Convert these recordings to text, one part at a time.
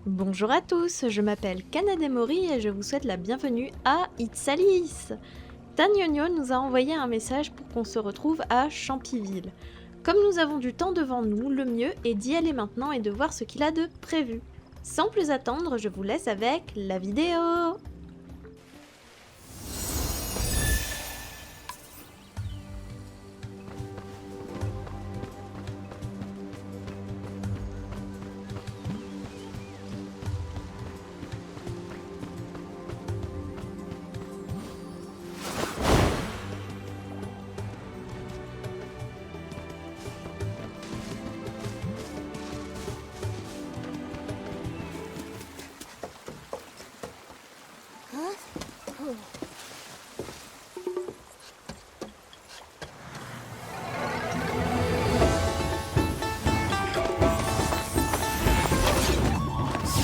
Bonjour à tous, je m'appelle KanadeMori et je vous souhaite la bienvenue à It's Alice. Tanionio nous a envoyé un message pour qu'on se retrouve à Champiville. Comme nous avons du temps devant nous, le mieux est d'y aller maintenant et de voir ce qu'il a de prévu. Sans plus attendre, je vous laisse avec la vidéo.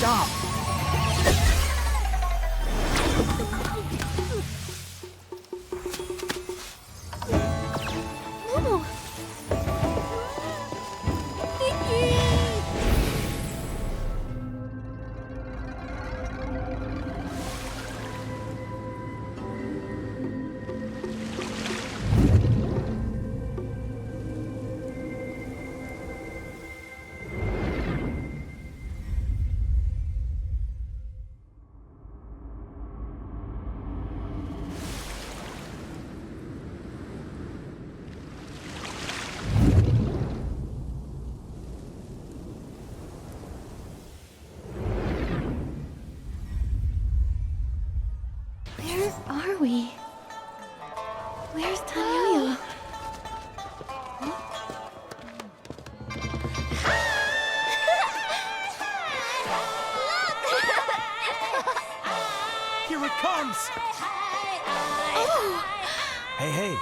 Stop! No! Nikki! Where are we? Where's Tanyoyo? Here it comes! Oh! Hey, hey!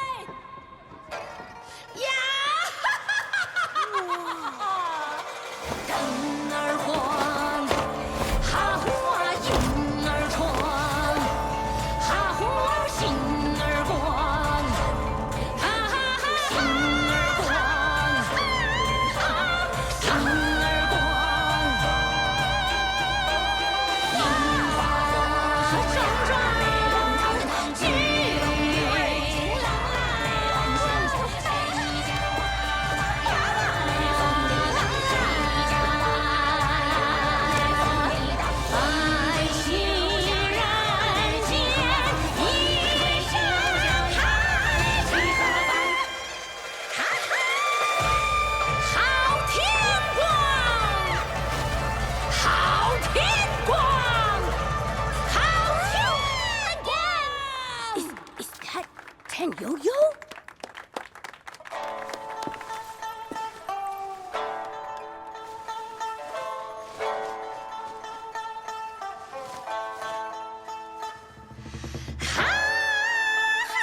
Is that Tanyoyo?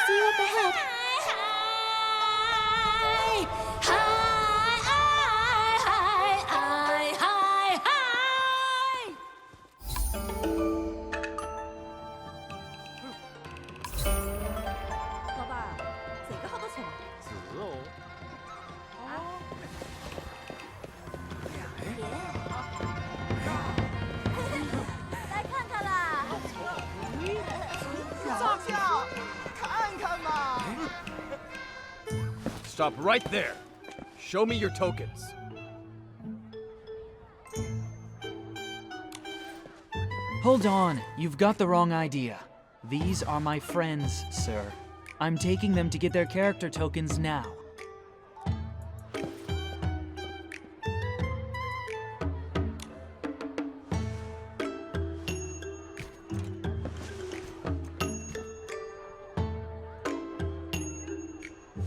See you up ahead. Stop right there! Show me your tokens. Hold on, you've got the wrong idea. These are my friends, sir. I'm taking them to get their character tokens now.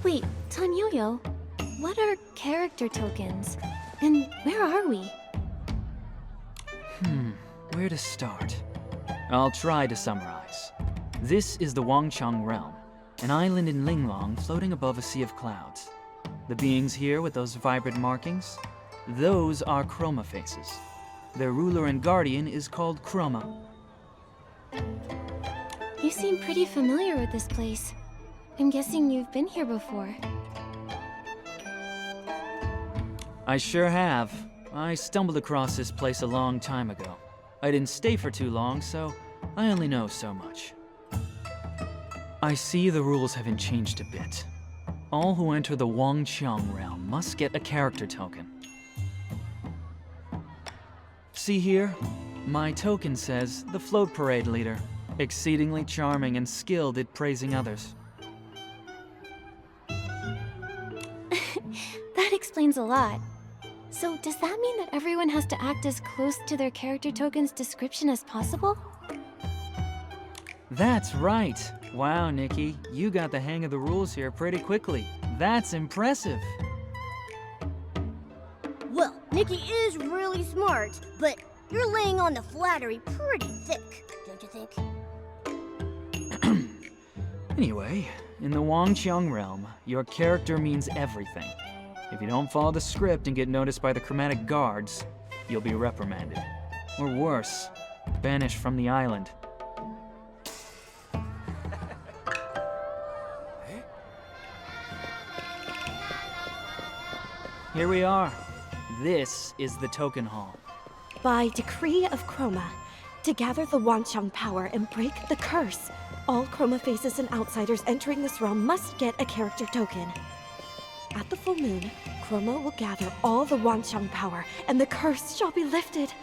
Wait, Tanyoyo, what are character tokens? And where are we? Where to start? I'll try to summarize. This is the Wanxiang realm, an island in Linglong floating above a sea of clouds. The beings here with those vibrant markings, those are chroma faces. Their ruler and guardian is called Chroma. You seem pretty familiar with this place. I'm guessing you've been here before. I sure have. I stumbled across this place a long time ago. I didn't stay for too long, so I only know so much. I see the rules haven't changed a bit. All who enter the Wanxiang realm must get a character token. See here? My token says the float parade leader, exceedingly charming and skilled at praising others. That explains a lot. So does that mean that everyone has to act as close to their character token's description as possible? That's right. Wow, Nikki, you got the hang of the rules here pretty quickly. That's impressive. Well, Nikki is really smart, but you're laying on the flattery pretty thick, don't you think? Anyway, in the Wanxiang realm, your character means everything. If you don't follow the script and get noticed by the chromatic guards, you'll be reprimanded. Or worse, banished from the island. Here we are. This is the token hall. By decree of Chroma, to gather the Wanxiang power and break the curse, all Chroma faces and outsiders entering this realm must get a character token. At the full moon, Chroma will gather all the Wanxiang power, and the curse shall be lifted.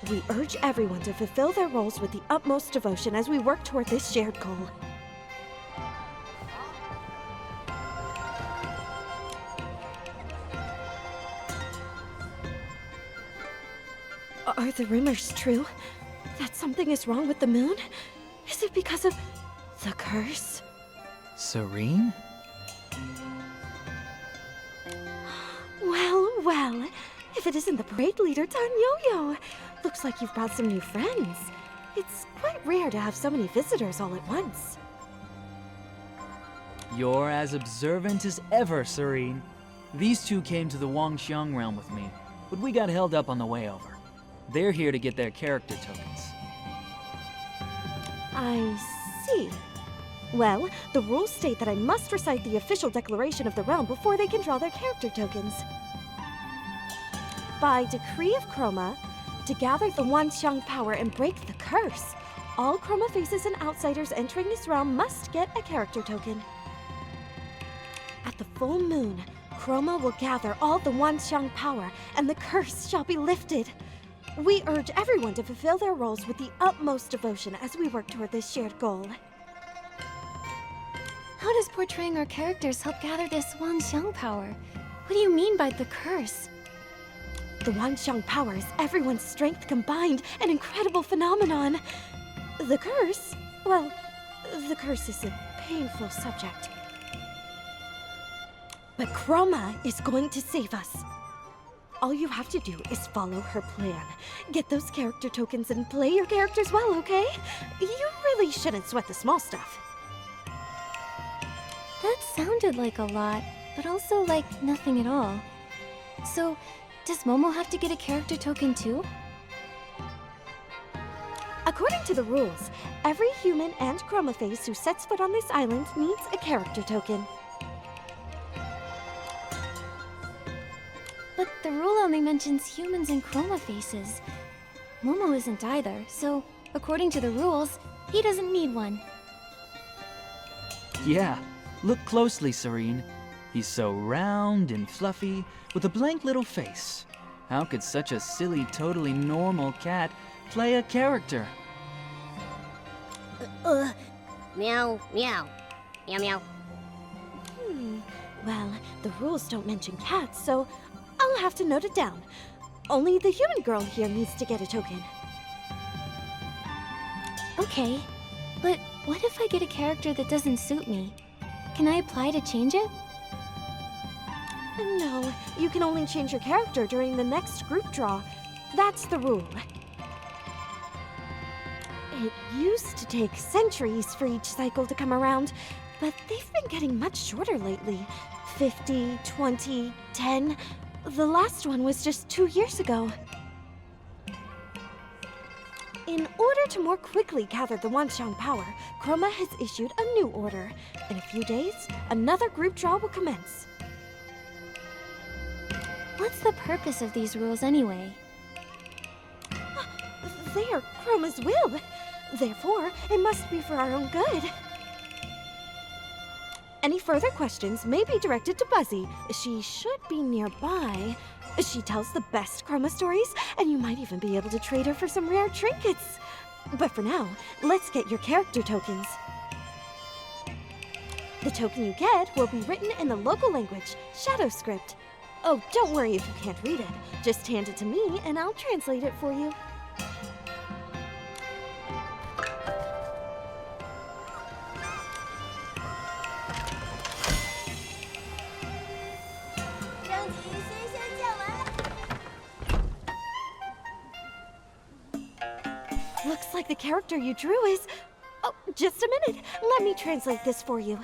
We urge everyone to fulfill their roles with the utmost devotion as we work toward this shared goal. Are the rumors true? That something is wrong with the moon? Is it because of the curse? Serene? Well, if it isn't the parade leader, Tan Yo-Yo. Looks like you've brought some new friends. It's quite rare to have so many visitors all at once. You're as observant as ever, Serene. These two came to the Wanxiang realm with me, but we got held up on the way over. They're here to get their character tokens. I see. Well, the rules state that I must recite the official declaration of the realm before they can draw their character tokens. By decree of Chroma, to gather the Wanxiang power and break the curse, all Chroma faces and outsiders entering this realm must get a character token. At the full moon, Chroma will gather all the Wanxiang power, and the curse shall be lifted. We urge everyone to fulfill their roles with the utmost devotion as we work toward this shared goal. How does portraying our characters help gather this Wanxiang power? What do you mean by the curse? The Wanxiang power is everyone's strength combined, an incredible phenomenon. The curse? Well, the curse is a painful subject. But Chroma is going to save us. All you have to do is follow her plan. Get those character tokens and play your characters well, okay? You really shouldn't sweat the small stuff. That sounded like a lot, but also like nothing at all. So, does Momo have to get a character token too? According to the rules, every human and Chroma face who sets foot on this island needs a character token. But the rule only mentions humans and Chroma faces. Momo isn't either, so according to the rules, he doesn't need one. Yeah, look closely, Serene. He's so round and fluffy, with a blank little face. How could such a silly, totally normal cat play a character? Meow, meow. Meow, meow. Well, the rules don't mention cats, so I'll have to note it down. Only the human girl here needs to get a token. Okay, but what if I get a character that doesn't suit me? Can I apply to change it? No, you can only change your character during the next group draw. That's the rule. It used to take centuries for each cycle to come around, but they've been getting much shorter lately. 50, 20, 10. The last one was just 2 years ago. In order to more quickly gather the Wanxiang power, Chroma has issued a new order. In a few days, another group draw will commence. What's the purpose of these rules anyway? They are Chroma's will. Therefore, it must be for our own good. Any further questions may be directed to Buzzy. She should be nearby. She tells the best Chroma stories, and you might even be able to trade her for some rare trinkets. But for now, let's get your character tokens. The token you get will be written in the local language, Shadow Script. Oh, don't worry if you can't read it. Just hand it to me, and I'll translate it for you. Looks like the character you drew is... Oh, just a minute. Let me translate this for you.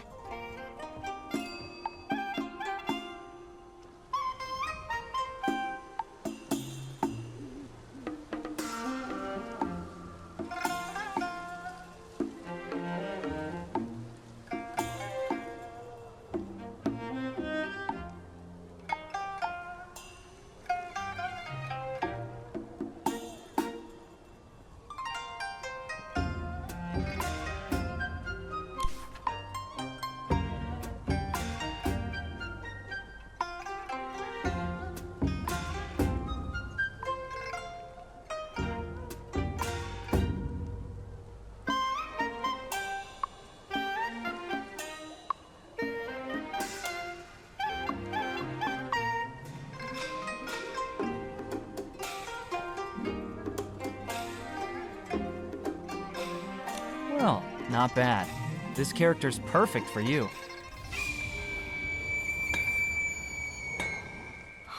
Well, not bad. This character's perfect for you.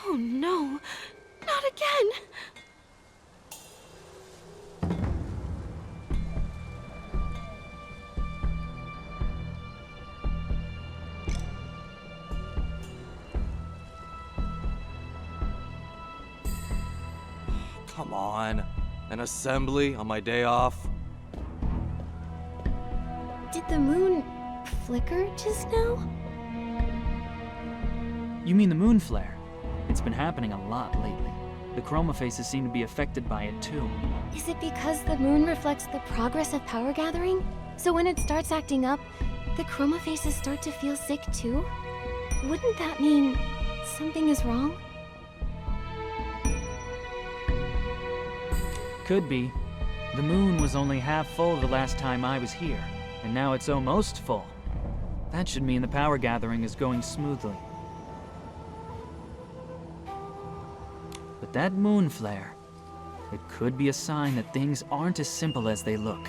Oh no, not again! Come on. An assembly on my day off? Did the moon flicker just now? You mean the moon flare? It's been happening a lot lately. The chroma faces seem to be affected by it too. Is it because the moon reflects the progress of power gathering? So when it starts acting up, the chroma faces start to feel sick too? Wouldn't that mean something is wrong? Could be. The moon was only half full the last time I was here, and now it's almost full. That should mean the power gathering is going smoothly. But that moon flare, it could be a sign that things aren't as simple as they look.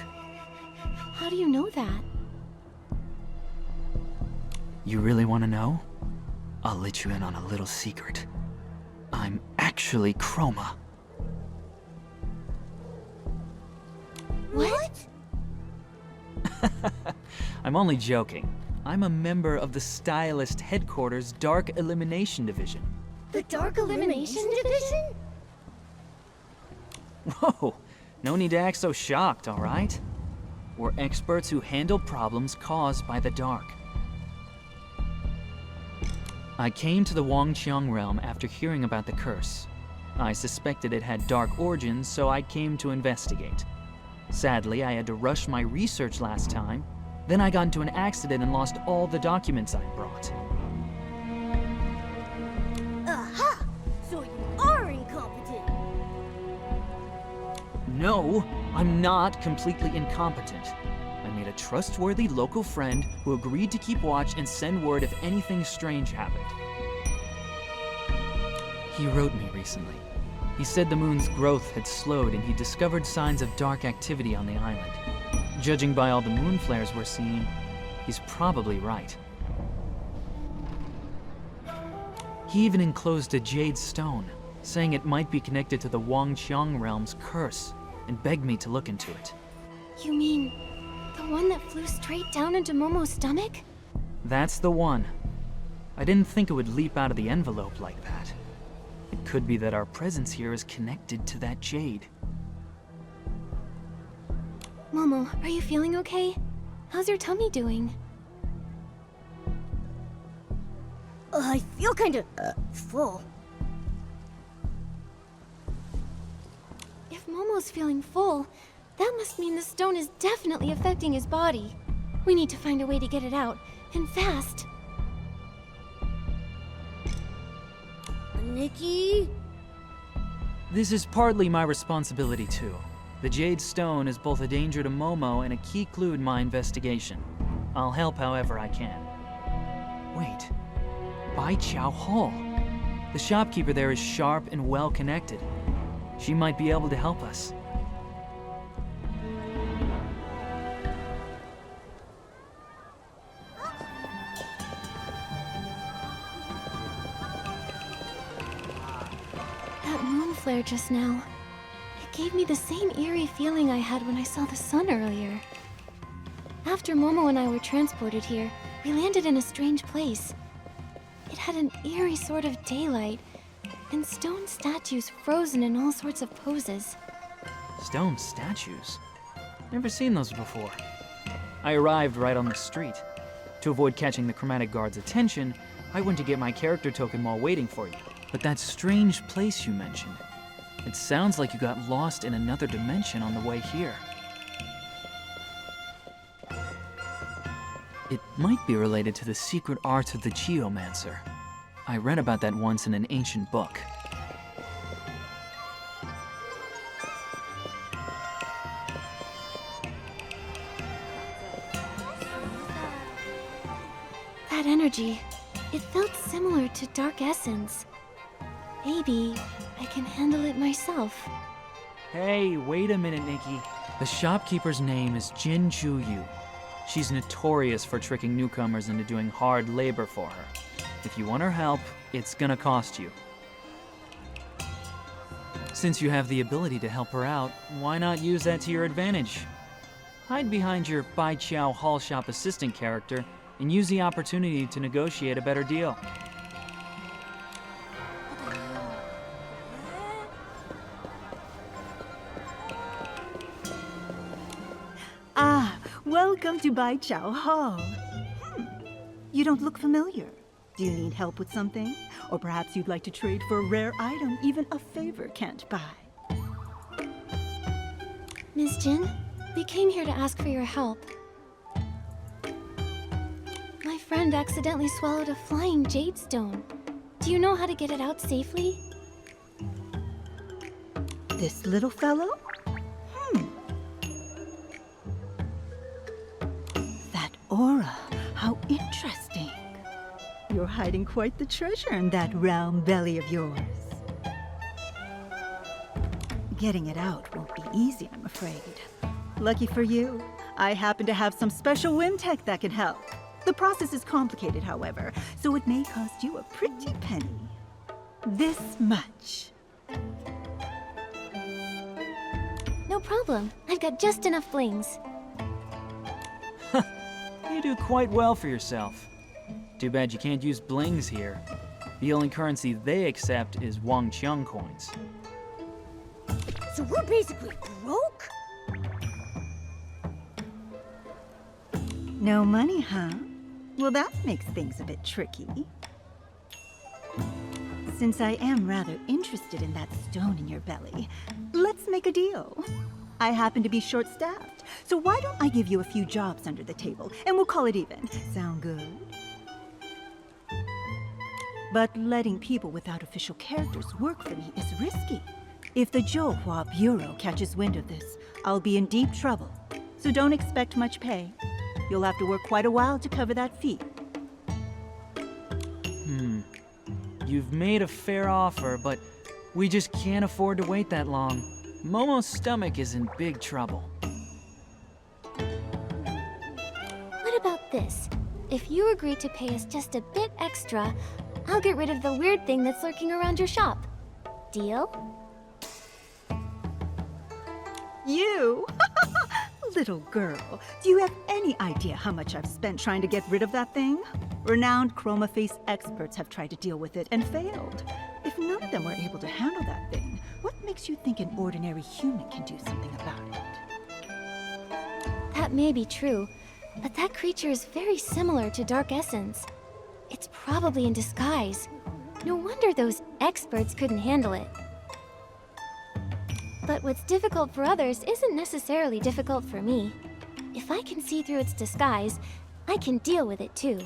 How do you know that? You really want to know? I'll let you in on a little secret. I'm actually Chroma. What? I'm only joking. I'm a member of the Stylist Headquarters Dark Elimination Division. The Dark Elimination Division? Whoa, no need to act so shocked, all right? We're experts who handle problems caused by the dark. I came to the Wanxiang realm after hearing about the curse. I suspected it had dark origins, so I came to investigate. Sadly, I had to rush my research last time. Then I got into an accident and lost all the documents I brought. Aha! So you are incompetent. No, I'm not completely incompetent. I made a trustworthy local friend who agreed to keep watch and send word if anything strange happened. He wrote me recently. He said the moon's growth had slowed and he discovered signs of dark activity on the island. Judging by all the moon flares we're seeing, he's probably right. He even enclosed a jade stone, saying it might be connected to the Wanxiang realm's curse, and begged me to look into it. You mean the one that flew straight down into Momo's stomach? That's the one. I didn't think it would leap out of the envelope like that. It could be that our presence here is connected to that jade. Momo, are you feeling okay? How's your tummy doing? I feel kinda full. If Momo's Momo's feeling full. That must mean the stone is definitely affecting his body. We need to find a way to get it out, and fast. Nikki? This is partly my responsibility too. The Jade Stone is both a danger to Momo and a key clue in my investigation. I'll help however I can. Wait, Bai Chao Hall. The shopkeeper there is sharp and well connected. She might be able to help us. That moon flare just now. It gave me the same eerie feeling I had when I saw the sun earlier. After Momo and I were transported here, we landed in a strange place. It had an eerie sort of daylight, and stone statues frozen in all sorts of poses. Stone statues? Never seen those before. I arrived right on the street. To avoid catching the chromatic guard's attention, I went to get my character token while waiting for you. But that strange place you mentioned, it sounds like you got lost in another dimension on the way here. It might be related to the secret art of the geomancer. I read about that once in an ancient book. That energy, it felt similar to Dark Essence. Maybe I can handle it myself. Hey, wait a minute, Nikki. The shopkeeper's name is Jin Ju Yu. She's notorious for tricking newcomers into doing hard labor for her. If you want her help, it's gonna cost you. Since you have the ability to help her out, why not use that to your advantage? Hide behind your Bai Chao Hall Shop assistant character and use the opportunity to negotiate a better deal. Ah, welcome to Bai Chao Hall. You don't look familiar. Do you need help with something? Or perhaps you'd like to trade for a rare item even a favor can't buy. Ms. Jin, we came here to ask for your help. My friend accidentally swallowed a flying jade stone. Do you know how to get it out safely? This little fellow? That aura, how interesting. You're hiding quite the treasure in that round belly of yours. Getting it out won't be easy, I'm afraid. Lucky for you, I happen to have some special whim tech that can help. The process is complicated, however, so it may cost you a pretty penny. This much. No problem. I've got just enough blings. You do quite well for yourself. Too bad you can't use blings here. The only currency they accept is Wanxiang coins. So we're basically broke? No money, huh? Well, that makes things a bit tricky. Since I am rather interested in that stone in your belly, let's make a deal. I happen to be short-staffed, so why don't I give you a few jobs under the table, and we'll call it even. Sound good? But letting people without official characters work for me is risky. If the Zhouhua Bureau catches wind of this, I'll be in deep trouble. So don't expect much pay. You'll have to work quite a while to cover that fee. You've made a fair offer, but we just can't afford to wait that long. Momo's stomach is in big trouble. What about this? If you agree to pay us just a bit extra, I'll get rid of the weird thing that's lurking around your shop. Deal? You? Little girl, do you have any idea how much I've spent trying to get rid of that thing? Renowned chroma face experts have tried to deal with it and failed. If none of them were able to handle that thing, what makes you think an ordinary human can do something about it? That may be true, but that creature is very similar to Dark Essence. It's probably in disguise. No wonder those experts couldn't handle it. But what's difficult for others isn't necessarily difficult for me. If I can see through its disguise, I can deal with it too.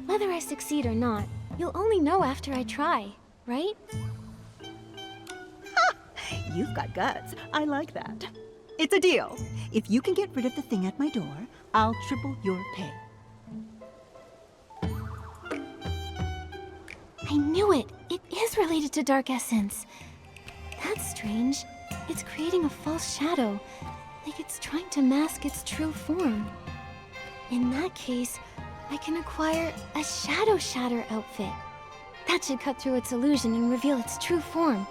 Whether I succeed or not, you'll only know after I try, right? You've got guts. I like that. It's a deal. If you can get rid of the thing at my door, I'll triple your pay. I knew it! It is related to Dark Essence. That's strange. It's creating a false shadow, like it's trying to mask its true form. In that case, I can acquire a Shadow Shatter outfit. That should cut through its illusion and reveal its true form.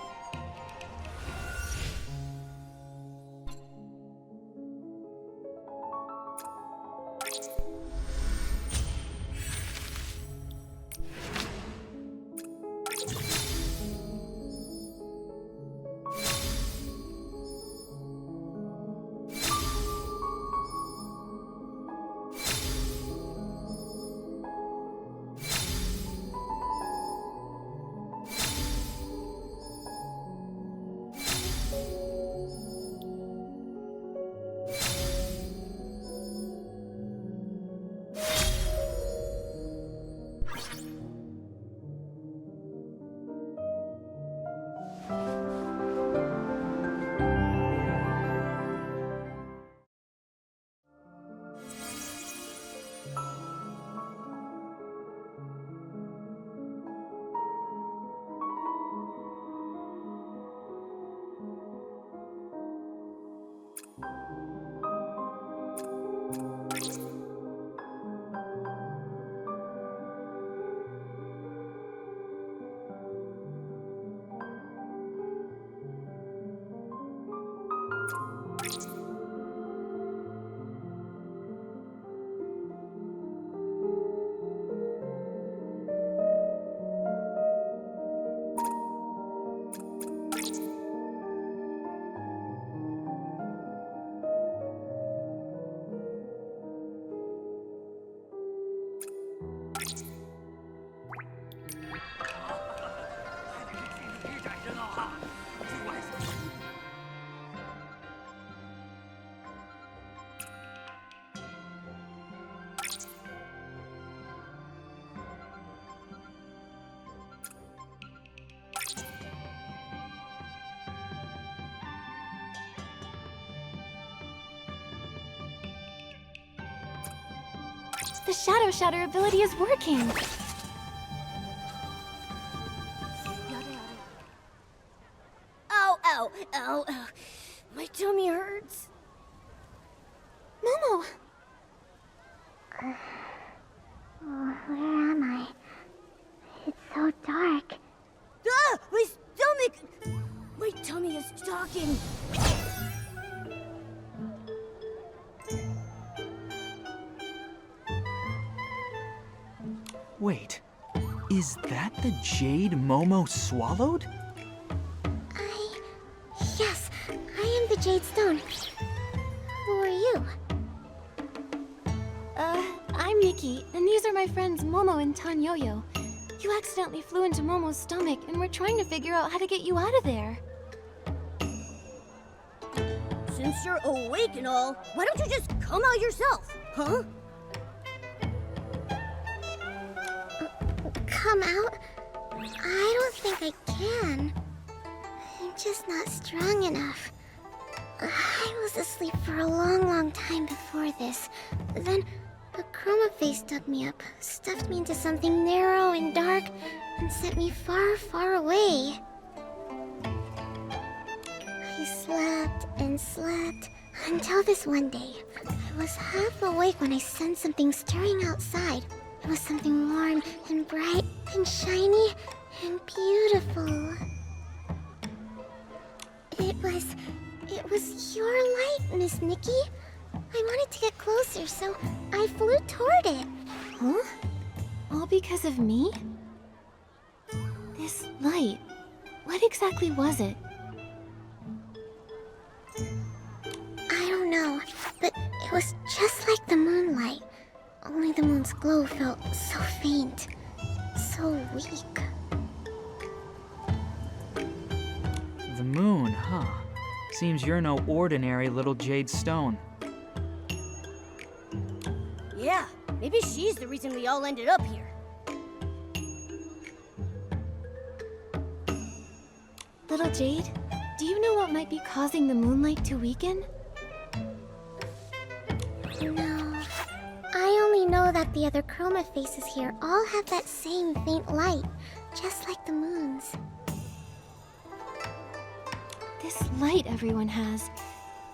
The Shadow Shatter ability is working! Ow, ow, ow, ow. My tummy hurts. Momo! Where am I? It's so dark. Ah! My stomach! My tummy is talking. Wait, is that the jade Momo swallowed? Yes, I am the Jade Stone. Who are you? I'm Nikki, and these are my friends Momo and Tanyoyo. You accidentally flew into Momo's stomach, and we're trying to figure out how to get you out of there. Since you're awake and all, why don't you just come out yourself, huh? Come out? I don't think I can. I'm just not strong enough. I was asleep for a long time before this. Then a chroma face dug me up, stuffed me into something narrow and dark, and sent me far away. I slept and slept until this one day. I was half awake when I sensed something stirring outside. It was something warm and bright and shiny and beautiful. It was your light, Miss Nikki. I wanted to get closer, so I flew toward it. Huh? All because of me? This light, what exactly was it? I don't know, but it was just like the moonlight. Only the moon's glow felt so faint, so weak. The moon, huh? Seems you're no ordinary little jade stone. Yeah, maybe she's the reason we all ended up here. Little Jade, do you know what might be causing the moonlight to weaken? No. I only know that the other chroma faces here all have that same faint light, just like the moon's. This light everyone has,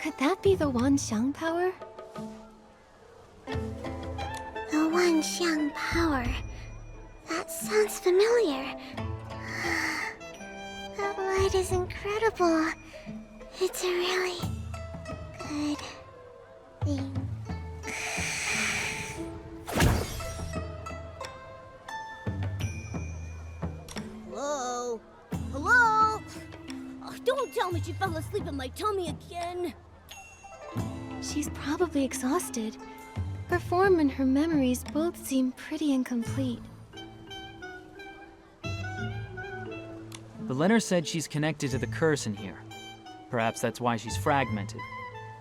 could that be the Wanxiang power? The Wanxiang power. That sounds familiar. That light is incredible. It's a really good thing. Hello? Hello? Oh, don't tell me she fell asleep in my tummy again. She's probably exhausted. Her form and her memories both seem pretty incomplete. The letter said she's connected to the curse in here. Perhaps that's why she's fragmented.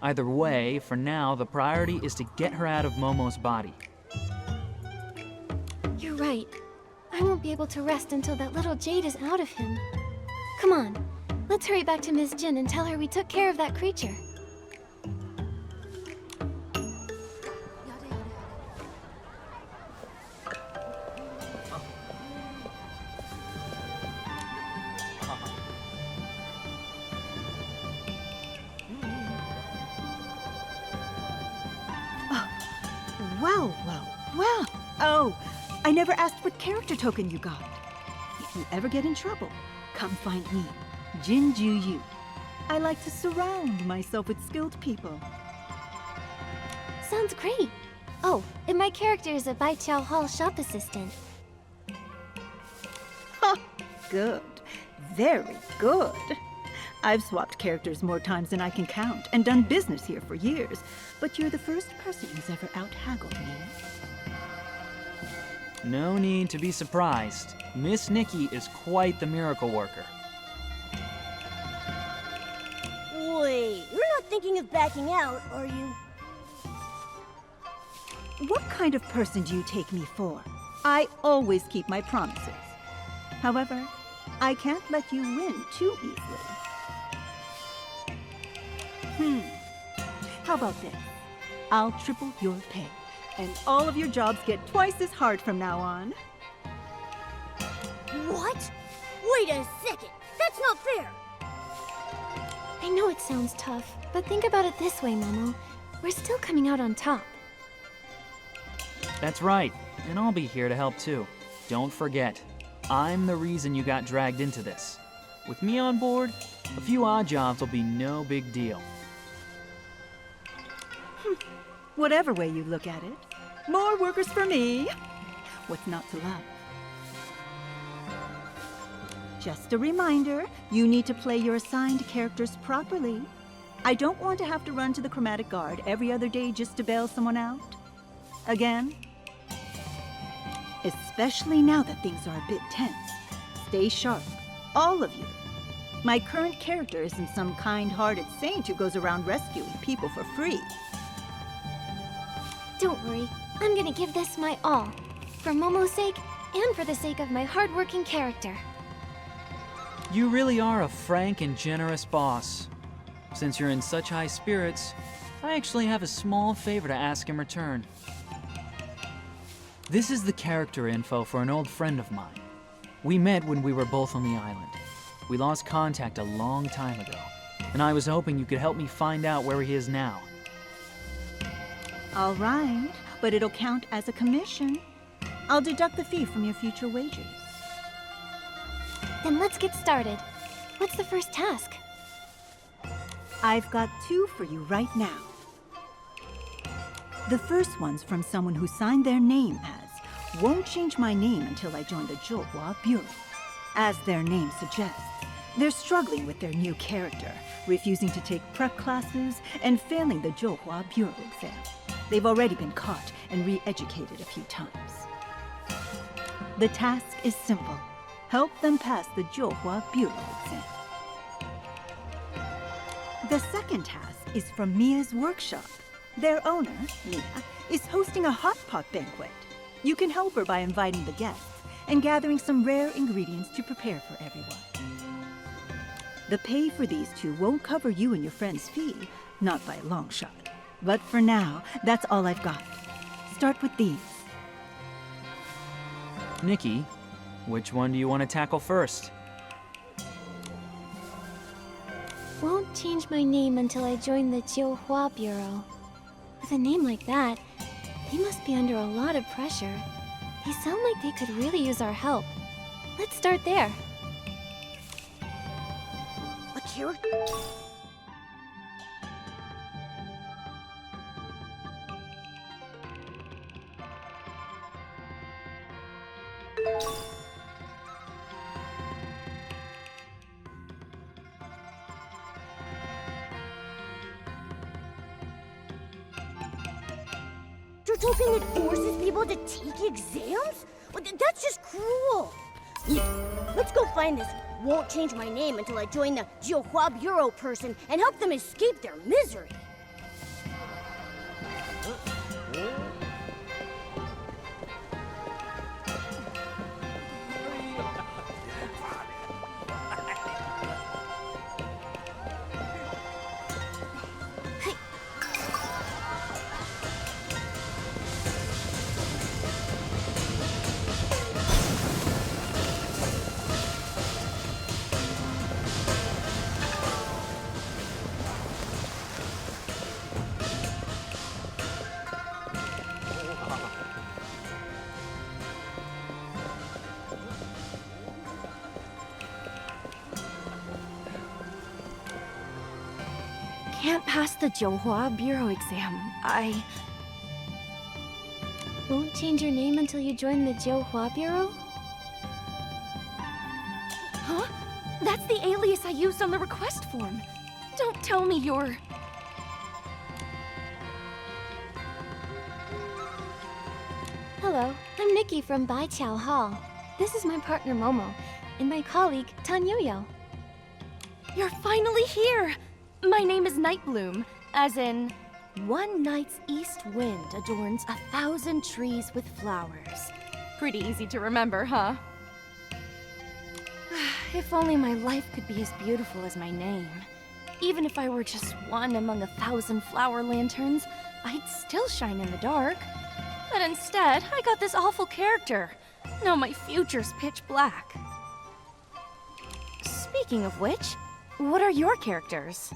Either way, for now, the priority is to get her out of Momo's body. You're right. I won't be able to rest until that little Jade is out of him. Come on, let's hurry back to Ms. Jin and tell her we took care of that creature. Well, well, well. Oh, I never asked what character token you got. If you ever get in trouble, come find me, Jinju Yu. I like to surround myself with skilled people. Sounds great. Oh, and my character is a Baiqiao Hall shop assistant. Ha! Good. Very good. I've swapped characters more times than I can count and done business here for years, but you're the first person who's ever out-haggled me. No need to be surprised. Miss Nikki is quite the miracle worker. Wait, you're not thinking of backing out, are you? What kind of person do you take me for? I always keep my promises. However, I can't let you win too easily. How about this? I'll triple your pay, and all of your jobs get twice as hard from now on. What? Wait a second! That's not fair! I know it sounds tough, but think about it this way, Momo. We're still coming out on top. That's right, and I'll be here to help too. Don't forget, I'm the reason you got dragged into this. With me on board, a few odd jobs will be no big deal. Whatever way you look at it, more workers for me. What's not to love? Just a reminder, you need to play your assigned characters properly. I don't want to have to run to the chromatic guard every other day just to bail someone out. Again. Especially now that things are a bit tense. Stay sharp, all of you. My current character isn't some kind-hearted saint who goes around rescuing people for free. Don't worry, I'm gonna give this my all. For Momo's sake, and for the sake of my hardworking character. You really are a frank and generous boss. Since you're in such high spirits, I actually have a small favor to ask in return. This is the character info for an old friend of mine. We met when we were both on the island. We lost contact a long time ago, and I was hoping you could help me find out where he is now. All right, but it'll count as a commission. I'll deduct the fee from your future wages. Then let's get started. What's the first task? I've got two for you right now. The first one's from someone who signed their name as "Won't change my name until I join the Zhouhua Bureau." As their name suggests, they're struggling with their new character, refusing to take prep classes and failing the Zhouhua Bureau exam. They've already been caught and re-educated a few times. The task is simple. Help them pass the Zhouhua Bureau exam. The second task is from Mia's workshop. Their owner, Mia, is hosting a hot pot banquet. You can help her by inviting the guests and gathering some rare ingredients to prepare for everyone. The pay for these two won't cover you and your friend's fee, not by a long shot. But for now, that's all I've got. Start with these. Nikki, which one do you want to tackle first? Won't change my name until I join the Jiuhua Bureau. With a name like that, they must be under a lot of pressure. They sound like they could really use our help. Let's start there. A character? Token that forces people to take exams? Well, that's just cruel. Let's go find this won't change my name until I join the Jiuhua Bureau person and help them escape their misery. Can't pass the Jiuhua Bureau exam. Won't change your name until you join the Jiuhua Bureau? Huh? That's the alias I used on the request form. Don't tell me you're... Hello, I'm Nikki from Baiqiao Hall. This is my partner Momo, and my colleague Tan Yo-Yo. You're finally here! My name is Nightbloom, as in, one night's east wind adorns 1,000 trees with flowers. Pretty easy to remember, huh? If only my life could be as beautiful as my name. Even if I were just one among 1,000 flower lanterns, I'd still shine in the dark. But instead, I got this awful character. Now my future's pitch black. Speaking of which, what are your characters?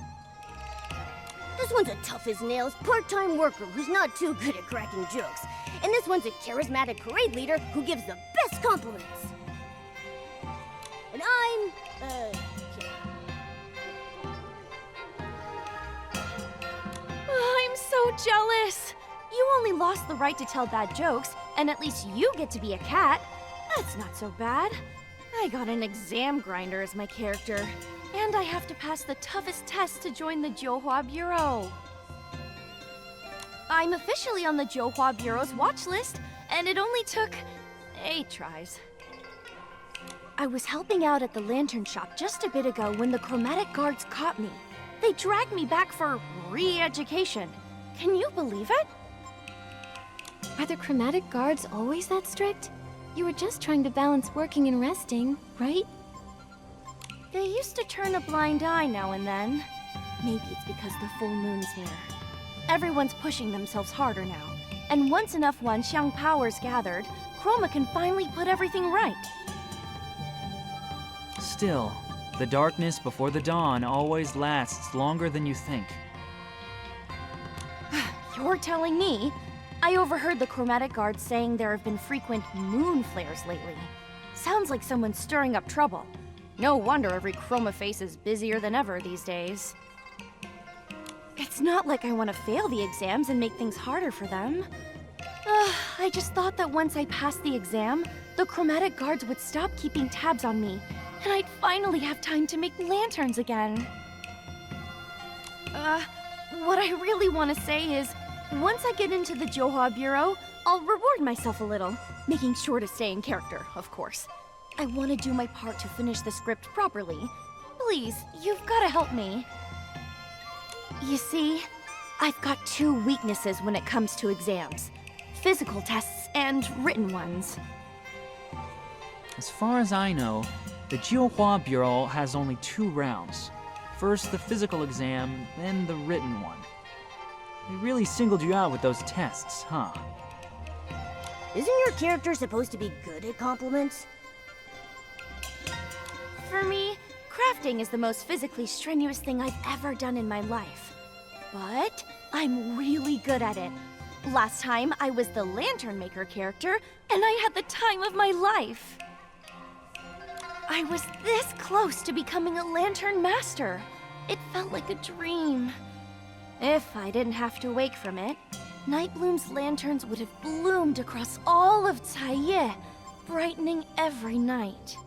This one's a tough as nails part-time worker who's not too good at cracking jokes. And this one's a charismatic parade leader who gives the best compliments. And I'm, I'm so jealous! You only lost the right to tell bad jokes, and at least you get to be a cat. That's not so bad. I got an exam grinder as my character. And I have to pass the toughest test to join the Jiuhua Bureau. I'm officially on the Jiuhua Bureau's watch list, and it only took 8 tries. I was helping out at the lantern shop just a bit ago when the chromatic guards caught me. They dragged me back for re-education. Can you believe it? Are the chromatic guards always that strict? You were just trying to balance working and resting, right? They used to turn a blind eye now and then. Maybe it's because the full moon's near. Everyone's pushing themselves harder now. And once enough Wanxiang power's gathered, Chroma can finally put everything right. Still, the darkness before the dawn always lasts longer than you think. You're telling me? I overheard the chromatic guards saying there have been frequent moon flares lately. Sounds like someone's stirring up trouble. No wonder every chroma face is busier than ever these days. It's not like I want to fail the exams and make things harder for them. I just thought that once I passed the exam, the chromatic guards would stop keeping tabs on me, and I'd finally have time to make lanterns again. What I really want to say is, once I get into the Jiuhua Bureau, I'll reward myself a little, making sure to stay in character, of course. I want to do my part to finish the script properly. Please, you've got to help me. You see, I've got two weaknesses when it comes to exams. Physical tests and written ones. As far as I know, the Jiuhua Bureau has only 2 rounds. First the physical exam, then the written one. They really singled you out with those tests, huh? Isn't your character supposed to be good at compliments? For me, crafting is the most physically strenuous thing I've ever done in my life. But I'm really good at it. Last time, I was the lantern maker character, and I had the time of my life. I was this close to becoming a lantern master. It felt like a dream. If I didn't have to wake from it, Nightbloom's lanterns would have bloomed across all of Taiye, brightening every night.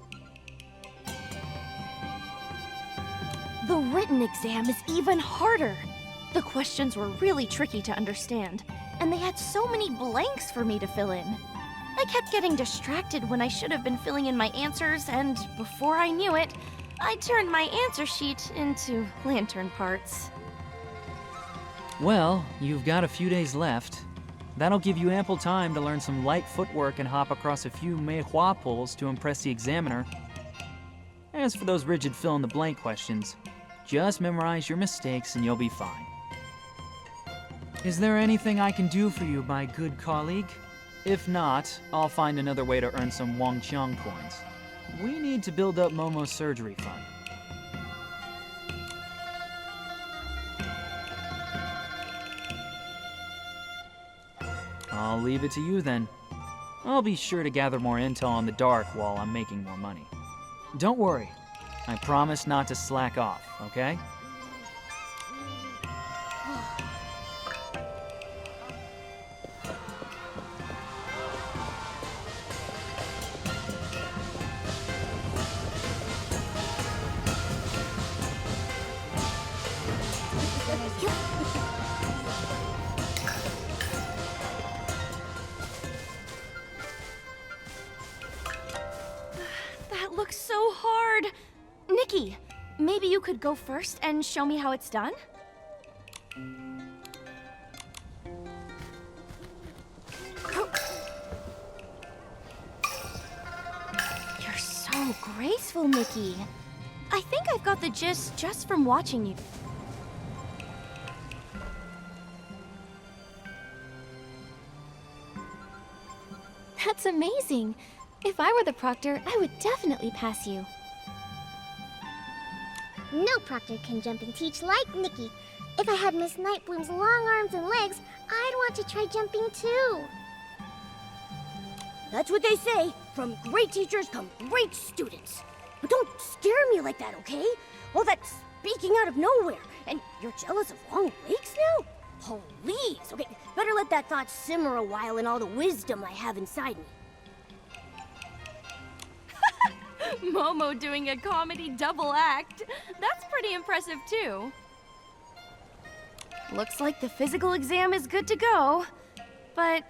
The written exam is even harder. The questions were really tricky to understand, and they had so many blanks for me to fill in. I kept getting distracted when I should have been filling in my answers, and before I knew it, I turned my answer sheet into lantern parts. Well, you've got a few days left. That'll give you ample time to learn some light footwork and hop across a few meihua poles to impress the examiner. As for those rigid fill-in-the-blank questions, just memorize your mistakes and you'll be fine. Is there anything I can do for you, my good colleague? If not, I'll find another way to earn some Wanxiang coins. We need to build up Momo's surgery fund. I'll leave it to you then. I'll be sure to gather more intel on the dark while I'm making more money. Don't worry, I promise not to slack off, okay? That looks so hard. Nikki, maybe you could go first and show me how it's done? You're so graceful, Nikki. I think I've got the gist just from watching you. That's amazing. If I were the proctor, I would definitely pass you. No proctor can jump and teach like Nikki. If I had Miss Nightbloom's long arms and legs, I'd want to try jumping too. That's what they say. From great teachers come great students. But don't scare me like that, okay? All that speaking out of nowhere. And you're jealous of long legs now? Please. Okay, better let that thought simmer a while in all the wisdom I have inside me. Momo doing a comedy double act. That's pretty impressive too. Looks like the physical exam is good to go. But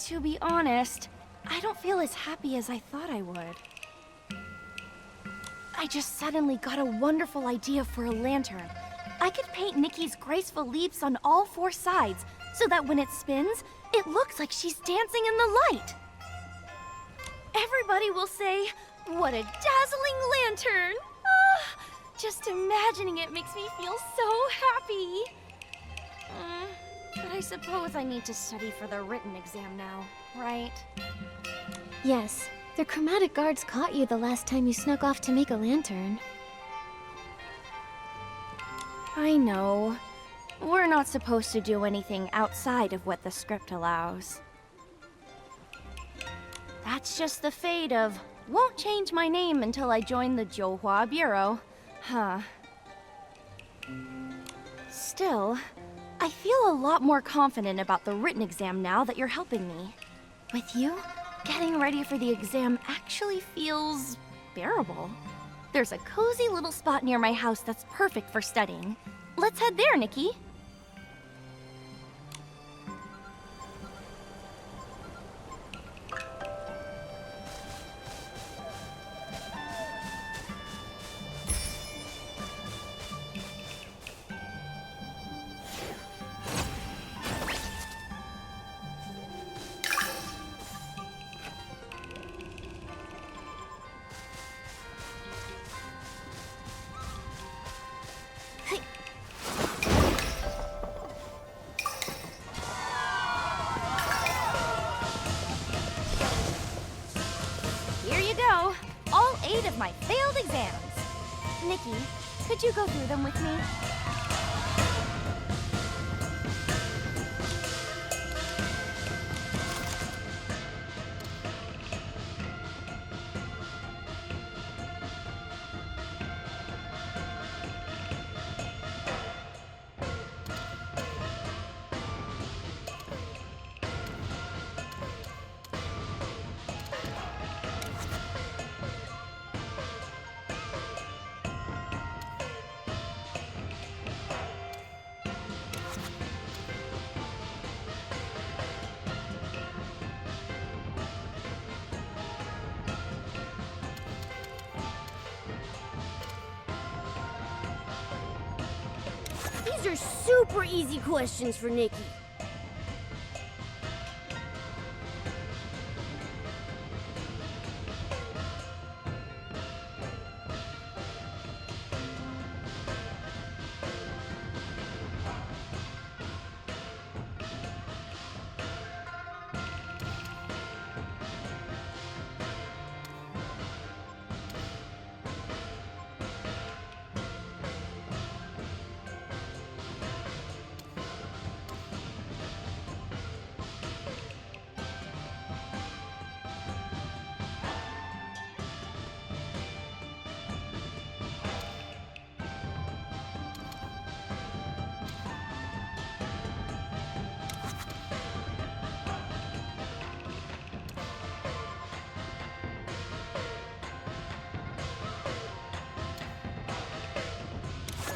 to be honest, I don't feel as happy as I thought I would. I just suddenly got a wonderful idea for a lantern. I could paint Nikki's graceful leaps on all 4 sides so that when it spins, it looks like she's dancing in the light. Everybody will say, "What a dazzling lantern!" Just imagining it makes me feel so happy. But I suppose I need to study for the written exam now, right? Yes, the chromatic guards caught you the last time you snuck off to make a lantern. I know. We're not supposed to do anything outside of what the script allows. That's just the fate of, won't change my name until I join the Jiuhua Bureau. Huh. Still, I feel a lot more confident about the written exam now that you're helping me. With you, getting ready for the exam actually feels bearable. There's a cozy little spot near my house that's perfect for studying. Let's head there, Nikki. Nikki, could you go through them with me? These are super easy questions for Nikki.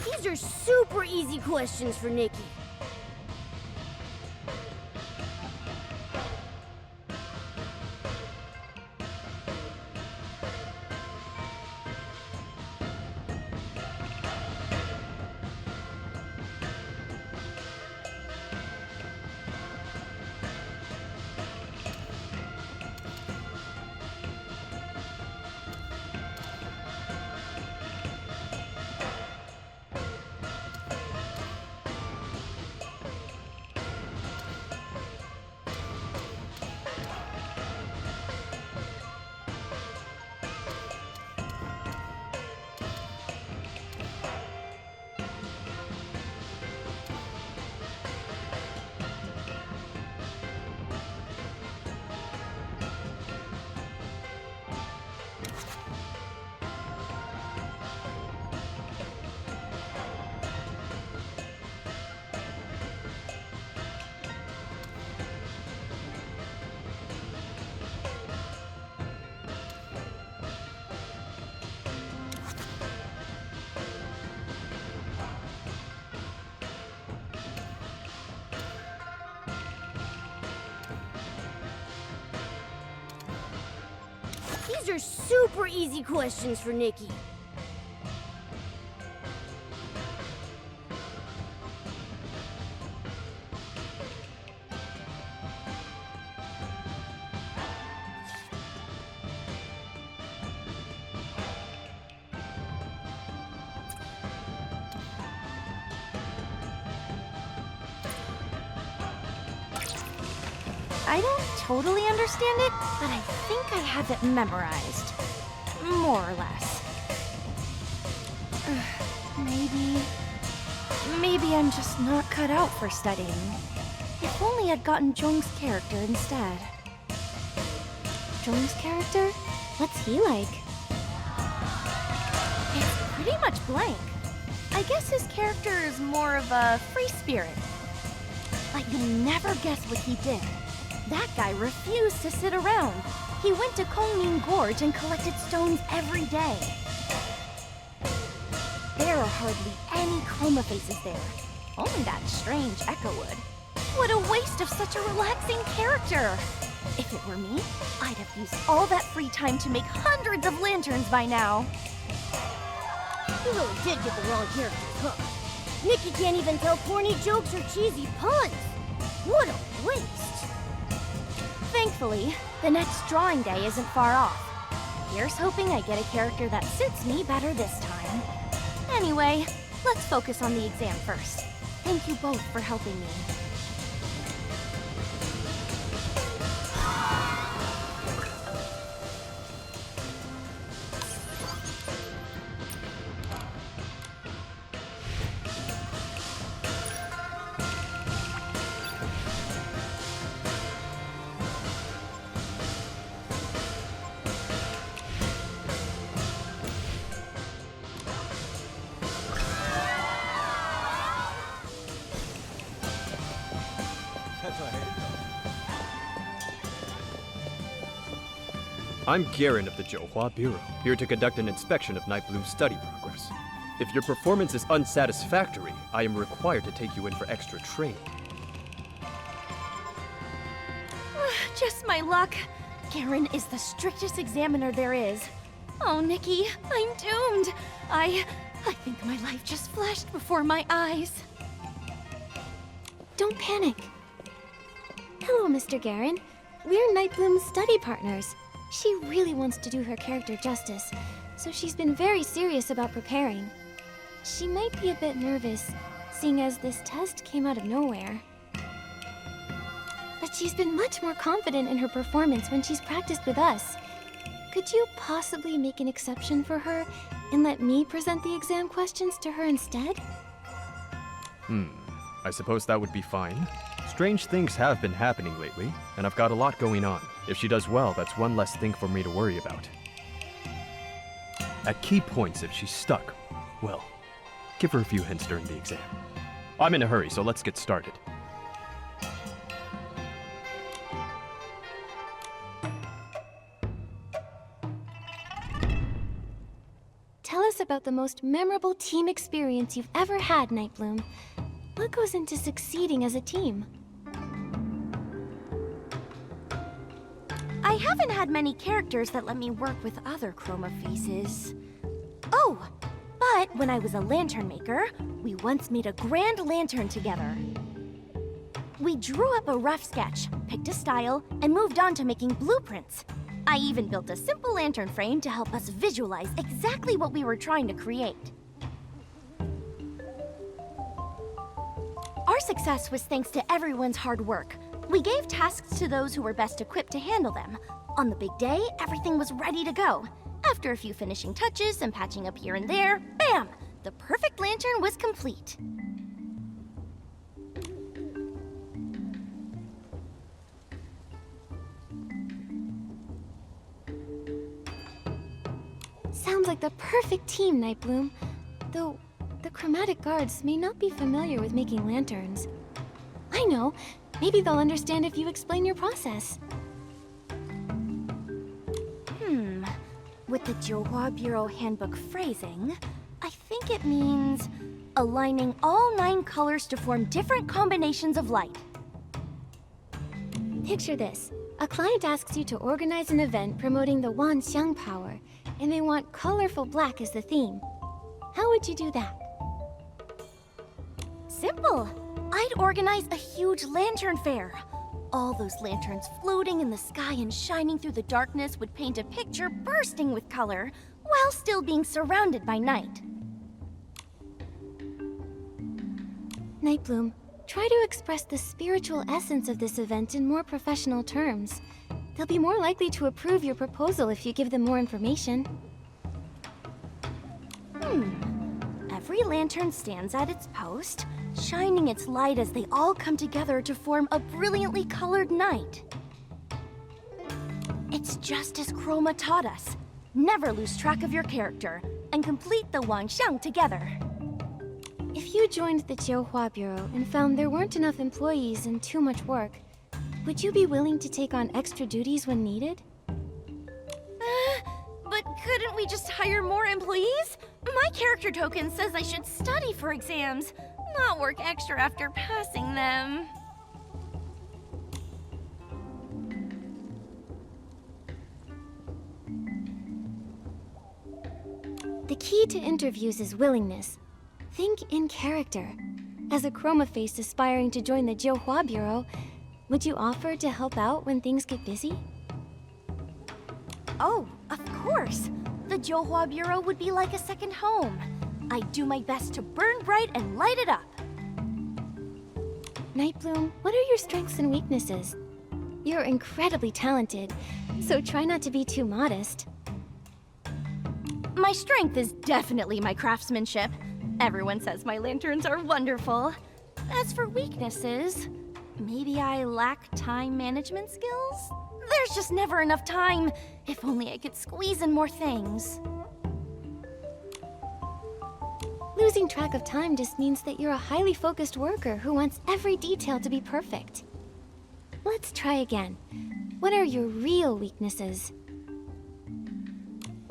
These are super easy questions for Nikki. These are super easy questions for Nikki. I don't totally understand it, but I think I have it memorized. More or less. Maybe I'm just not cut out for studying. If only I'd gotten Jung's character instead. Jung's character? What's he like? It's pretty much blank. I guess his character is more of a free spirit. But you'll never guess what he did. That guy refused to sit around. He went to Kongming Gorge and collected stones every day. There are hardly any chroma faces there. Only that strange Echo would. What a waste of such a relaxing character! If it were me, I'd have used all that free time to make hundreds of lanterns by now. You really did get the wrong characters hooked. Nikki can't even tell corny jokes or cheesy puns. What a waste! Thankfully, the next drawing day isn't far off. Here's hoping I get a character that suits me better this time. Anyway, let's focus on the exam first. Thank you both for helping me. I'm Garen of the Johua Bureau, here to conduct an inspection of Nightbloom's study progress. If your performance is unsatisfactory, I am required to take you in for extra training. Just my luck. Garen is the strictest examiner there is. Oh, Nikki, I'm doomed. I think my life just flashed before my eyes. Don't panic. Hello, Mr. Garen. We're Nightbloom's study partners. She really wants to do her character justice, so she's been very serious about preparing. She might be a bit nervous, seeing as this test came out of nowhere. But she's been much more confident in her performance when she's practiced with us. Could you possibly make an exception for her and let me present the exam questions to her instead? I suppose that would be fine. Strange things have been happening lately, and I've got a lot going on. If she does well, that's one less thing for me to worry about. At key points, if she's stuck, well, give her a few hints during the exam. I'm in a hurry, so let's get started. Tell us about the most memorable team experience you've ever had, Nightbloom. What goes into succeeding as a team? I haven't had many characters that let me work with other chroma faces. Oh, but when I was a lantern maker, we once made a grand lantern together. We drew up a rough sketch, picked a style, and moved on to making blueprints. I even built a simple lantern frame to help us visualize exactly what we were trying to create. Our success was thanks to everyone's hard work. We gave tasks to those who were best equipped to handle them. On the big day, everything was ready to go. After a few finishing touches and patching up here and there, bam! The perfect lantern was complete. Sounds like the perfect team, Nightbloom. Though, the chromatic guards may not be familiar with making lanterns. I know. Maybe they'll understand if you explain your process. With the Johua Bureau Handbook phrasing, I think it means aligning all 9 colors to form different combinations of light. Picture this. A client asks you to organize an event promoting the Wanxiang power, and they want colorful black as the theme. How would you do that? Simple. I'd organize a huge lantern fair. All those lanterns floating in the sky and shining through the darkness would paint a picture bursting with color, while still being surrounded by night. Nightbloom, try to express the spiritual essence of this event in more professional terms. They'll be more likely to approve your proposal if you give them more information. Every lantern stands at its post, shining its light as they all come together to form a brilliantly colored night. It's just as Chroma taught us. Never lose track of your character, and complete the Wanxiang together. If you joined the Johua Bureau and found there weren't enough employees and too much work, would you be willing to take on extra duties when needed? But couldn't we just hire more employees? My character token says I should study for exams, not work extra after passing them. The key to interviews is willingness. Think in character. As a chroma face aspiring to join the Johua Bureau, would you offer to help out when things get busy? Oh, of course. The Johua Bureau would be like a second home. I'd do my best to burn bright and light it up. Nightbloom, what are your strengths and weaknesses? You're incredibly talented, so try not to be too modest. My strength is definitely my craftsmanship. Everyone says my lanterns are wonderful. As for weaknesses, maybe I lack time management skills? There's just never enough time. If only I could squeeze in more things. Losing track of time just means that you're a highly focused worker who wants every detail to be perfect. Let's try again. What are your real weaknesses?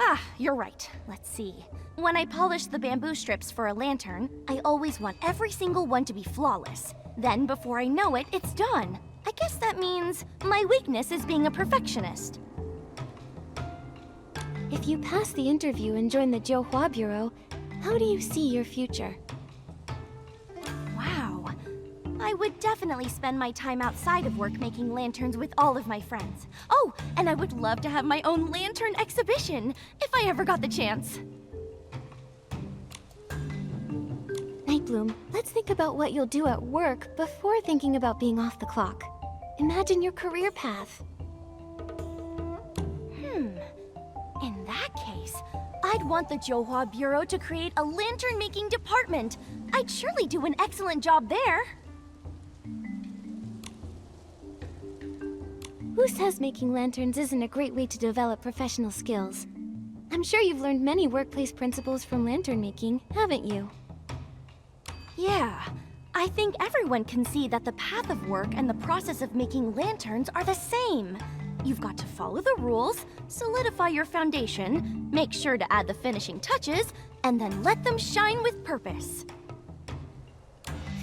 Ah, you're right. Let's see. When I polish the bamboo strips for a lantern, I always want every single one to be flawless. Then, before I know it, it's done. I guess that means my weakness is being a perfectionist. If you pass the interview and join the Jiuhua Bureau, how do you see your future? Wow. I would definitely spend my time outside of work making lanterns with all of my friends. Oh, and I would love to have my own lantern exhibition, if I ever got the chance. Nightbloom, let's think about what you'll do at work before thinking about being off the clock. Imagine your career path. In that case, I'd want the Jiuhua Bureau to create a lantern-making department. I'd surely do an excellent job there. Who says making lanterns isn't a great way to develop professional skills? I'm sure you've learned many workplace principles from lantern making, haven't you? Yeah, I think everyone can see that the path of work and the process of making lanterns are the same. You've got to follow the rules, solidify your foundation, make sure to add the finishing touches, and then let them shine with purpose.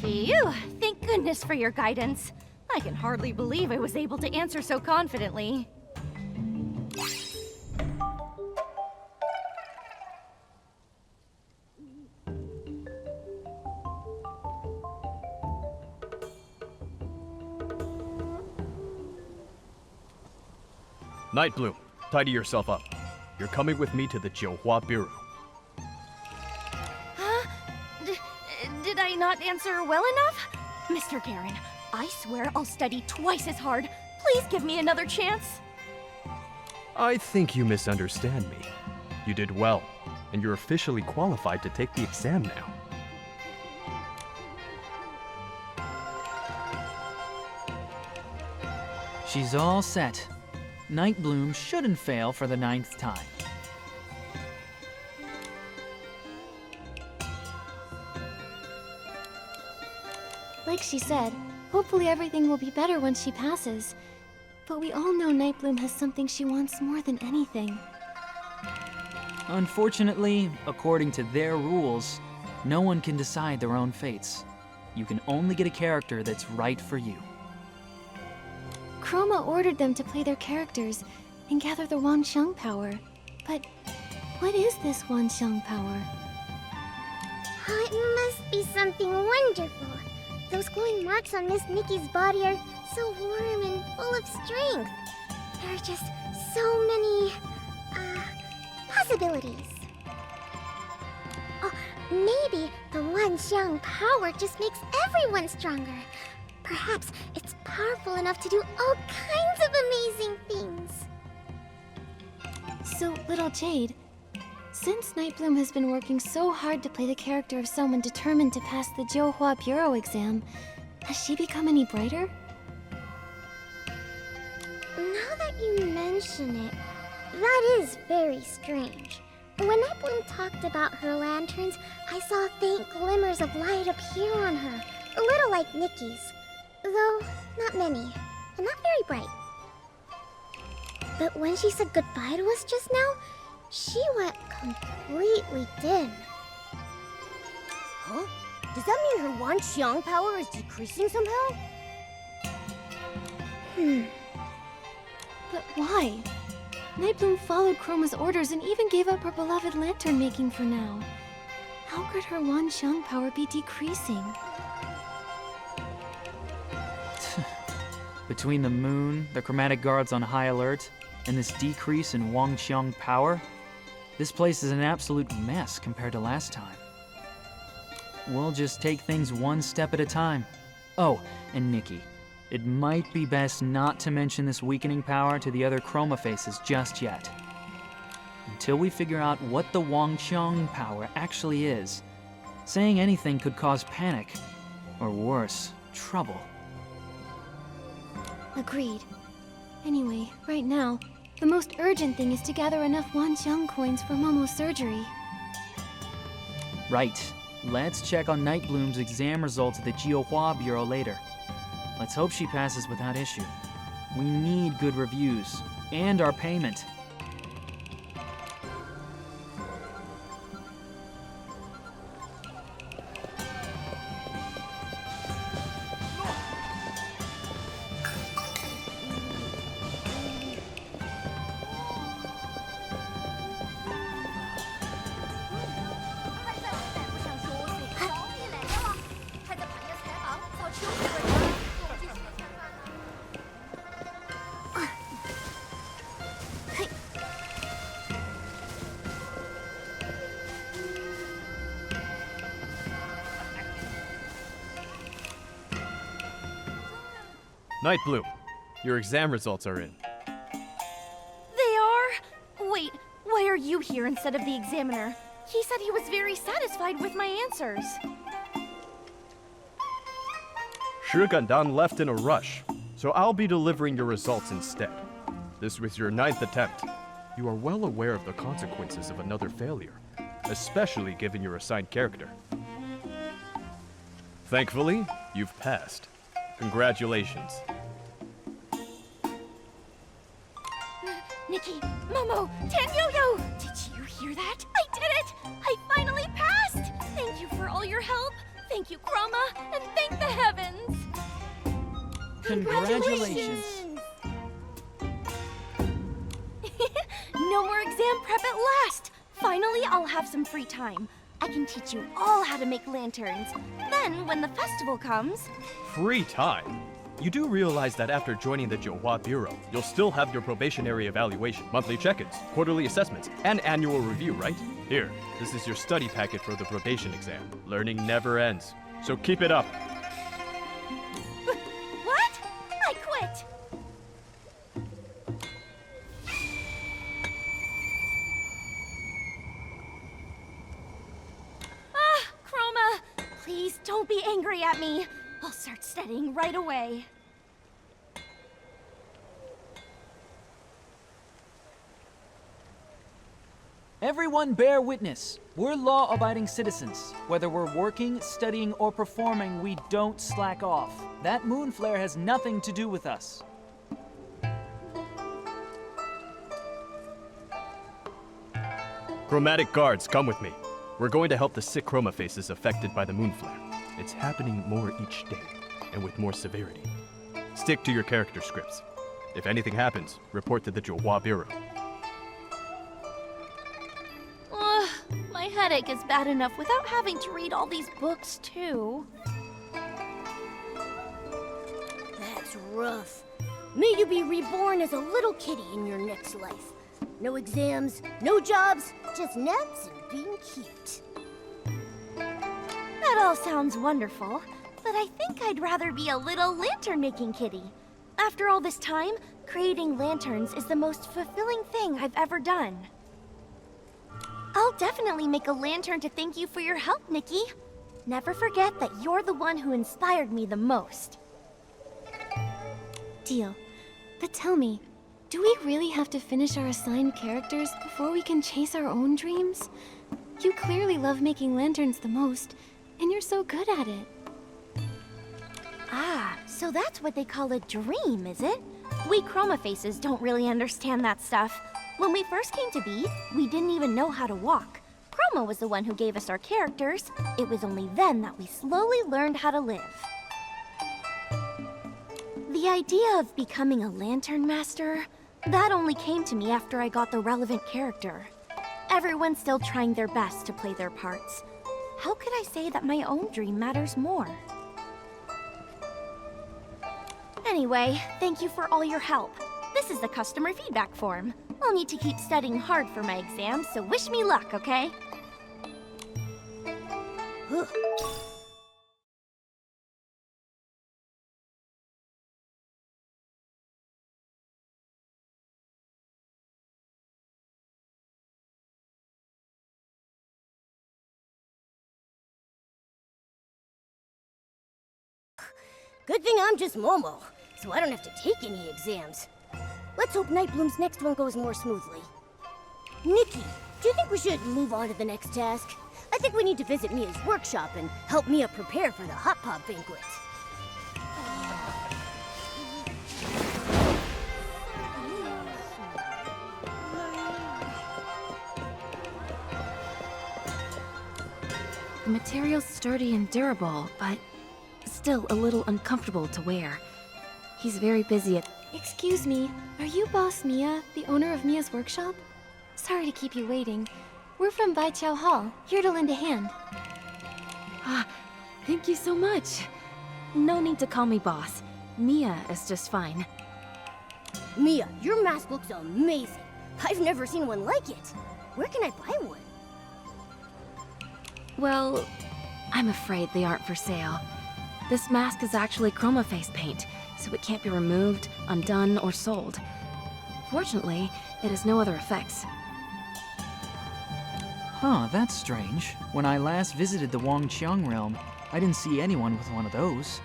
Phew, thank goodness for your guidance. I can hardly believe I was able to answer so confidently. Nightbloom, tidy yourself up. You're coming with me to the Jiuhua Bureau. Huh? Did I not answer well enough? Mr. Garen, I swear I'll study twice as hard. Please give me another chance. I think you misunderstand me. You did well, and you're officially qualified to take the exam now. She's all set. Nightbloom shouldn't fail for the 9th time. Like she said, hopefully everything will be better once she passes. But we all know Nightbloom has something she wants more than anything. Unfortunately, according to their rules, no one can decide their own fates. You can only get a character that's right for you. Chroma ordered them to play their characters and gather the Wanxiang power. But what is this Wanxiang power? Oh, it must be something wonderful. Those glowing marks on Miss Nikki's body are so warm and full of strength. There are just so many, possibilities. Oh, maybe the Wanxiang power just makes everyone stronger. Perhaps it's powerful enough to do all kinds of amazing things. So, little Jade, since Nightbloom has been working so hard to play the character of someone determined to pass the Jiuhua Bureau exam, has she become any brighter? Now that you mention it, that is very strange. When Nightbloom talked about her lanterns, I saw faint glimmers of light appear on her, a little like Nikki's. Though, not many, and not very bright. But when she said goodbye to us just now, she went completely dim. Huh? Does that mean her Wanxiang power is decreasing somehow? But why? Nightbloom followed Chroma's orders and even gave up her beloved lantern making for now. How could her Wanxiang power be decreasing? Between the moon, the chromatic guards on high alert, and this decrease in Wanxiang power, this place is an absolute mess compared to last time. We'll just take things one step at a time. Oh, and Nikki, it might be best not to mention this weakening power to the other chroma faces just yet. Until we figure out what the Wanxiang power actually is, saying anything could cause panic, or worse, trouble. Agreed. Anyway, right now, the most urgent thing is to gather enough Wanxiang coins for Momo's surgery. Right. Let's check on Nightbloom's exam results at the Jiuhua Bureau later. Let's hope she passes without issue. We need good reviews, and our payment. Night Bloom, your exam results are in. They are? Wait, why are you here instead of the examiner? He said he was very satisfied with my answers. Shigandan left in a rush, so I'll be delivering your results instead. This was your 9th attempt. You are well aware of the consequences of another failure, especially given your assigned character. Thankfully, you've passed. Congratulations. Nikki, Momo, Tanyo-yo! Did you hear that? I did it! I finally passed! Thank you for all your help. Thank you, Chroma, and thank the heavens! Congratulations. No more exam prep at last! Finally, I'll have some free time. I can teach you all how to make lanterns. Then, when the festival comes... Free time? You do realize that after joining the Johua Bureau, you'll still have your probationary evaluation, monthly check-ins, quarterly assessments, and annual review, right? Here, this is your study packet for the probation exam. Learning never ends, so keep it up. What? I quit! Chroma! Please don't be angry at me. I'll start studying right away. Everyone bear witness. We're law-abiding citizens. Whether we're working, studying, or performing, we don't slack off. That moon flare has nothing to do with us. Chromatic guards, come with me. We're going to help the sick chroma faces affected by the moon flare. It's happening more each day, and with more severity. Stick to your character scripts. If anything happens, report to the Johua Bureau. My headache is bad enough without having to read all these books, too. That's rough. May you be reborn as a little kitty in your next life. No exams, no jobs, just naps and being cute. That all sounds wonderful, but I think I'd rather be a little lantern-making kitty. After all this time, creating lanterns is the most fulfilling thing I've ever done. I'll definitely make a lantern to thank you for your help, Nikki. Never forget that you're the one who inspired me the most. Deal. But tell me, do we really have to finish our assigned characters before we can chase our own dreams? You clearly love making lanterns the most, and you're so good at it. Ah, so that's what they call a dream, is it? We chroma faces don't really understand that stuff. When we first came to be, we didn't even know how to walk. Chroma was the one who gave us our characters. It was only then that we slowly learned how to live. The idea of becoming a lantern master, that only came to me after I got the relevant character. Everyone's still trying their best to play their parts. How could I say that my own dream matters more? Anyway, thank you for all your help. This is the customer feedback form. I'll need to keep studying hard for my exams, so wish me luck, okay? Good thing I'm just Momo, so I don't have to take any exams. Let's hope Nightbloom's next one goes more smoothly. Nikki, do you think we should move on to the next task? I think we need to visit Mia's workshop and help Mia prepare for the Hot Pop banquet. The material's sturdy and durable, but still a little uncomfortable to wear. He's very busy at... Excuse me, are you Boss Mia, the owner of Mia's workshop? Sorry to keep you waiting. We're from Baiqiao Hall, here to lend a hand. Ah, thank you so much. No need to call me boss. Mia is just fine. Mia, your mask looks amazing. I've never seen one like it. Where can I buy one? Well, I'm afraid they aren't for sale. This mask is actually chroma face paint, so it can't be removed, undone, or sold. Fortunately, it has no other effects. Huh, that's strange. When I last visited the Wanxiang realm, I didn't see anyone with one of those.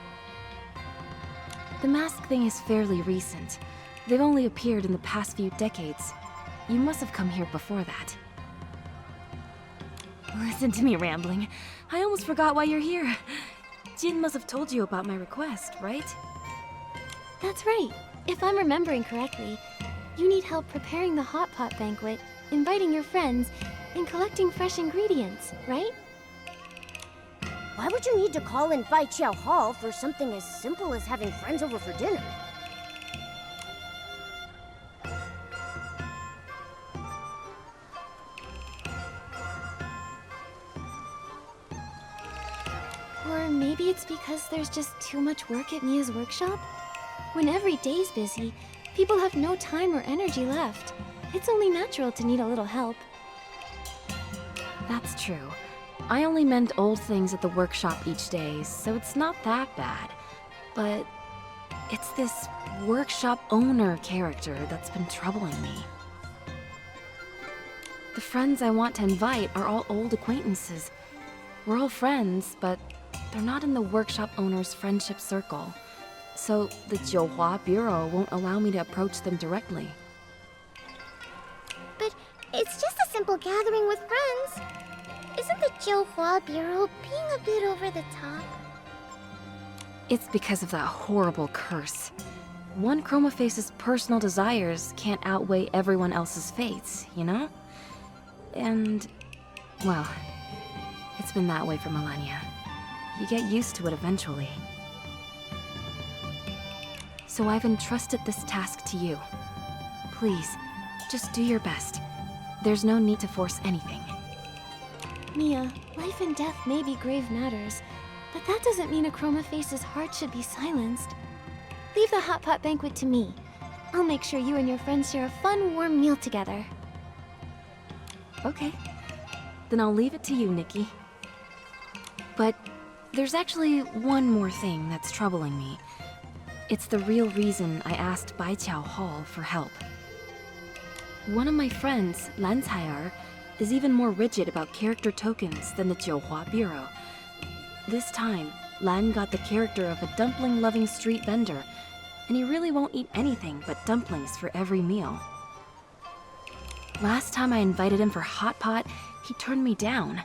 The mask thing is fairly recent. They've only appeared in the past few decades. You must have come here before that. Listen to me rambling. I almost forgot why you're here. Jin must have told you about my request, right? That's right. If I'm remembering correctly, you need help preparing the hot pot banquet, inviting your friends, and collecting fresh ingredients, right? Why would you need to call in Bai Qiao Hall for something as simple as having friends over for dinner? Or maybe it's because there's just too much work at Mia's workshop? When every day's busy, people have no time or energy left. It's only natural to need a little help. That's true. I only mend old things at the workshop each day, so it's not that bad. But it's this workshop owner character that's been troubling me. The friends I want to invite are all old acquaintances. We're all friends, but they're not in the workshop owner's friendship circle. So the Jiuhua Bureau won't allow me to approach them directly. But it's just a simple gathering with friends. Isn't the Jiuhua Bureau being a bit over the top? It's because of that horrible curse. One Chroma Face's personal desires can't outweigh everyone else's fates, you know? And, well, it's been that way for millennia. You get used to it eventually. So I've entrusted this task to you. Please, just do your best. There's no need to force anything. Mia, life and death may be grave matters, but that doesn't mean a Chroma Face's heart should be silenced. Leave the hot pot banquet to me. I'll make sure you and your friends share a fun, warm meal together. Okay. Then I'll leave it to you, Nikki. But there's actually one more thing that's troubling me. It's the real reason I asked Bai Qiao Hall for help. One of my friends, Lan Cai'er, is even more rigid about character tokens than the Jiuhua Bureau. This time, Lan got the character of a dumpling-loving street vendor, and he really won't eat anything but dumplings for every meal. Last time I invited him for hot pot, he turned me down.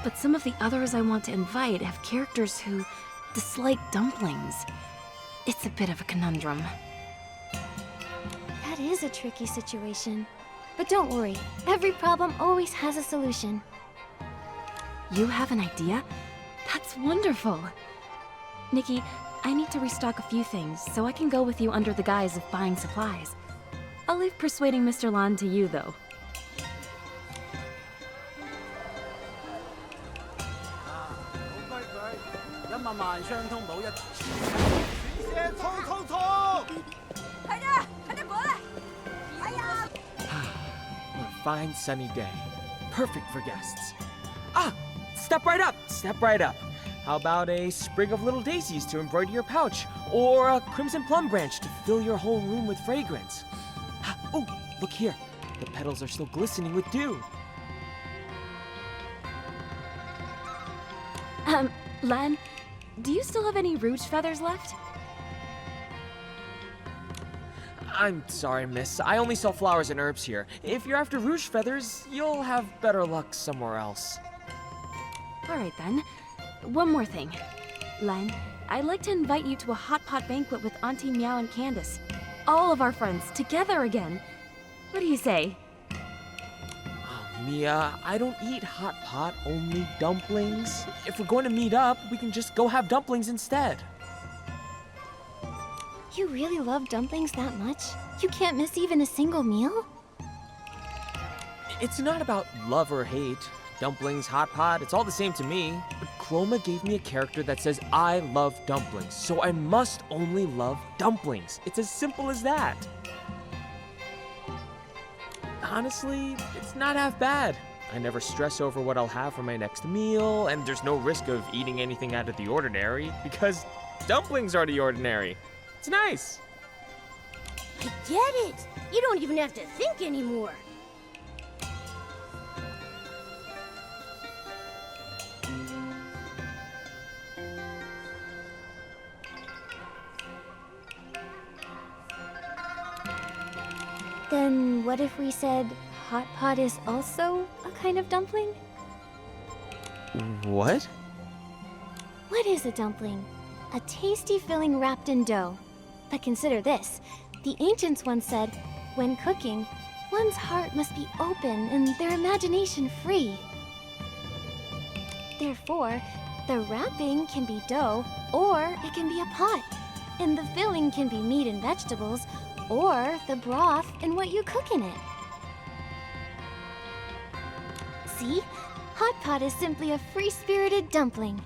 But some of the others I want to invite have characters who dislike dumplings. It's a bit of a conundrum. That is a tricky situation. But don't worry, every problem always has a solution. You have an idea? That's wonderful! Nikki, I need to restock a few things, so I can go with you under the guise of buying supplies. I'll leave persuading Mr. Lan to you, though. Fine sunny day. Perfect for guests. Ah! Step right up! Step right up. How about a sprig of little daisies to embroider your pouch? Or a crimson plum branch to fill your whole room with fragrance? Ah, oh, look here. The petals are still glistening with dew. Lan, do you still have any rouge feathers left? I'm sorry, miss. I only sell flowers and herbs here. If you're after rouge feathers, you'll have better luck somewhere else. Alright then. One more thing. Lan, I'd like to invite you to a hot pot banquet with Auntie Meow and Candace. All of our friends, together again. What do you say? Oh, Mia, I don't eat hot pot, only dumplings. If we're going to meet up, we can just go have dumplings instead. You really love dumplings that much? You can't miss even a single meal? It's not about love or hate. Dumplings, hot pot, it's all the same to me. But Chroma gave me a character that says I love dumplings, so I must only love dumplings. It's as simple as that. Honestly, it's not half bad. I never stress over what I'll have for my next meal, and there's no risk of eating anything out of the ordinary, because dumplings are the ordinary. It's nice. I get it! You don't even have to think anymore. Then what if we said hot pot is also a kind of dumpling? What? What is a dumpling? A tasty filling wrapped in dough. But consider this. The ancients once said, when cooking, one's heart must be open and their imagination free. Therefore, the wrapping can be dough, or it can be a pot. And the filling can be meat and vegetables, or the broth and what you cook in it. See? Hot pot is simply a free-spirited dumpling.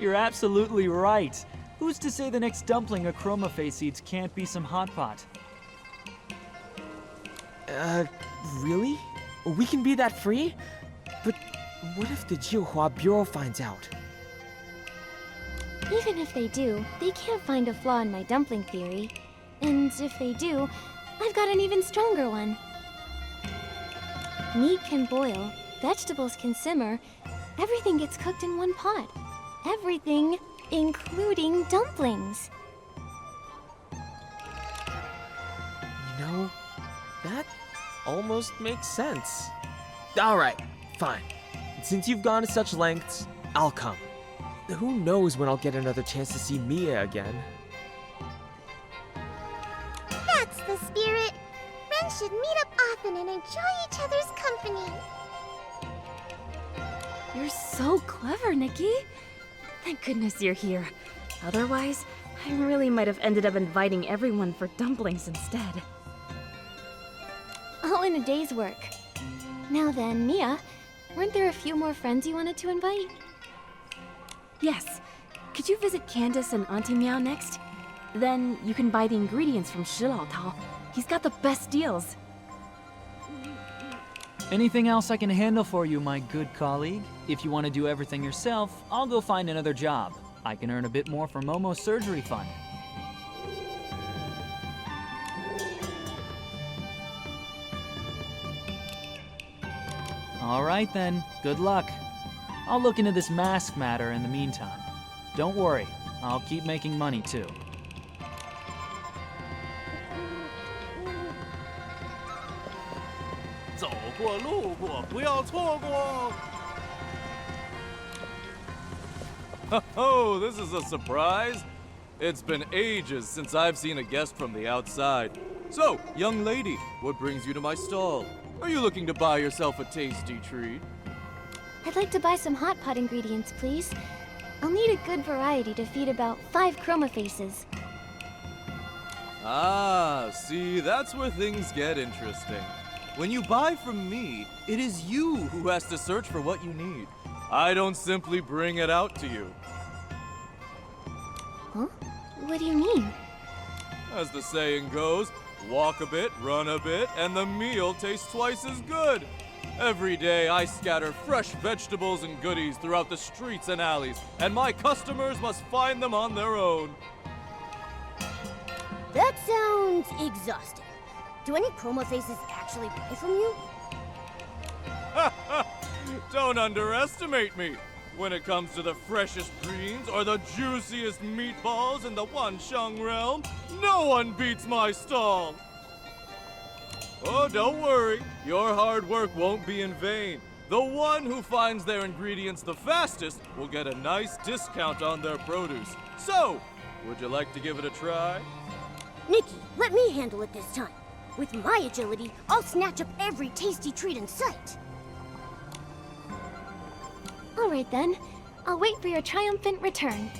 You're absolutely right. Who's to say the next dumpling a Chroma Face eats can't be some hot pot? Really? We can be that free? But what if the Jiuhua Bureau finds out? Even if they do, they can't find a flaw in my dumpling theory. And if they do, I've got an even stronger one. Meat can boil, vegetables can simmer, everything gets cooked in one pot. Everything, including dumplings. You know, that almost makes sense. Alright, fine. Since you've gone to such lengths, I'll come. Who knows when I'll get another chance to see Mia again? That's the spirit. Friends should meet up often and enjoy each other's company. You're so clever, Nikki. Thank goodness you're here. Otherwise, I really might have ended up inviting everyone for dumplings instead. All in a day's work. Now then, Mia, weren't there a few more friends you wanted to invite? Yes. Could you visit Candace and Auntie Meow next? Then you can buy the ingredients from Shilao Tao. He's got the best deals. Anything else I can handle for you, my good colleague? If you want to do everything yourself, I'll go find another job. I can earn a bit more from Momo's surgery fund. All right then, good luck. I'll look into this mask matter in the meantime. Don't worry, I'll keep making money too. Oh, this is a surprise. It's been ages since I've seen a guest from the outside. So, young lady, what brings you to my stall? Are you looking to buy yourself a tasty treat? I'd like to buy some hot pot ingredients, please. I'll need a good variety to feed about 5 Chroma Faces. Ah, see, that's where things get interesting. When you buy from me, it is you who has to search for what you need. I don't simply bring it out to you. Huh? What do you mean? As the saying goes, walk a bit, run a bit, and the meal tastes twice as good. Every day I scatter fresh vegetables and goodies throughout the streets and alleys, and my customers must find them on their own. That sounds exhausting. Do any Chroma Faces actually buy from you? Don't underestimate me. When it comes to the freshest greens or the juiciest meatballs in the Wanxiang realm, no one beats my stall. Oh, don't worry. Your hard work won't be in vain. The one who finds their ingredients the fastest will get a nice discount on their produce. So, would you like to give it a try? Nikki, let me handle it this time. With my agility, I'll snatch up every tasty treat in sight. All right then. I'll wait for your triumphant return.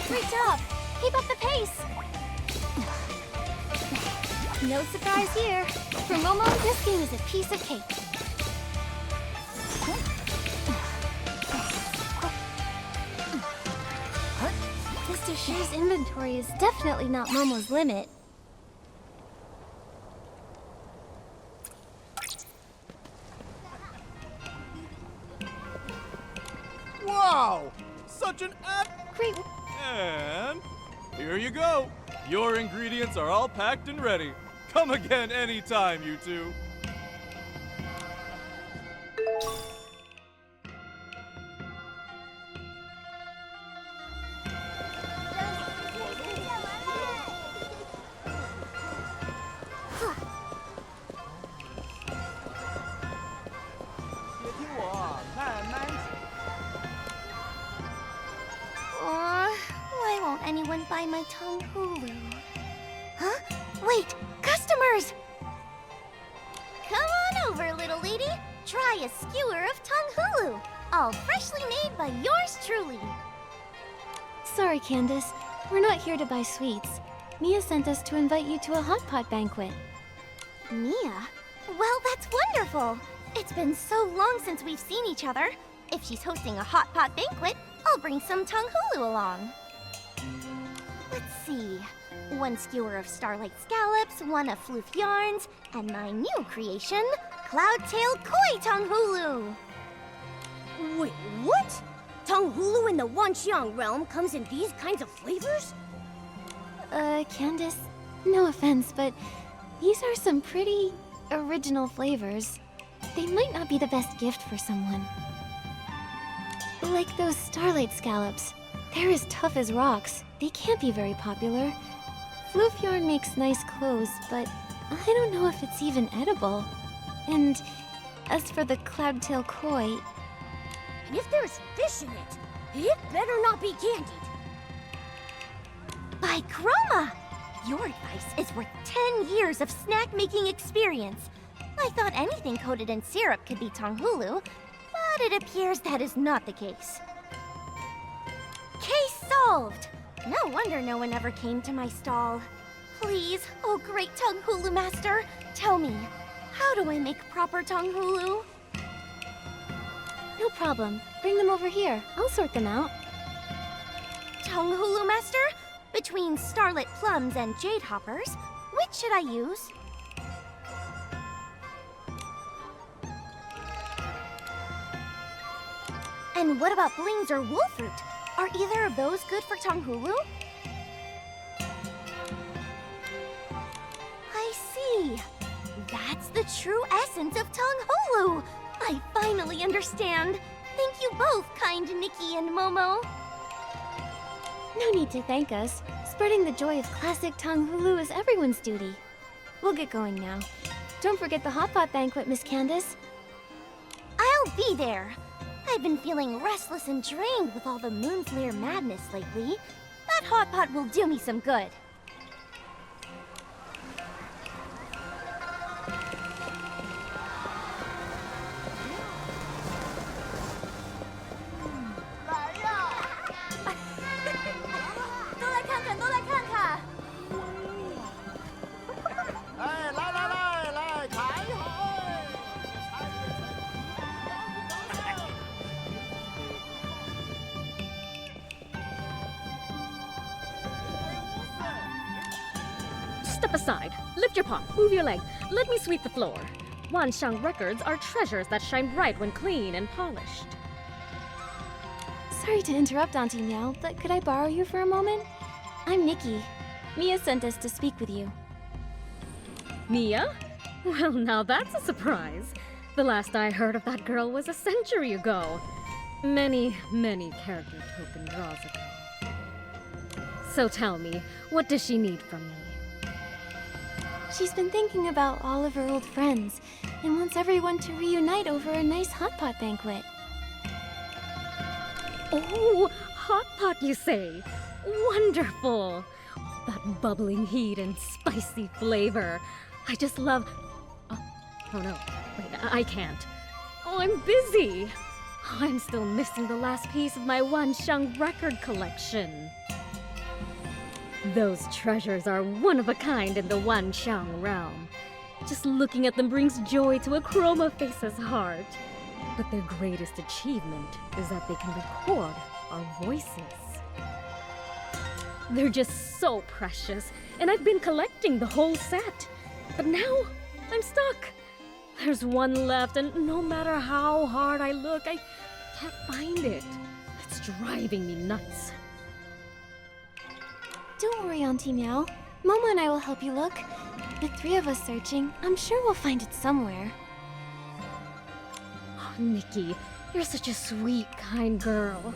Great job! Keep up the pace! No surprise here. For Momo, this game is a piece of cake. Mr. Shu's inventory is definitely not Momo's limit. Wow! Such an Great. And here you go. Your ingredients are all packed and ready. Come again anytime, you two. Why won't anyone buy my Tong Hulu? Huh? Wait, customers! Come on over, little lady. Try a skewer of Tong Hulu, all freshly made by yours truly. Sorry, Candace. We're not here to buy sweets. Mia sent us to invite you to a hot pot banquet. Mia? Well, that's wonderful. It's been so long since we've seen each other. If she's hosting a hot pot banquet, I'll bring some Tong Hulu along. Let's see. 1 skewer of starlight scallops, 1 of floof yarns, and my new creation, cloudtail koi Tong Hulu. Wait, what? Tong Hulu in the Wanxiang realm comes in these kinds of flavors? Candace, no offense, but these are some pretty original flavors. They might not be the best gift for someone. Like those starlight scallops. They're as tough as rocks. They can't be very popular. Floof yarn makes nice clothes, but I don't know if it's even edible. And as for the cloudtail koi... And if there's fish in it, it better not be candied. By Chroma! Your advice is worth 10 years of snack-making experience. I thought anything coated in syrup could be Tong Hulu, but it appears that is not the case. Case solved! No wonder no one ever came to my stall. Please, oh great Tong Hulu master, tell me, how do I make proper Tong Hulu? No problem. Bring them over here. I'll sort them out. Tong Hulu master? Between starlit plums and jade hoppers, which should I use? And what about blings or wolfruit? Are either of those good for Tong Hulu? I see. That's the true essence of Tong Hulu. I finally understand. Thank you both, kind Nikki and Momo. No need to thank us. Spreading the joy of classic Tong Hulu is everyone's duty. We'll get going now. Don't forget the hot pot banquet, Miss Candace. I'll be there. I've been feeling restless and drained with all the moonflare madness lately. That hot pot will do me some good. step aside. Lift your paw, move your leg. Let me sweep the floor. Wanxiang records are treasures that shine bright when clean and polished. Sorry to interrupt, Auntie Meow, but could I borrow you for a moment? I'm Nikki. Mia sent us to speak with you. Mia? Well, now that's a surprise. The last I heard of that girl was a century ago. Many, many character token draws ago. So tell me, what does she need from me? She's been thinking about all of her old friends and wants everyone to reunite over a nice hot pot banquet. Oh, hot pot, you say? Wonderful! That bubbling heat and spicy flavor. I just love... Oh no, wait, I can't. Oh, I'm busy. I'm still missing the last piece of my Wanxiang record collection. Those treasures are one of a kind in the Wanxiang realm. Just looking at them brings joy to a Chroma Face's heart. But their greatest achievement is that they can record our voices. They're just so precious, and I've been collecting the whole set. But now, I'm stuck. There's one left, and no matter how hard I look, I can't find it. It's driving me nuts. Don't worry, Auntie Meow. Momo and I will help you look. With 3 of us searching, I'm sure we'll find it somewhere. Oh, Nikki, you're such a sweet, kind girl.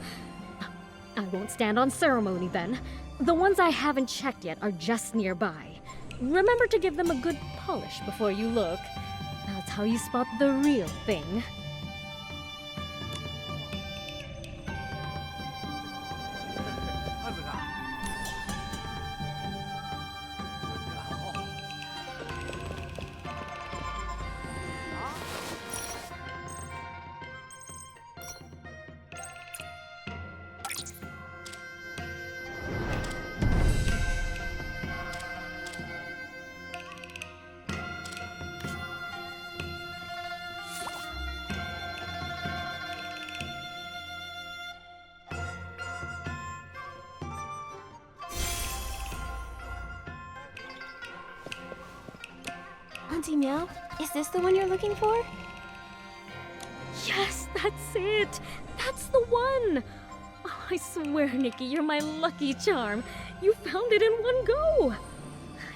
I won't stand on ceremony then. The ones I haven't checked yet are just nearby. Remember to give them a good polish before you look. That's how you spot the real thing. Auntie Meow, is this the one you're looking for? Yes, that's it! That's the one! Oh, I swear, Nikki, you're my lucky charm. You found it in one go!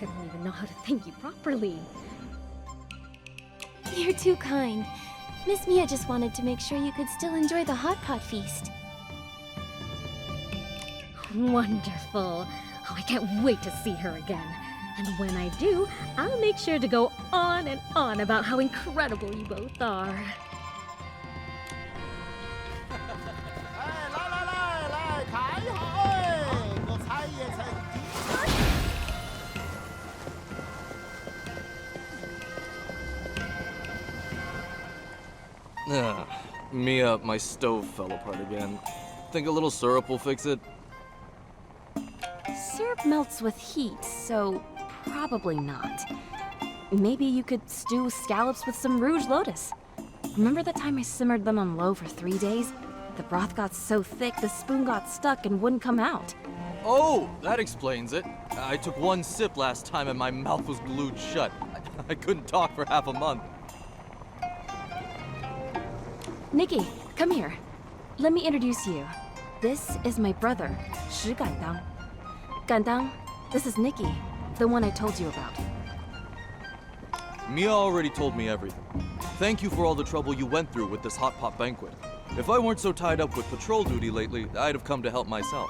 I don't even know how to thank you properly. You're too kind. Miss Mia just wanted to make sure you could still enjoy the hot pot feast. Wonderful. Oh, I can't wait to see her again. And when I do, I'll make sure to go on and on about how incredible you both are. Mia, my stove fell apart again. Think a little syrup will fix it? Syrup melts with heat, so probably not. Maybe you could stew scallops with some rouge lotus. Remember the time I simmered them on low for 3 days? The broth got so thick the spoon got stuck and wouldn't come out. Oh, that explains it. I took 1 sip last time and my mouth was glued shut. I couldn't talk for half a month. Nikki, come here. Let me introduce you. This is my brother, Shi Gandang. Gandang, this is Nikki, the one I told you about. Mia already told me everything. Thank you for all the trouble you went through with this hot pot banquet. If I weren't so tied up with patrol duty lately, I'd have come to help myself.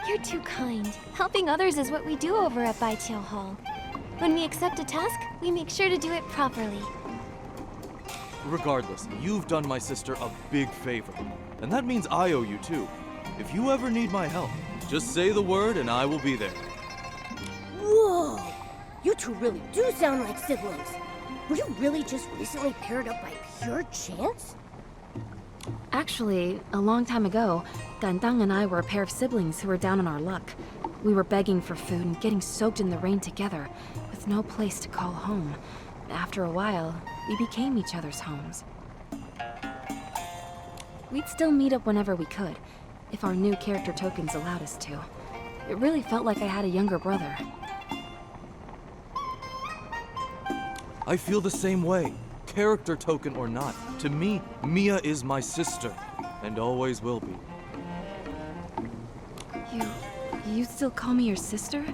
You're too kind. Helping others is what we do over at Baiqiao Hall. When we accept a task, we make sure to do it properly. Regardless, you've done my sister a big favor. And that means I owe you too. If you ever need my help, just say the word and I will be there. Whoa! You two really do sound like siblings. Were you really just recently paired up by pure chance? Actually, a long time ago, Gandang and I were a pair of siblings who were down on our luck. We were begging for food and getting soaked in the rain together, with no place to call home. After a while, we became each other's homes. We'd still meet up whenever we could, if our new character tokens allowed us to. It really felt like I had a younger brother. I feel the same way. Character token or not, to me, Mia is my sister, and always will be. You still call me your sister?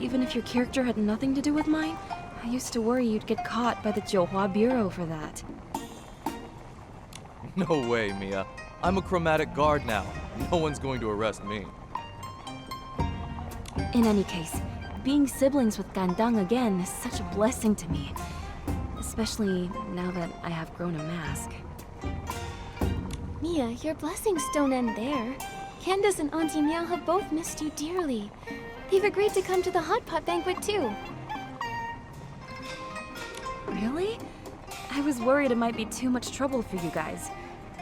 Even if your character had nothing to do with mine? I used to worry you'd get caught by the Zhouhua Bureau for that. No way, Mia. I'm a chromatic guard now. No one's going to arrest me. In any case, being siblings with Gandang again is such a blessing to me. Especially now that I have grown a mask. Mia, your blessings don't end there. Candace and Auntie Meow have both missed you dearly. They've agreed to come to the hot pot banquet too. Really? I was worried it might be too much trouble for you guys.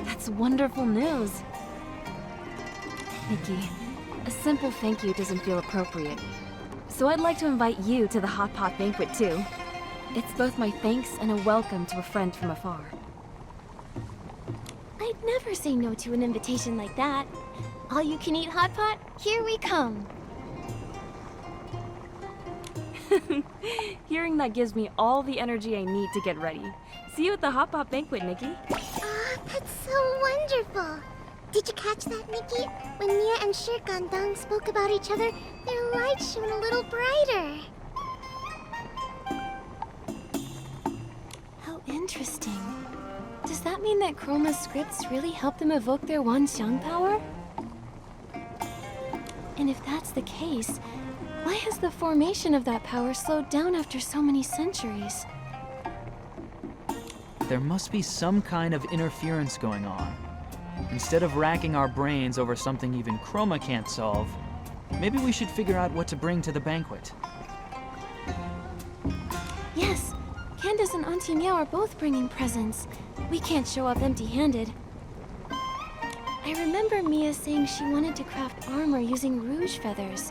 That's wonderful news. Nikki, a simple thank you doesn't feel appropriate. So I'd like to invite you to the hot pot banquet too. It's both my thanks and a welcome to a friend from afar. I'd never say no to an invitation like that. All you can eat hot pot, here we come. Hearing that gives me all the energy I need to get ready. See you at the hot pot banquet, Nikki. Ah, that's so wonderful. Did you catch that, Nikki? When Mia and Shi Gandang spoke about each other, their light shone a little brighter. How interesting. Does that mean that Chroma's scripts really help them evoke their Wanxiang power? And if that's the case, why has the formation of that power slowed down after so many centuries? There must be some kind of interference going on. Instead of racking our brains over something even Chroma can't solve, maybe we should figure out what to bring to the banquet. Yes, Candace and Auntie Meow are both bringing presents. We can't show up empty-handed. I remember Mia saying she wanted to craft armor using rouge feathers.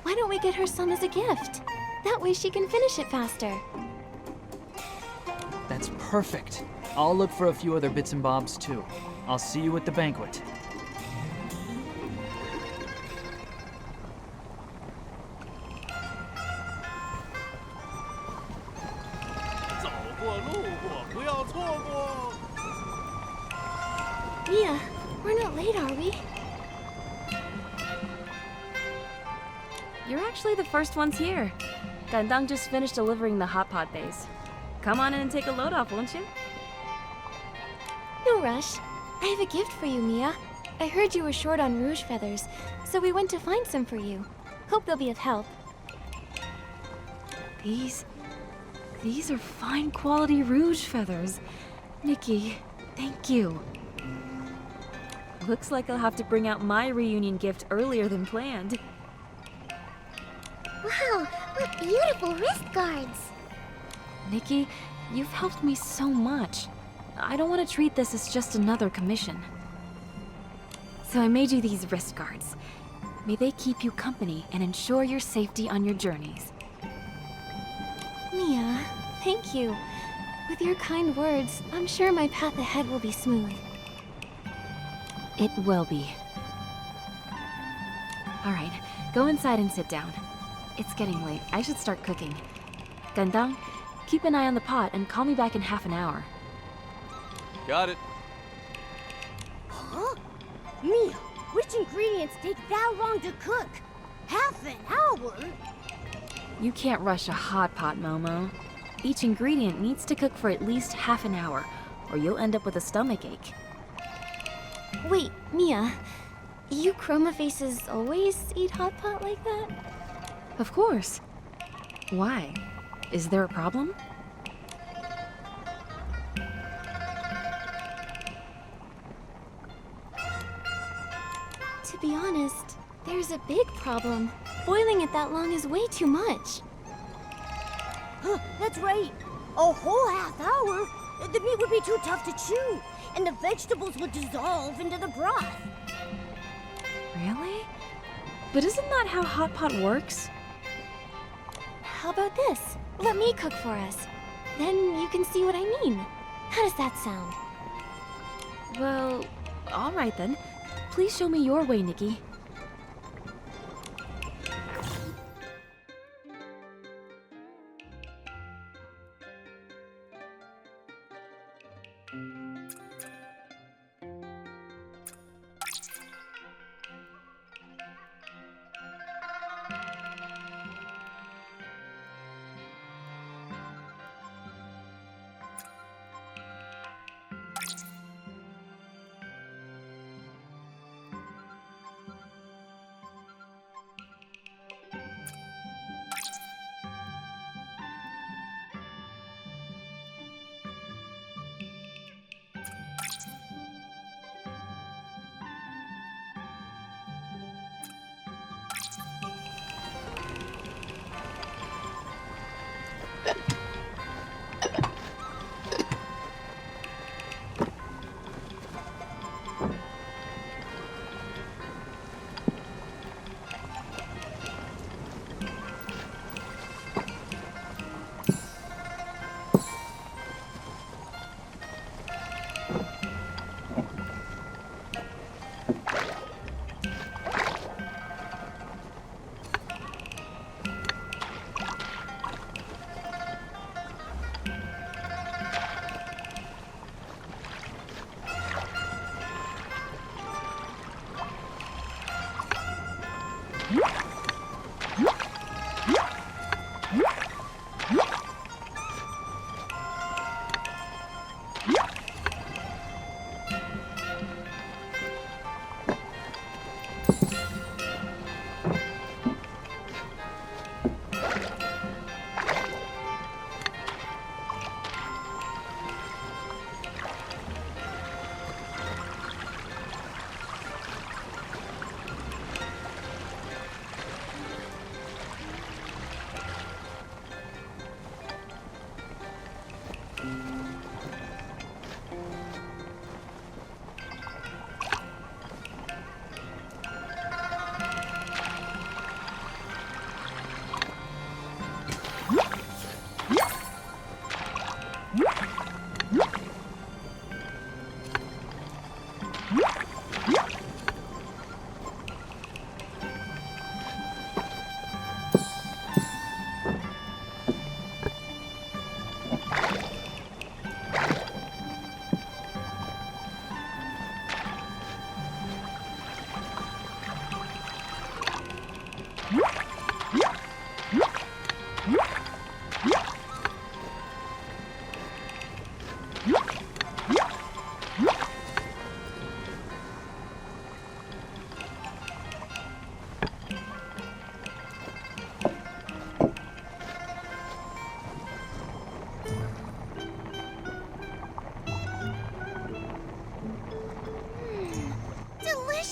Why don't we get her some as a gift? That way she can finish it faster. That's perfect. I'll look for a few other bits and bobs too. I'll see you at the banquet. Mia, we're not late, are we? You're actually the first ones here. Gandang just finished delivering the hot pot base. Come on in and take a load off, won't you? No rush. I have a gift for you, Mia. I heard you were short on rouge feathers, so we went to find some for you. Hope they'll be of help. These are fine quality rouge feathers. Nikki, thank you. Looks like I'll have to bring out my reunion gift earlier than planned. Wow, what beautiful wrist guards! Nikki, you've helped me so much. I don't want to treat this as just another commission. So I made you these wrist guards. May they keep you company and ensure your safety on your journeys. Mia, thank you. With your kind words, I'm sure my path ahead will be smooth. It will be. Alright, go inside and sit down. It's getting late. I should start cooking. Gandang, keep an eye on the pot and call me back in half an hour. Got it. Huh? Mia, which ingredients take that long to cook? Half an hour? You can't rush a hot pot, Momo. Each ingredient needs to cook for at least half an hour, or you'll end up with a stomachache. Wait, Mia, you Chroma faces always eat hot pot like that? Of course. Why? Is there a problem? To be honest, there's a big problem. Boiling it that long is way too much. Huh, that's right. A whole half hour? The meat would be too tough to chew, and the vegetables would dissolve into the broth. Really? But isn't that how hot pot works? How about this? Let me cook for us. Then you can see what I mean. How does that sound? Well, alright then. Please show me your way, Nikki.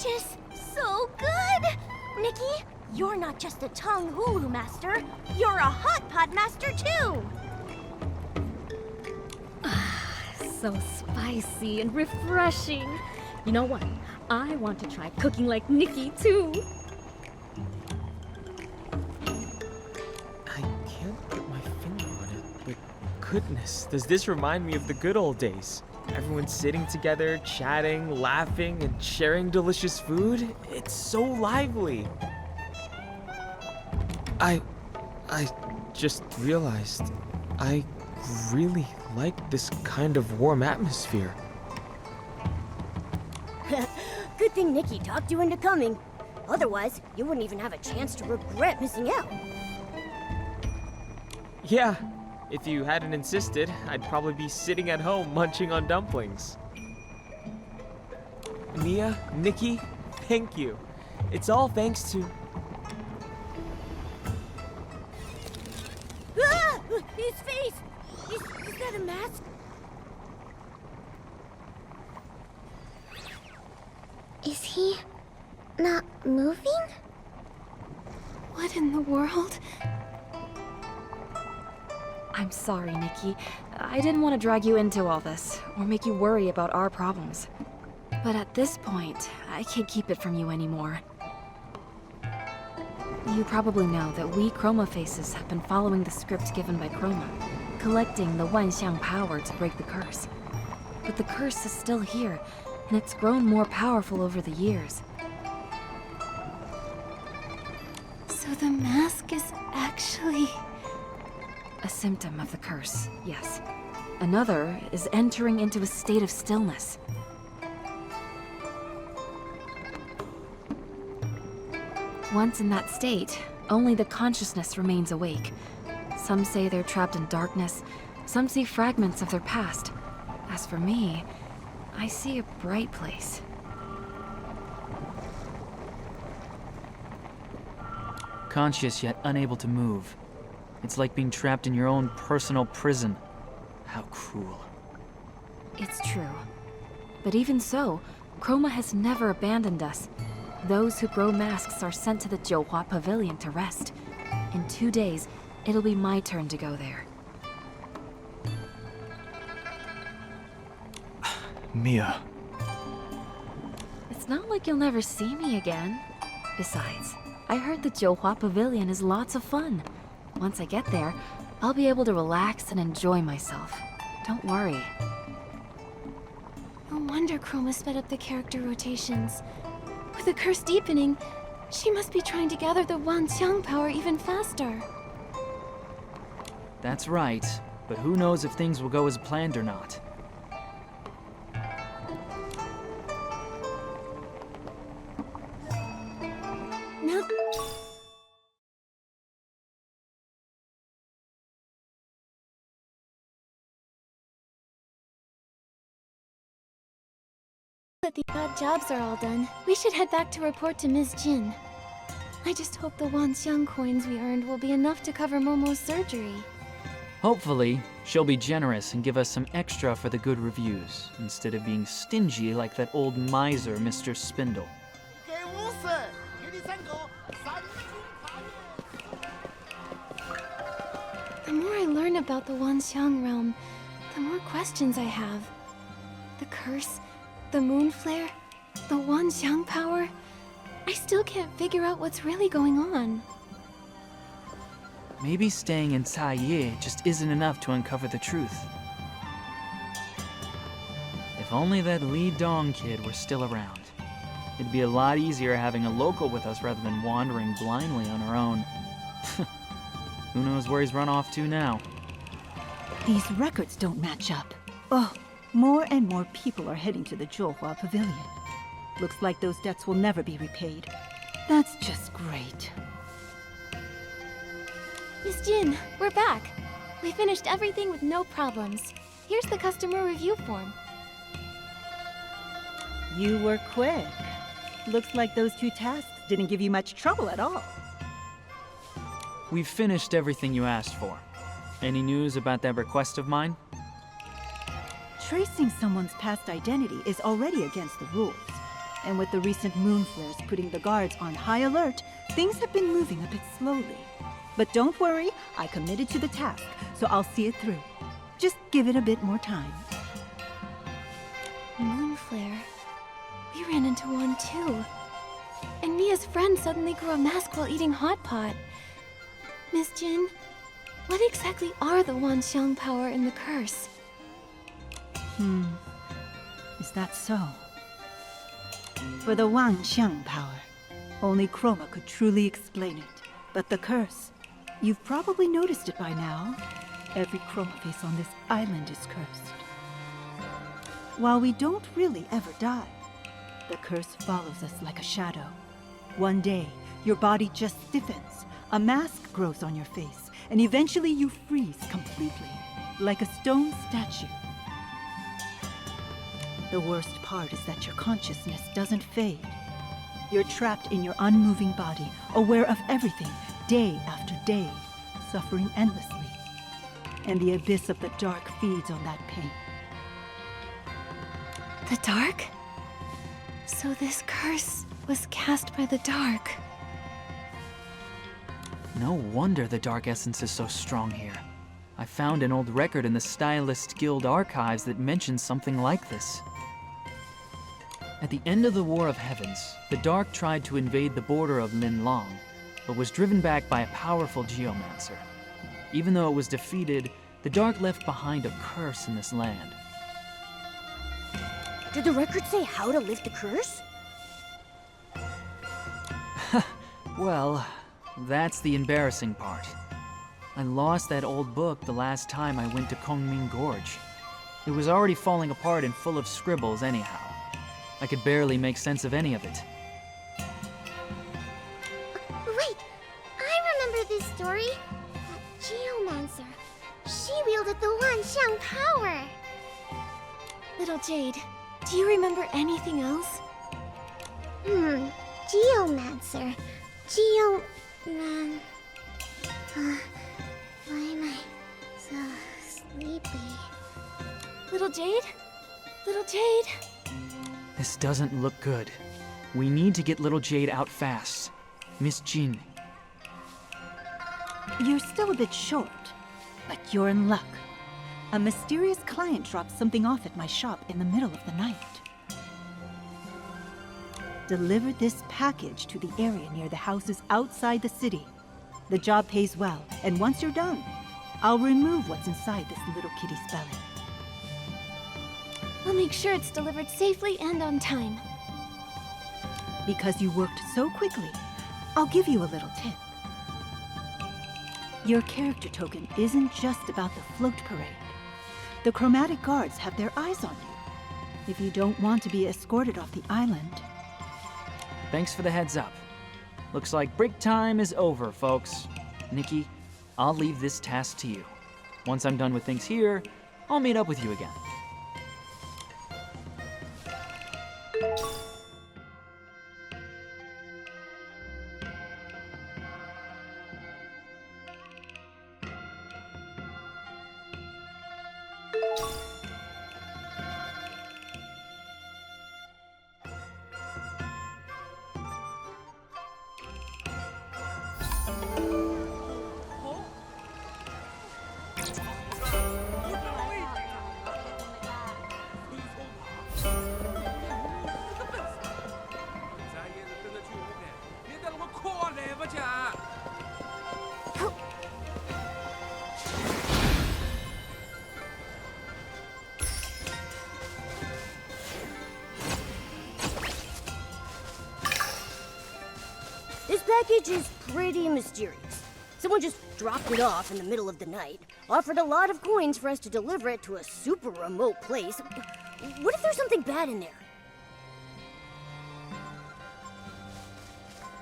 delicious! So good! Nikki, you're not just a tongue hulu master, you're a hot pot master too! So spicy and refreshing. You know what? I want to try cooking like Nikki too. I can't put my finger on it, but goodness, does this remind me of the good old days? Everyone sitting together, chatting, laughing, and sharing delicious food. It's so lively. I just realized I really like this kind of warm atmosphere. Good thing Nikki talked you into coming. Otherwise, you wouldn't even have a chance to regret missing out. Yeah, if you hadn't insisted, I'd probably be sitting at home munching on dumplings. Mia, Nikki, thank you. It's all thanks to... Ah! His face! Is that a mask? Is he not moving? What in the world? I'm sorry, Nikki. I didn't want to drag you into all this, or make you worry about our problems. But at this point, I can't keep it from you anymore. You probably know that we Chroma Faces have been following the script given by Chroma, collecting the Wanxiang power to break the curse. But the curse is still here, and it's grown more powerful over the years. So the mask is actually... A symptom of the curse, yes. Another is entering into a state of stillness. Once in that state, only the consciousness remains awake. Some say they're trapped in darkness, some see fragments of their past. As for me, I see a bright place. Conscious yet unable to move. It's like being trapped in your own personal prison. How cruel. It's true. But even so, Chroma has never abandoned us. Those who grow masks are sent to the Jiuhua Pavilion to rest. In 2 days, it'll be my turn to go there. Mia. It's not like you'll never see me again. Besides, I heard the Jiuhua Pavilion is lots of fun. Once I get there, I'll be able to relax and enjoy myself. Don't worry. No wonder Chroma sped up the character rotations. With the curse deepening, she must be trying to gather the Wanxiang power even faster. That's right, but who knows if things will go as planned or not. No. But the odd jobs are all done. We should head back to report to Ms. Jin. I just hope the Wanxiang coins we earned will be enough to cover Momo's surgery. Hopefully, she'll be generous and give us some extra for the good reviews, instead of being stingy like that old miser, Mr. Spindle. The more I learn about the Wanxiang realm, the more questions I have. The curse, the moon flare, the Wanxiang power. I still can't figure out what's really going on. Maybe staying in Taiye just isn't enough to uncover the truth. If only that Li Dong kid were still around. It'd be a lot easier having a local with us rather than wandering blindly on our own. Who knows where he's run off to now? These records don't match up. Oh, more and more people are heading to the Jiuhua Pavilion. Looks like those debts will never be repaid. That's just great. Miss Jin, we're back. We finished everything with no problems. Here's the customer review form. You were quick. Looks like those 2 tasks didn't give you much trouble at all. We've finished everything you asked for. Any news about that request of mine? Tracing someone's past identity is already against the rules. And with the recent moon flares putting the guards on high alert, things have been moving a bit slowly. But don't worry, I committed to the task, so I'll see it through. Just give it a bit more time. Moon flare. We ran into one too. And Mia's friend suddenly grew a mask while eating hot pot. Miss Jin, what exactly are the Wanxiang power and the curse? Is that so? For the Wanxiang power, only Chroma could truly explain it. But the curse, you've probably noticed it by now. Every Chroma face on this island is cursed. While we don't really ever die, the curse follows us like a shadow. One day, your body just stiffens, a mask grows on your face, and eventually you freeze completely, like a stone statue. The worst part is that your consciousness doesn't fade. You're trapped in your unmoving body, aware of everything, day after day, suffering endlessly. And the abyss of the dark feeds on that pain. The dark? So this curse was cast by the dark. No wonder the dark essence is so strong here. I found an old record in the Stylist Guild archives that mentions something like this. At the end of the War of Heavens, the Dark tried to invade the border of Linlong, but was driven back by a powerful geomancer. Even though it was defeated, the Dark left behind a curse in this land. Did the record say how to lift the curse? Well, that's the embarrassing part. I lost that old book the last time I went to Kongming Gorge. It was already falling apart and full of scribbles anyhow. I could barely make sense of any of it. Wait, I remember this story. That geomancer. She wielded the Wanxiang power. Little Jade, do you remember anything else? Geomancer. Geoman. Why am I so sleepy? Little Jade? Little Jade? This doesn't look good. We need to get little Jade out fast. Miss Jin. You're still a bit short, but you're in luck. A mysterious client dropped something off at my shop in the middle of the night. Deliver this package to the area near the houses outside the city. The job pays well, and once you're done, I'll remove what's inside this little kitty's belly. I'll make sure it's delivered safely and on time. Because you worked so quickly, I'll give you a little tip. Your character token isn't just about the float parade. The chromatic guards have their eyes on you. If you don't want to be escorted off the island... Thanks for the heads up. Looks like break time is over, folks. Nikki, I'll leave this task to you. Once I'm done with things here, I'll meet up with you again. This package is pretty mysterious. Someone just dropped it off in the middle of the night, offered a lot of coins for us to deliver it to a super remote place. What if there's something bad in there?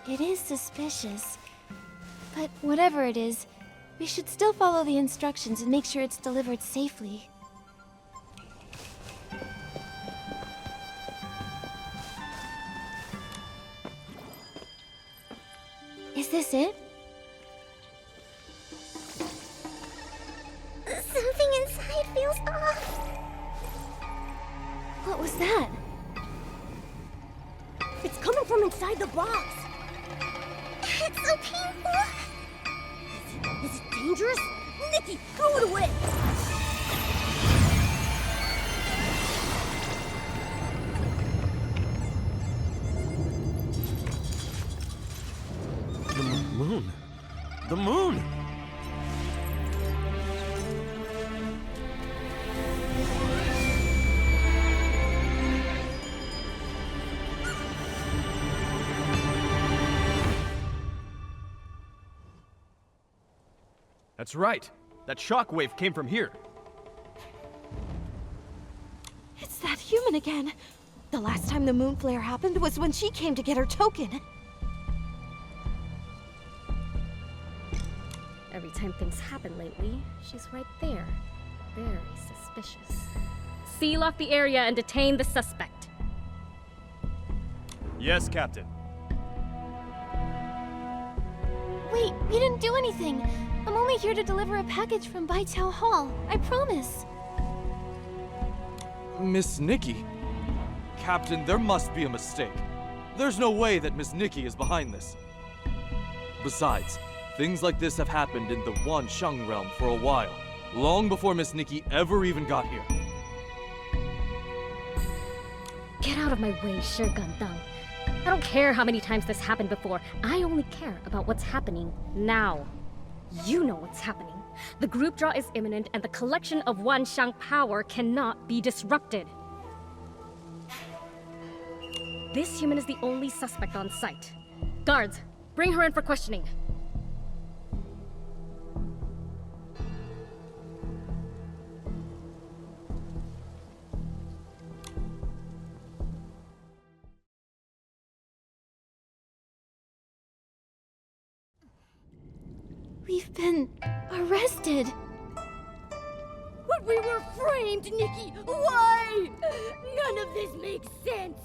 It is suspicious. But whatever it is, we should still follow the instructions and make sure it's delivered safely. Is this it? Something inside feels off. What was that? It's coming from inside the box. It's so painful. Is it dangerous? Nikki, throw it away! The moon. The moon! That's right. That shockwave came from here. It's that human again. The last time the moon flare happened was when she came to get her token. Every time things happen lately, she's right there. Very suspicious. Seal off the area and detain the suspect. Yes, Captain. Wait, we didn't do anything. I'm only here to deliver a package from Baijiao Hall. I promise. Miss Nikki? Captain, there must be a mistake. There's no way that Miss Nikki is behind this. Besides, things like this have happened in the Wanxiang realm for a while, long before Miss Nikki ever even got here. Get out of my way, Gandang. I don't care how many times this happened before. I only care about what's happening now. You know what's happening. The group draw is imminent and the collection of Wanxiang power cannot be disrupted. This human is the only suspect on site. Guards, bring her in for questioning. We've been arrested. But we were framed, Nikki! Why? None of this makes sense!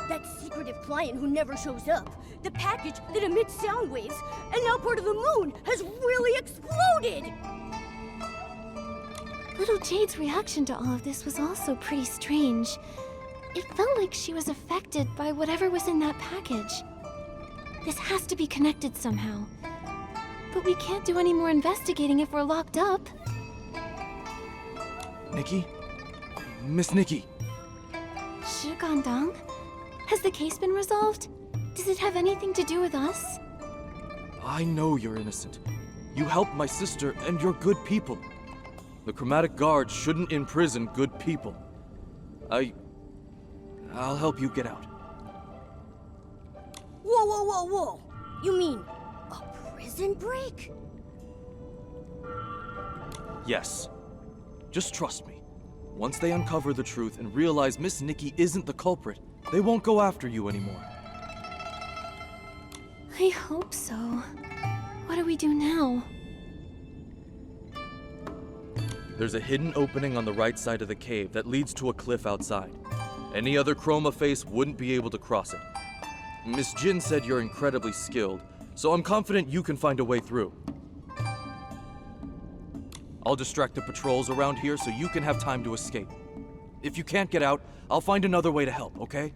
That secretive client who never shows up, the package that emits sound waves, and now part of the moon has really exploded! Little Jade's reaction to all of this was also pretty strange. It felt like she was affected by whatever was in that package. This has to be connected somehow. But we can't do any more investigating if we're locked up. Nikki? Miss Nikki? Gandang? Has the case been resolved? Does it have anything to do with us? I know you're innocent. You helped my sister and you're good people. The Chromatic Guard shouldn't imprison good people. I'll help you get out. Whoa, whoa, whoa, whoa! You mean a prison break? Yes. Just trust me. Once they uncover the truth and realize Miss Nikki isn't the culprit, they won't go after you anymore. I hope so. What do we do now? There's a hidden opening on the right side of the cave that leads to a cliff outside. Any other chroma face wouldn't be able to cross it. Miss Jin said you're incredibly skilled, so I'm confident you can find a way through. I'll distract the patrols around here so you can have time to escape. If you can't get out, I'll find another way to help, okay?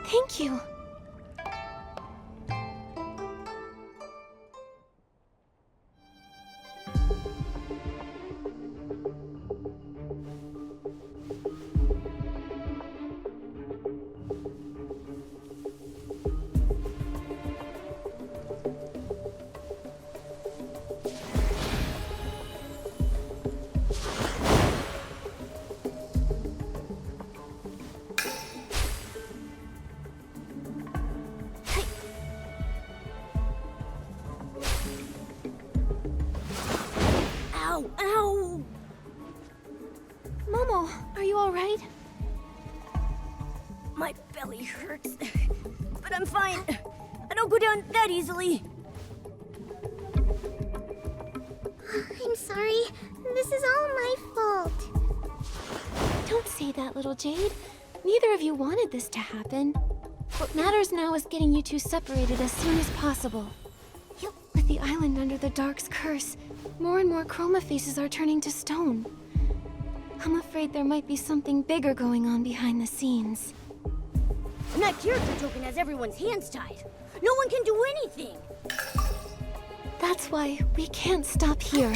Thank you. Ow! Momo, are you alright? My belly hurts. But I'm fine. I don't go down that easily. I'm sorry. This is all my fault. Don't say that, little Jade. Neither of you wanted this to happen. What matters now is getting you two separated as soon as possible. With the island under the Dark's curse, more and more chroma faces are turning to stone. I'm afraid there might be something bigger going on behind the scenes. And that character token has everyone's hands tied. No one can do anything. That's why we can't stop here.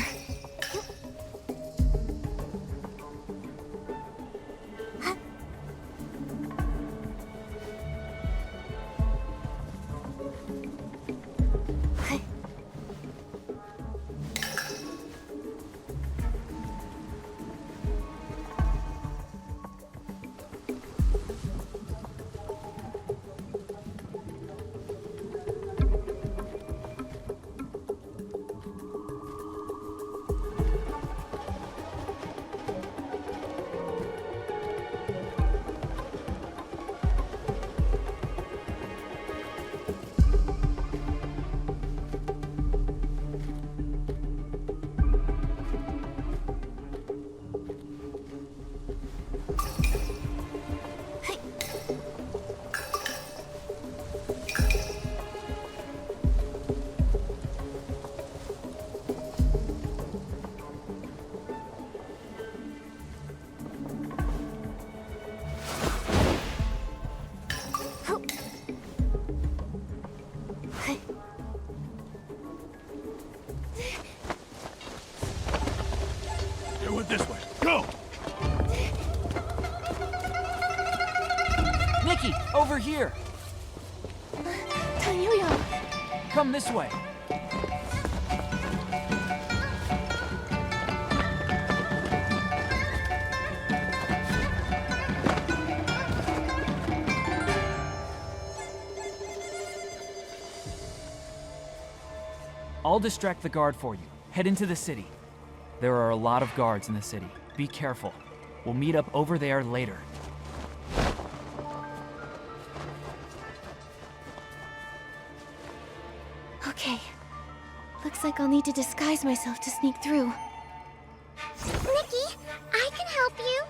Do it this way. Go! Nikki, over here! Tanyuyo! Come this way. I'll distract the guard for you. Head into the city. There are a lot of guards in the city. Be careful. We'll meet up over there later. Okay. Looks like I'll need to disguise myself to sneak through. Nikki, I can help you.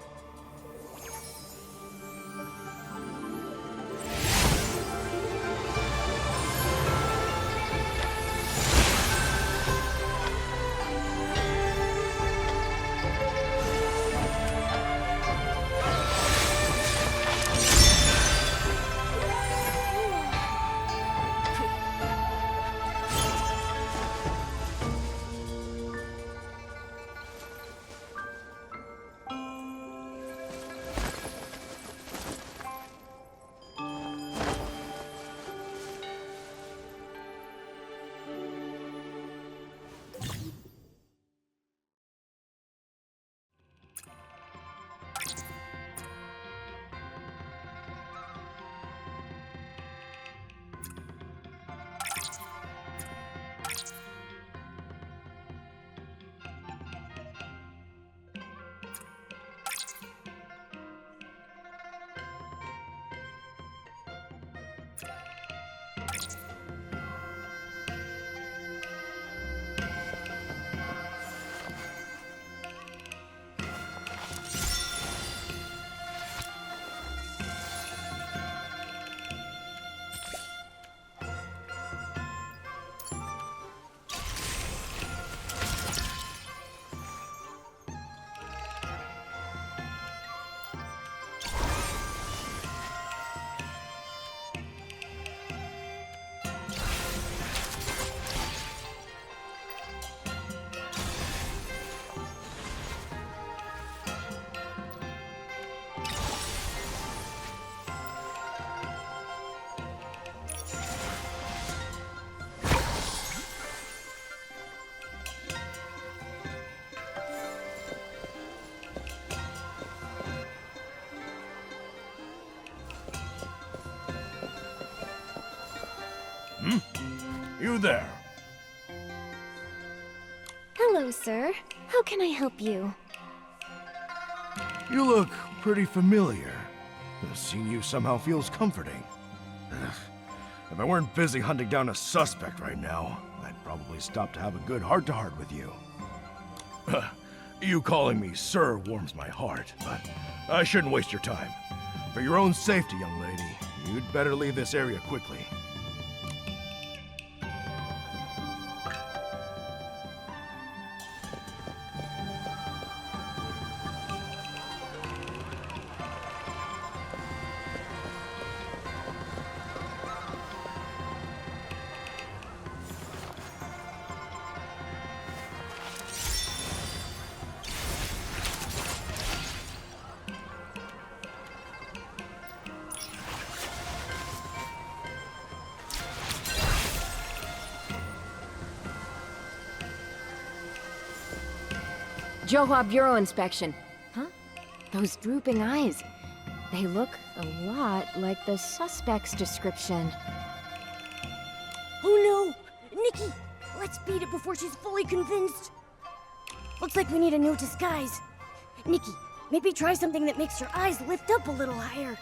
You there. Hello, sir. How can I help you? You look pretty familiar. Seeing you somehow feels comforting. If I weren't busy hunting down a suspect right now, I'd probably stop to have a good heart-to-heart with you. You calling me sir warms my heart, but I shouldn't waste your time. For your own safety, young lady, you'd better leave this area quickly. Johua Bureau inspection. Huh? Those drooping eyes. They look a lot like the suspect's description. Oh no! Nikki! Let's beat it before she's fully convinced. Looks like we need a new disguise. Nikki, maybe try something that makes your eyes lift up a little higher.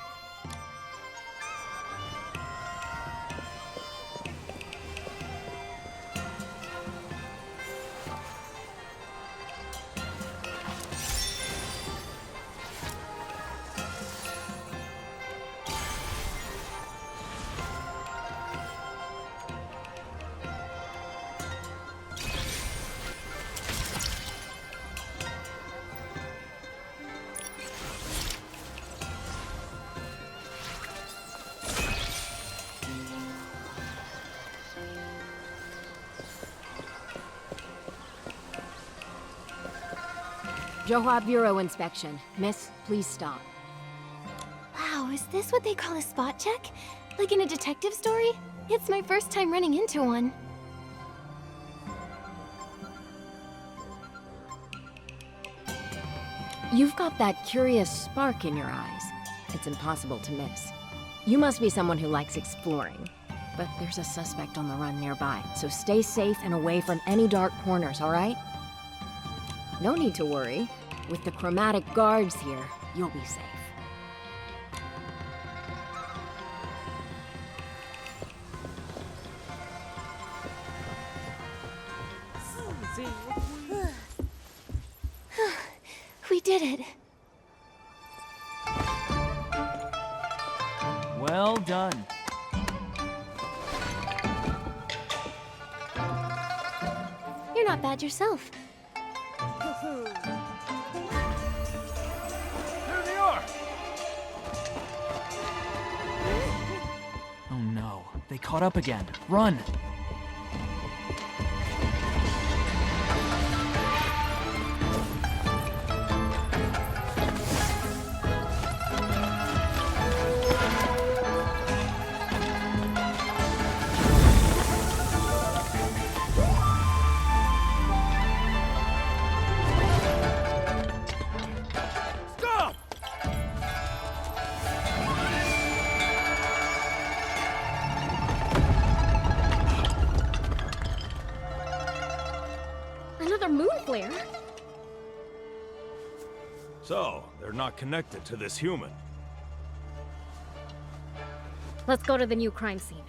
Johua Bureau inspection. Miss, please stop. Wow, is this what they call a spot check? Like in a detective story? It's my first time running into one. You've got that curious spark in your eyes. It's impossible to miss. You must be someone who likes exploring. But there's a suspect on the run nearby, so stay safe and away from any dark corners, all right? No need to worry. With the chromatic guards here, you'll be safe. We did it. Well done. You're not bad yourself. There they are! Oh no, they caught up again. Run! Another moon flare? So, they're not connected to this human. Let's go to the new crime scene.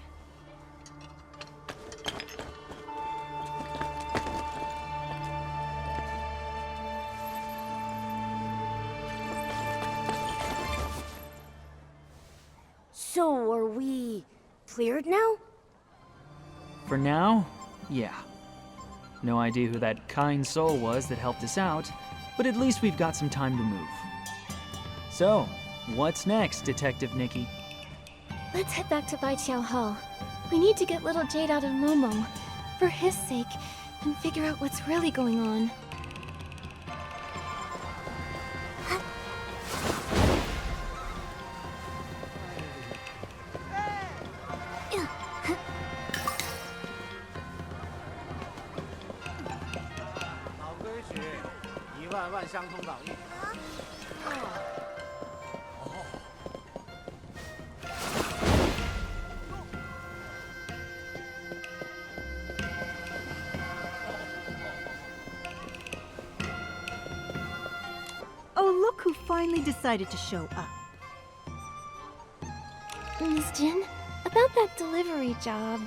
So, are we cleared now? For now, yeah. No idea who that kind soul was that helped us out, but at least we've got some time to move. So, what's next, Detective Nikki? Let's head back to Baiqiao Hall. We need to get little Jade out of Momo, for his sake, and figure out what's really going on. Oh, look who finally decided to show up. Miss Jin, about that delivery job.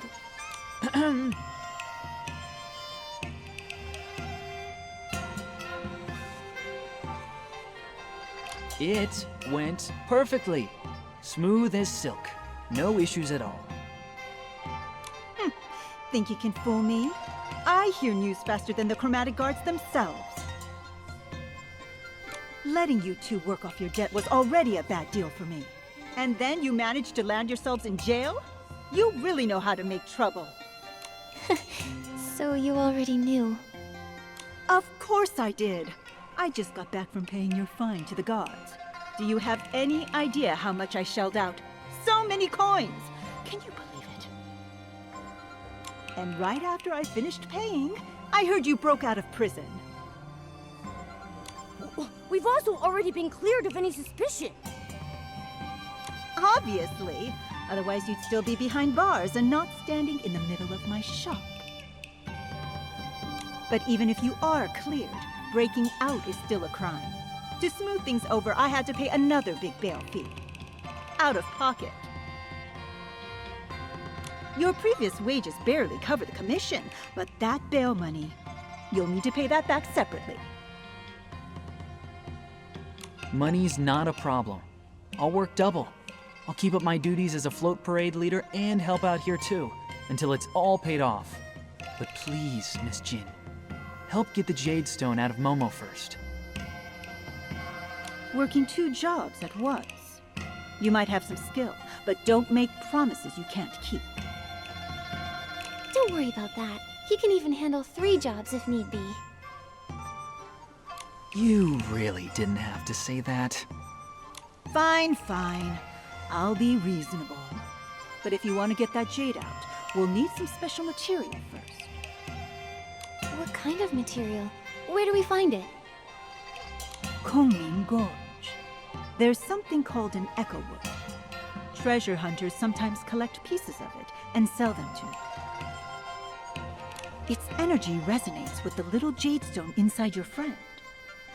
It went perfectly. Smooth as silk. No issues at all. Think you can fool me? I hear news faster than the chromatic guards themselves. Letting you two work off your debt was already a bad deal for me. And then you managed to land yourselves in jail? You really know how to make trouble. So you already knew. Of course I did. I just got back from paying your fine to the guards. Do you have any idea how much I shelled out? So many coins! Can you believe it? And right after I finished paying, I heard you broke out of prison. We've also already been cleared of any suspicion. Obviously. Otherwise, you'd still be behind bars and not standing in the middle of my shop. But even if you are cleared, breaking out is still a crime. To smooth things over, I had to pay another big bail fee. Out of pocket. Your previous wages barely cover the commission, but that bail money, you'll need to pay that back separately. Money's not a problem. I'll work double. I'll keep up my duties as a float parade leader and help out here too, until it's all paid off. But please, Miss Jin, help get the Jade Stone out of Momo first. Working 2 jobs at once. You might have some skill, but don't make promises you can't keep. Don't worry about that. He can even handle 3 jobs if need be. You really didn't have to say that. Fine, fine. I'll be reasonable. But if you want to get that jade out, we'll need some special material first. What kind of material? Where do we find it? Kongming Gorge. There's something called an echo wood. Treasure hunters sometimes collect pieces of it and sell them to me. Its energy resonates with the little jade stone inside your friend.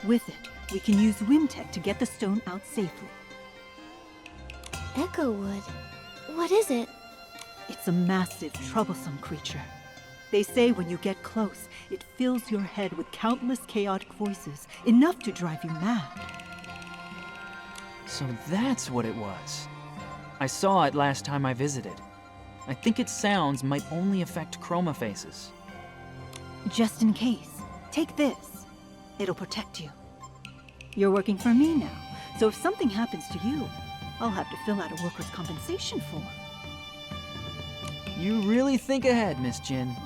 With it, we can use Wimtech to get the stone out safely. Echo wood? What is it? It's a massive, troublesome creature. They say when you get close, it fills your head with countless chaotic voices, enough to drive you mad. So that's what it was. I saw it last time I visited. I think its sounds might only affect chroma faces. Just in case, take this. It'll protect you. You're working for me now, so if something happens to you, I'll have to fill out a workers' compensation form. You really think ahead, Miss Jin.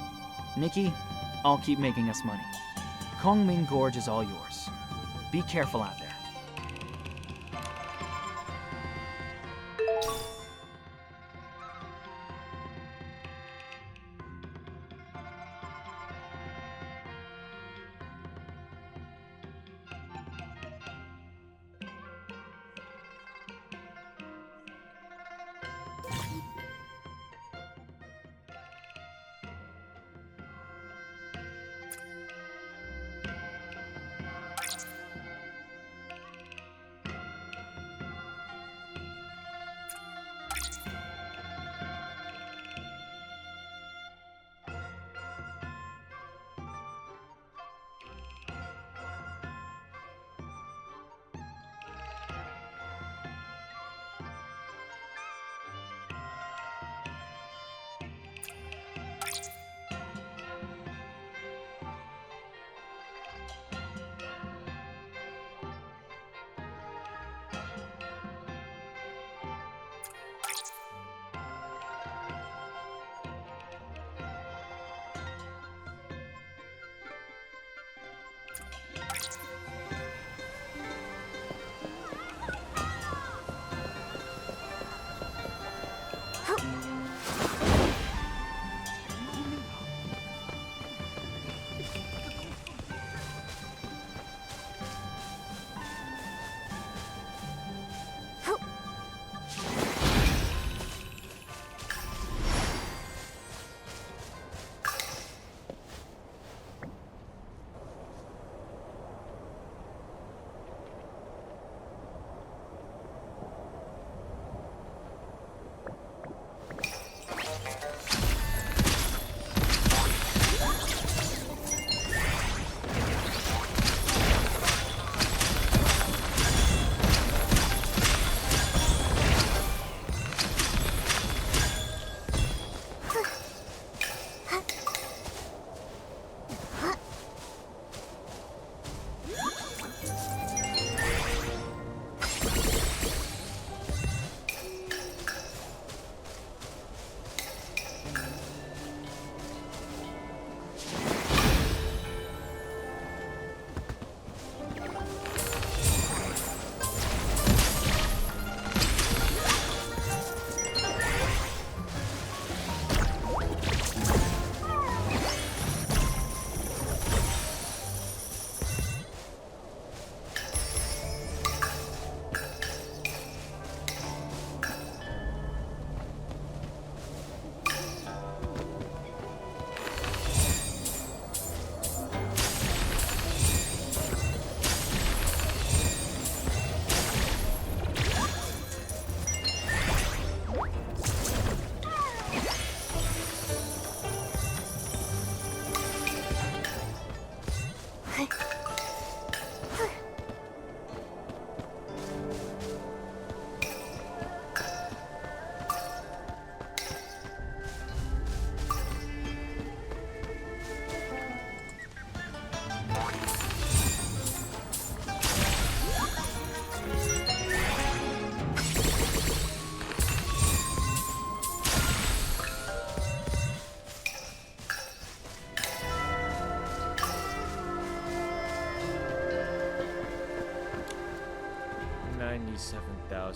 Nikki, I'll keep making us money. Kongming Gorge is all yours. Be careful out there.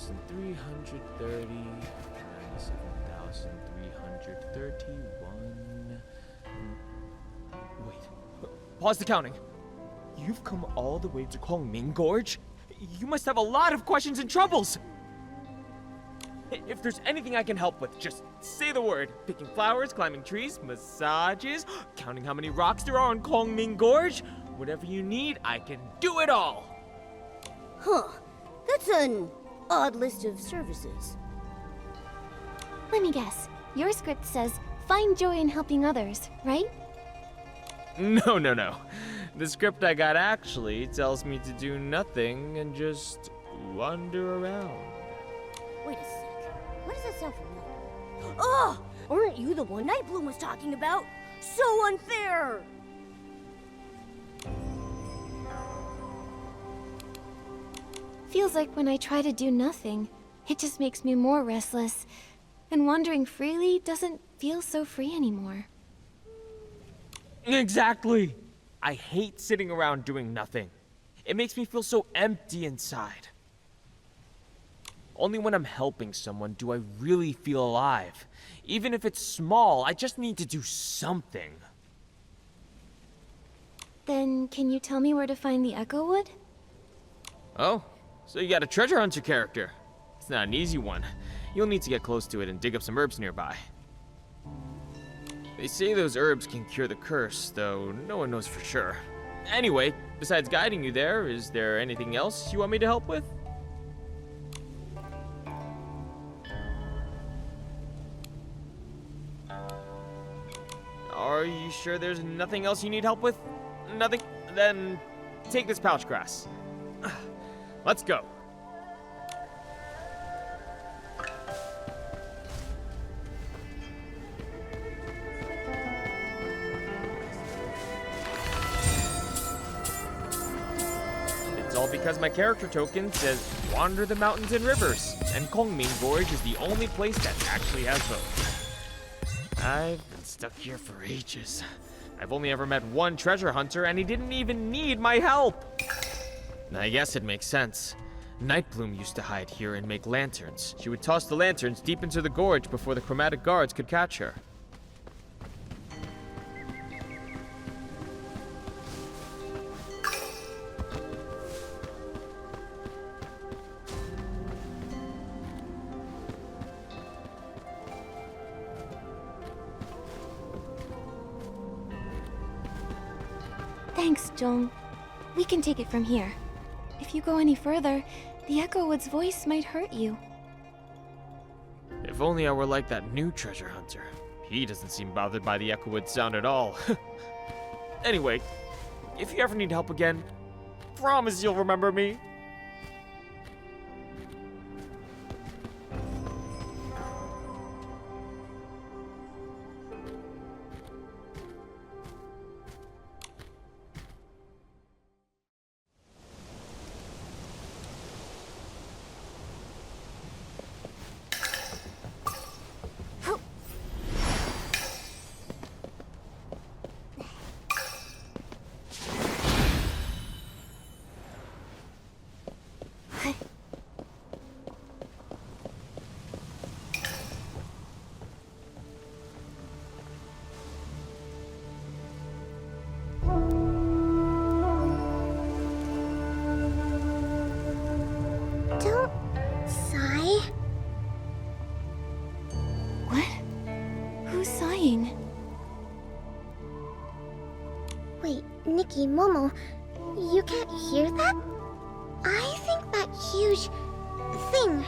7,330 minus 7,331. Wait. Pause the counting. You've come all the way to Kongming Gorge? You must have a lot of questions and troubles! If there's anything I can help with, just say the word. Picking flowers, climbing trees, massages, counting how many rocks there are on Kongming Gorge. Whatever you need, I can do it all! Huh. That's an odd list of services. Let me guess. Your script says, find joy in helping others, right? No. The script I got actually tells me to do nothing and just wander around. Wait a sec. Why does that sound familiar? Oh! Aren't you the one Nightbloom was talking about? So unfair! Feels like when I try to do nothing, it just makes me more restless. And wandering freely doesn't feel so free anymore. Exactly! I hate sitting around doing nothing. It makes me feel so empty inside. Only when I'm helping someone do I really feel alive. Even if it's small, I just need to do something. Then, can you tell me where to find the Echo Wood? Oh, so you got a treasure hunter character. It's not an easy one. You'll need to get close to it and dig up some herbs nearby. They say those herbs can cure the curse, though no one knows for sure. Anyway, besides guiding you there, is there anything else you want me to help with? Are you sure there's nothing else you need help with? Nothing? Then take this pouch grass. Let's go. It's all because my character token says wander the mountains and rivers, and Kongming Gorge is the only place that actually has both. I've been stuck here for ages. I've only ever met one treasure hunter, and he didn't even need my help. I guess it makes sense. Nightbloom used to hide here and make lanterns. She would toss the lanterns deep into the gorge before the chromatic guards could catch her. Thanks, Jong. We can take it from here. If you go any further, the Echo Wood's voice might hurt you. If only I were like that new treasure hunter. He doesn't seem bothered by the Echo Wood sound at all. Anyway, if you ever need help again, promise you'll remember me. Don't sigh. What? Who's sighing? Wait, Nikki, Momo, you can't hear that? I think that huge thing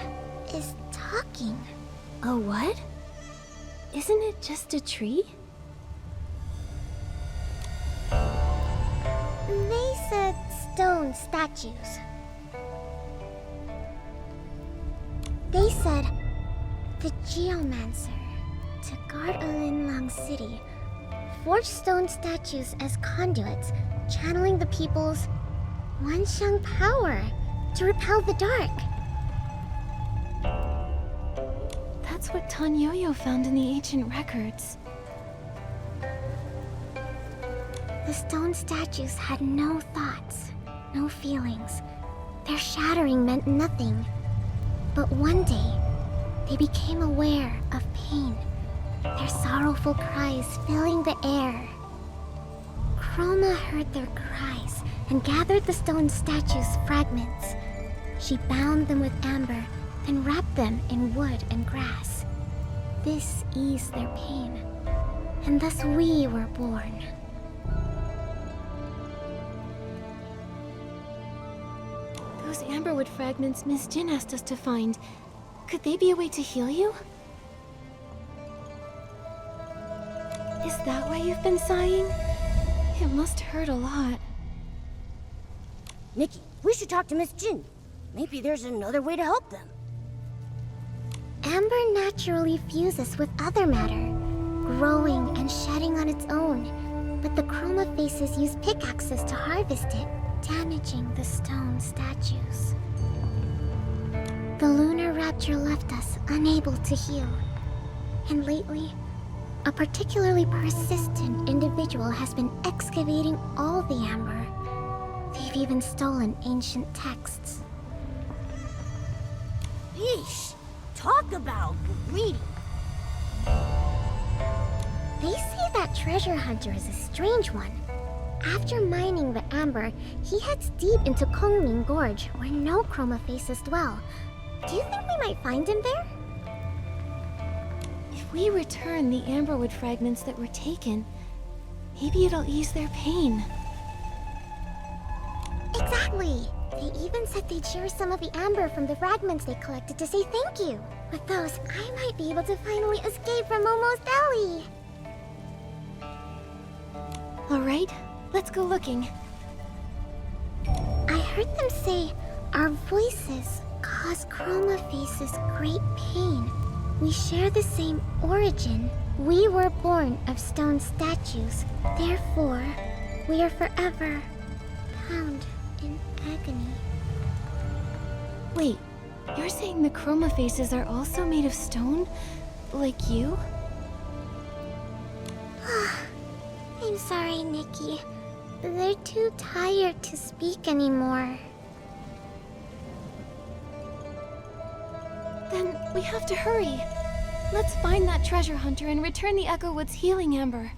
is talking. A what? Isn't it just a tree? They said stone statues. They said the Geomancer, to guard Alinlang City, forged stone statues as conduits, channeling the people's Wanxiang power to repel the dark. That's what Tan Yo-Yo found in the ancient records. The stone statues had no thoughts, no feelings. Their shattering meant nothing. But one day, they became aware of pain, their sorrowful cries filling the air. Chroma heard their cries and gathered the stone statue's fragments. She bound them with amber, then wrapped them in wood and grass. This eased their pain, and thus we were born. Those amberwood fragments Miss Jin asked us to find, could they be a way to heal you? Is that why you've been sighing? It must hurt a lot. Nikki, we should talk to Miss Jin. Maybe there's another way to help them. Amber naturally fuses with other matter, growing and shedding on its own. But the Chroma Faces use pickaxes to harvest it, damaging the stone statues. The lunar rapture left us unable to heal. And lately, a particularly persistent individual has been excavating all the amber. They've even stolen ancient texts. Yeesh! Talk about greedy! They say that treasure hunter is a strange one. After mining the amber, he heads deep into Kongning Gorge, where no Chroma Faces dwell. Do you think we might find him there? If we return the amberwood fragments that were taken, maybe it'll ease their pain. Exactly! They even said they'd share some of the amber from the fragments they collected to say thank you. With those, I might be able to finally escape from Momo's belly. Alright, let's go looking. I heard them say our voices cause Chroma Faces great pain. We share the same origin. We were born of stone statues. Therefore, we are forever bound in agony. Wait, you're saying the Chroma Faces are also made of stone? Like you? I'm sorry, Nikki. They're too tired to speak anymore. Then we have to hurry. Let's find that treasure hunter and return the Echo Wood's healing amber.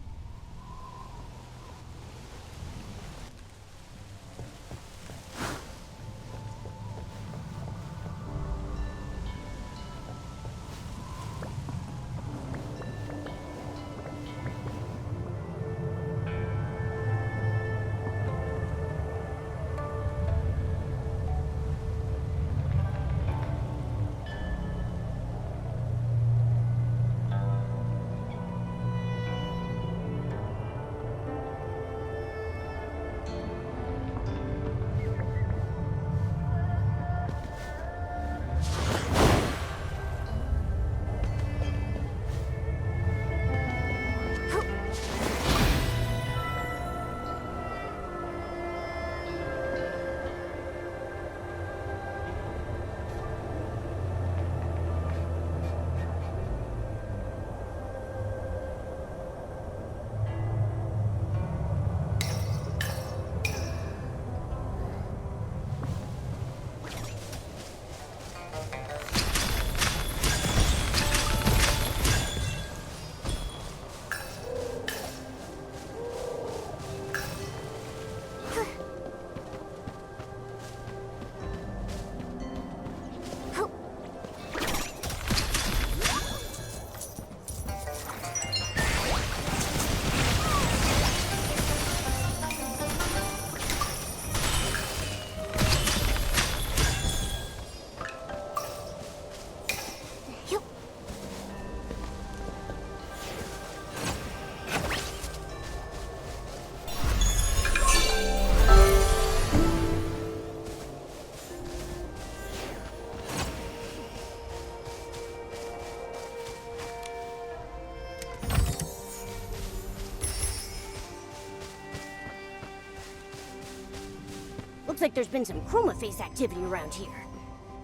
Looks like there's been some Chroma Face activity around here.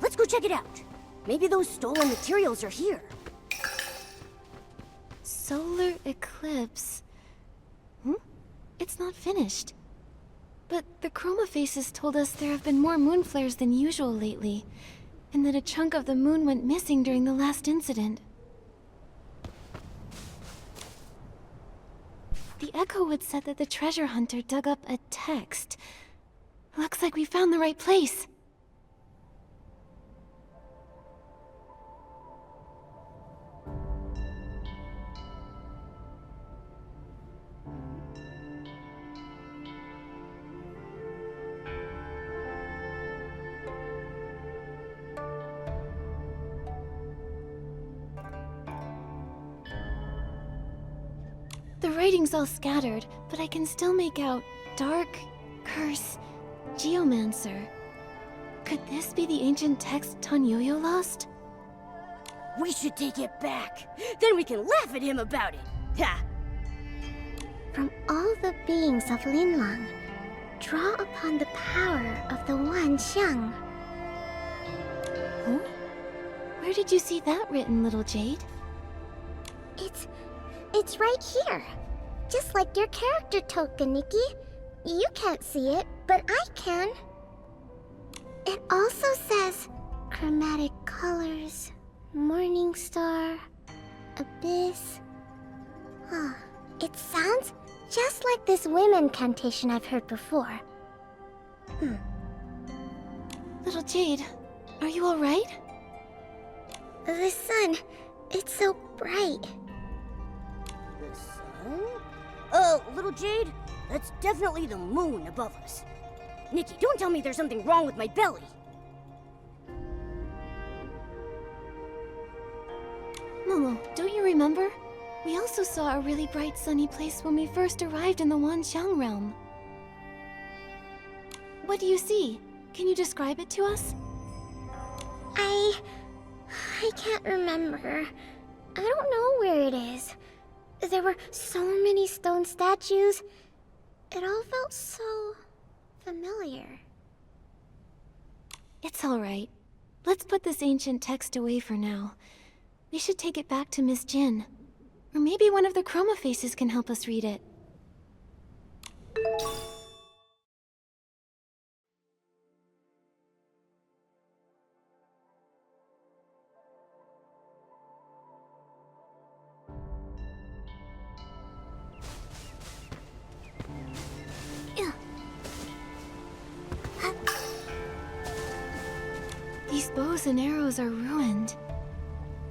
Let's go check it out. Maybe those stolen materials are here. Solar eclipse. It's not finished. But the Chroma Faces told us there have been more moon flares than usual lately. and that a chunk of the moon went missing during the last incident. The Echo Wood said that the treasure hunter dug up a text. Looks like we found the right place. The writing's all scattered, but I can still make out dark, curse, geomancer. Could this be the ancient text Tanyoyo lost? We should take it back. Then we can laugh at him about it. Ha! From all the beings of Linlong, draw upon the power of the Wanxiang. Huh? Where did you see that written, little Jade? It's right here. Just like your character token, Nikki. You can't see it, but I can. It also says chromatic colors, morning star, abyss. Huh. It sounds just like this whim incantation I've heard before. Little Jade, are you alright? The sun, it's so bright. The sun? Little Jade, that's definitely the moon above us. Nikki, don't tell me there's something wrong with my belly. Momo, don't you remember? We also saw a really bright sunny place when we first arrived in the Wanxiang realm. What do you see? Can you describe it to us? I can't remember. I don't know where it is. There were so many stone statues. It all felt so familiar. It's alright. Let's put this ancient text away for now. We should take it back to Miss Jin. Or maybe one of the Chroma Faces can help us read it. These bows and arrows are ruined.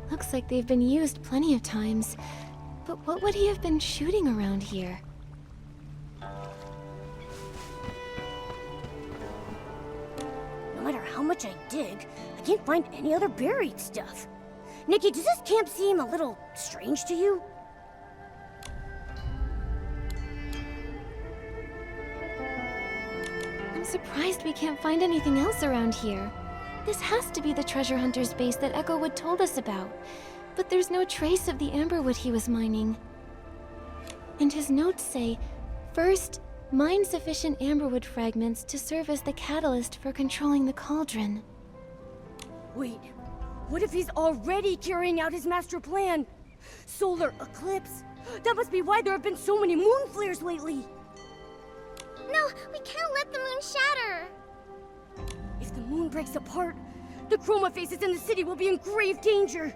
Looks like they've been used plenty of times. But what would he have been shooting around here? No matter how much I dig, I can't find any other buried stuff. Nikki, does this camp seem a little strange to you? I'm surprised we can't find anything else around here. This has to be the treasure hunter's base that Echowood told us about. But there's no trace of the amberwood he was mining. And his notes say, first, mine sufficient amberwood fragments to serve as the catalyst for controlling the cauldron. Wait, what if he's already carrying out his master plan? Solar eclipse? That must be why there have been so many moon flares lately. No, we can't let the moon shatter. If the moon breaks apart, the Chroma Faces in the city will be in grave danger.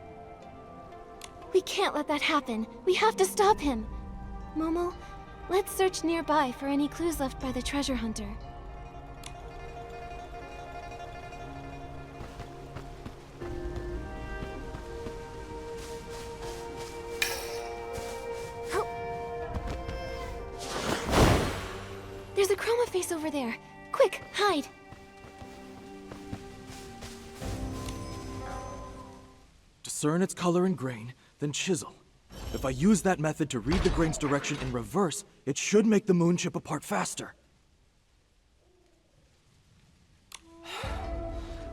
We can't let that happen. We have to stop him. Momo, let's search nearby for any clues left by the treasure hunter. There's a Chroma Face over there. Quick, hide. Discern its color and grain, then chisel. If I use that method to read the grain's direction in reverse, it should make the moon chip apart faster.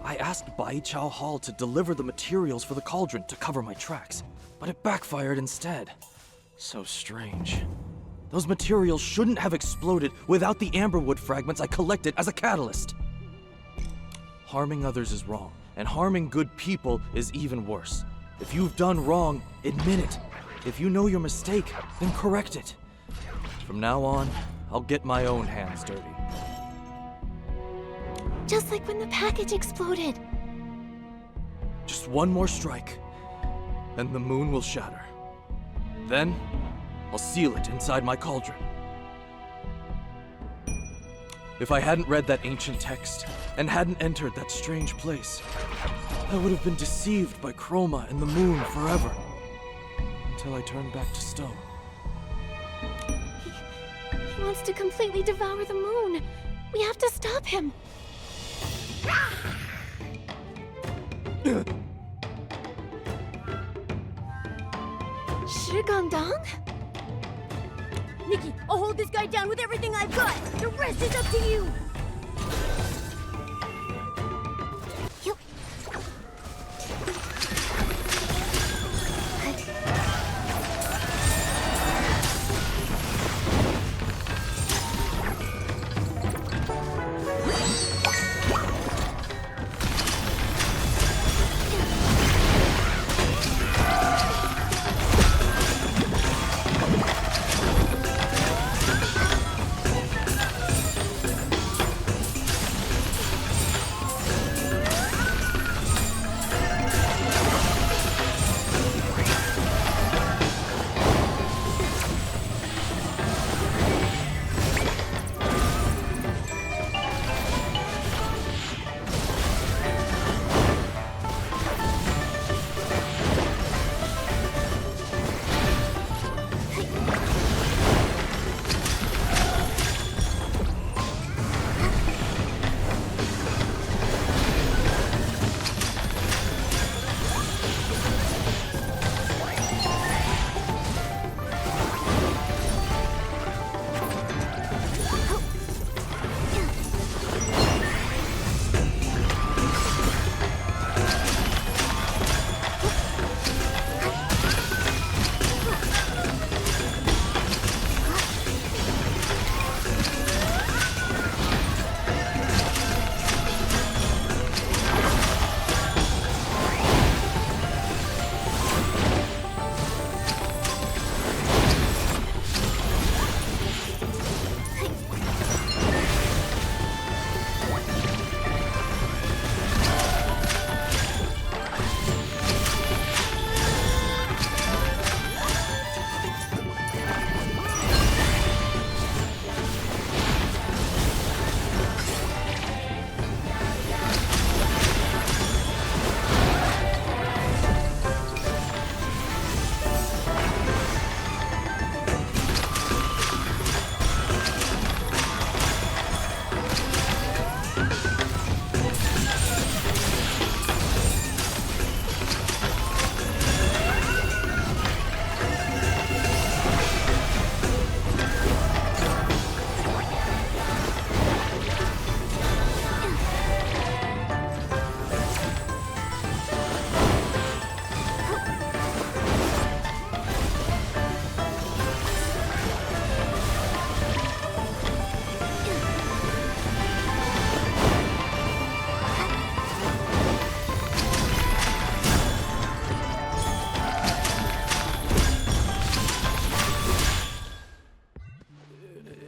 I asked Bai Chao Hall to deliver the materials for the cauldron to cover my tracks, but it backfired instead. So strange. Those materials shouldn't have exploded without the amberwood fragments I collected as a catalyst. Harming others is wrong, and harming good people is even worse. If you've done wrong, admit it. If you know your mistake, then correct it. From now on, I'll get my own hands dirty. Just like when the package exploded. Just one more strike, and the moon will shatter. Then, I'll seal it inside my cauldron. If I hadn't read that ancient text, and hadn't entered that strange place, I would have been deceived by Chroma and the moon forever. Until I turned back to stone. He wants to completely devour the moon. We have to stop him. Shigandang? Nikki, I'll hold this guy down with everything I've got. The rest is up to you.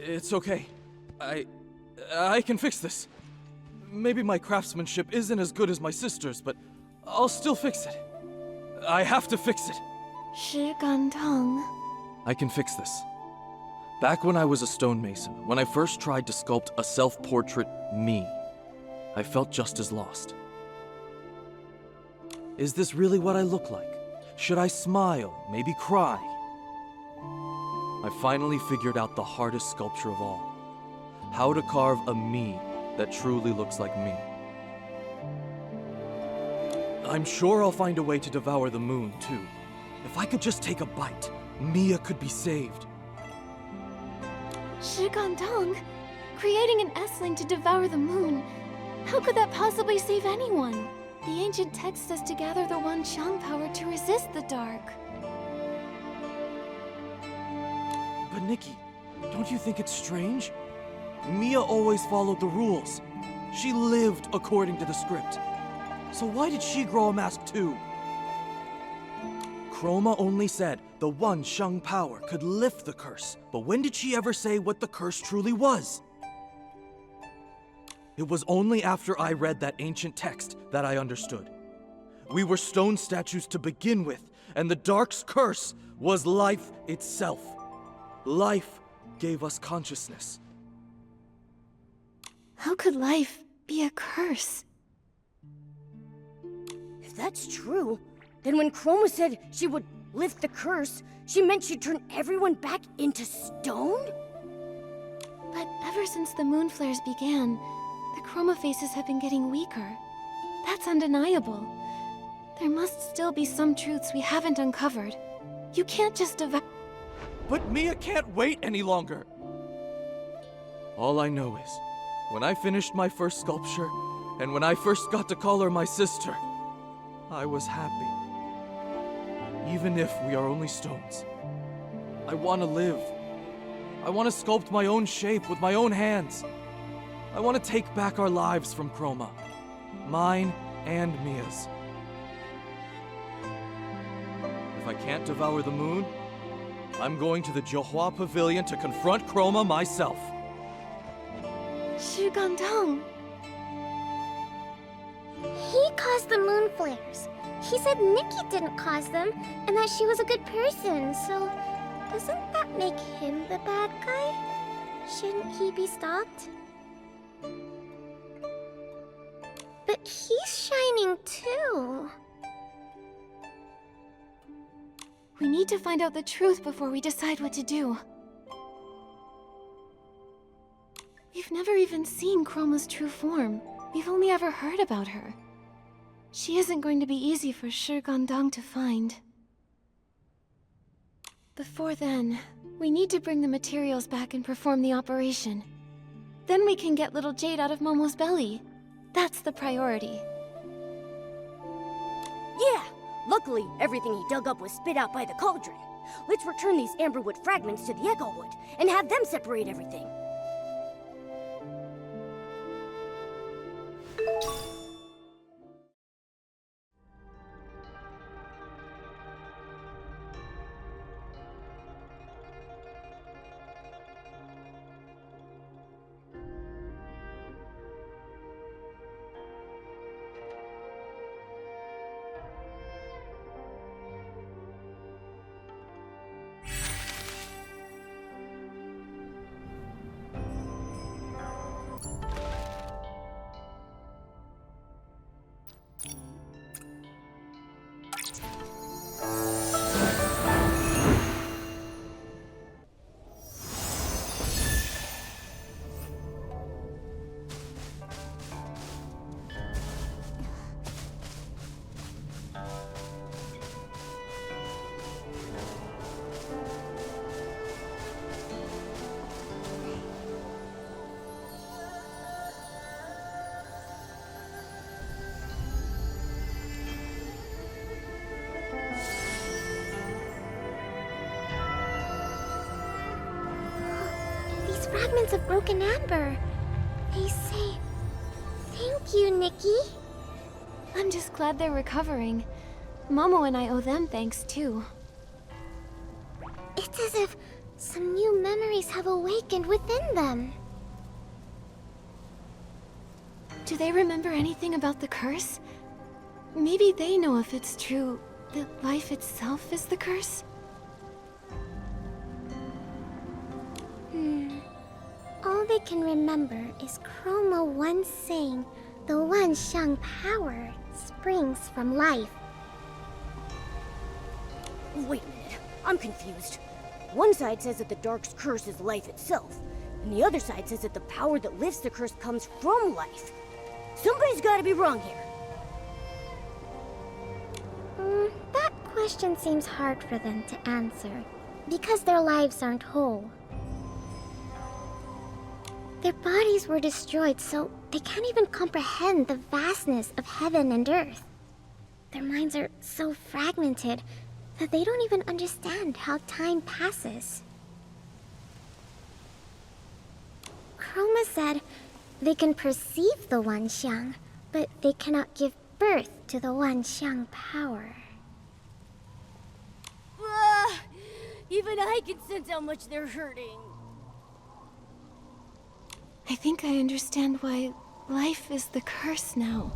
It's okay. I can fix this. Maybe my craftsmanship isn't as good as my sister's, but I'll still fix it. I have to fix it. Shigandang. I can fix this. Back when I was a stonemason, when I first tried to sculpt a self-portrait me, I felt just as lost. Is this really what I look like? Should I smile, maybe cry? I finally figured out the hardest sculpture of all. How to carve a me that truly looks like me. I'm sure I'll find a way to devour the moon, too. If I could just take a bite, Mia could be saved. Shigandang? Creating an S-Ling to devour the moon. How could that possibly save anyone? The ancient text says to gather the Wanxiang power to resist the dark. But Nikki, don't you think it's strange? Mia always followed the rules. She lived according to the script. So why did she grow a mask too? Chroma only said the Wanxiang power could lift the curse, but when did she ever say what the curse truly was? It was only after I read that ancient text that I understood. We were stone statues to begin with, and the Dark's curse was life itself. Life gave us consciousness. How could life be a curse? If that's true, then when Chroma said she would lift the curse, she meant she'd turn everyone back into stone? But ever since the moon flares began, the Chroma faces have been getting weaker. That's undeniable. There must still be some truths we haven't uncovered. You can't just But Mia can't wait any longer. All I know is, when I finished my first sculpture, and when I first got to call her my sister, I was happy. Even if we are only stones. I want to live. I want to sculpt my own shape with my own hands. I want to take back our lives from Chroma. Mine and Mia's. If I can't devour the moon, I'm going to the Johua Pavilion to confront Chroma myself. Shugandong. He caused the moon flares. He said Nikki didn't cause them, and that she was a good person, so doesn't that make him the bad guy? Shouldn't he be stopped? But he's shining too. We need to find out the truth before we decide what to do. We've never even seen Chroma's true form. We've only ever heard about her. She isn't going to be easy for Shugandong to find. Before then, we need to bring the materials back and perform the operation. Then we can get little Jade out of Momo's belly. That's the priority. Yeah! Luckily, everything he dug up was spit out by the cauldron. Let's return these amberwood fragments to the Echo Wood and have them separate everything. Fragments of broken amber. They say, thank you, Nikki. I'm just glad they're recovering. Momo and I owe them thanks too. It's as if some new memories have awakened within them. Do they remember anything about the curse? Maybe they know if it's true that life itself is the curse? All they can remember is Chroma once saying the Wanxiang power springs from life. Wait a minute, I'm confused. One side says that the Dark's curse is life itself, and the other side says that the power that lifts the curse comes from life. Somebody's gotta be wrong here. That question seems hard for them to answer, because their lives aren't whole. Their bodies were destroyed, so they can't even comprehend the vastness of heaven and earth. Their minds are so fragmented that they don't even understand how time passes. Chroma said they can perceive the Wanxiang, but they cannot give birth to the Wanxiang power. Even I can sense how much they're hurting. I think I understand why life is the curse now.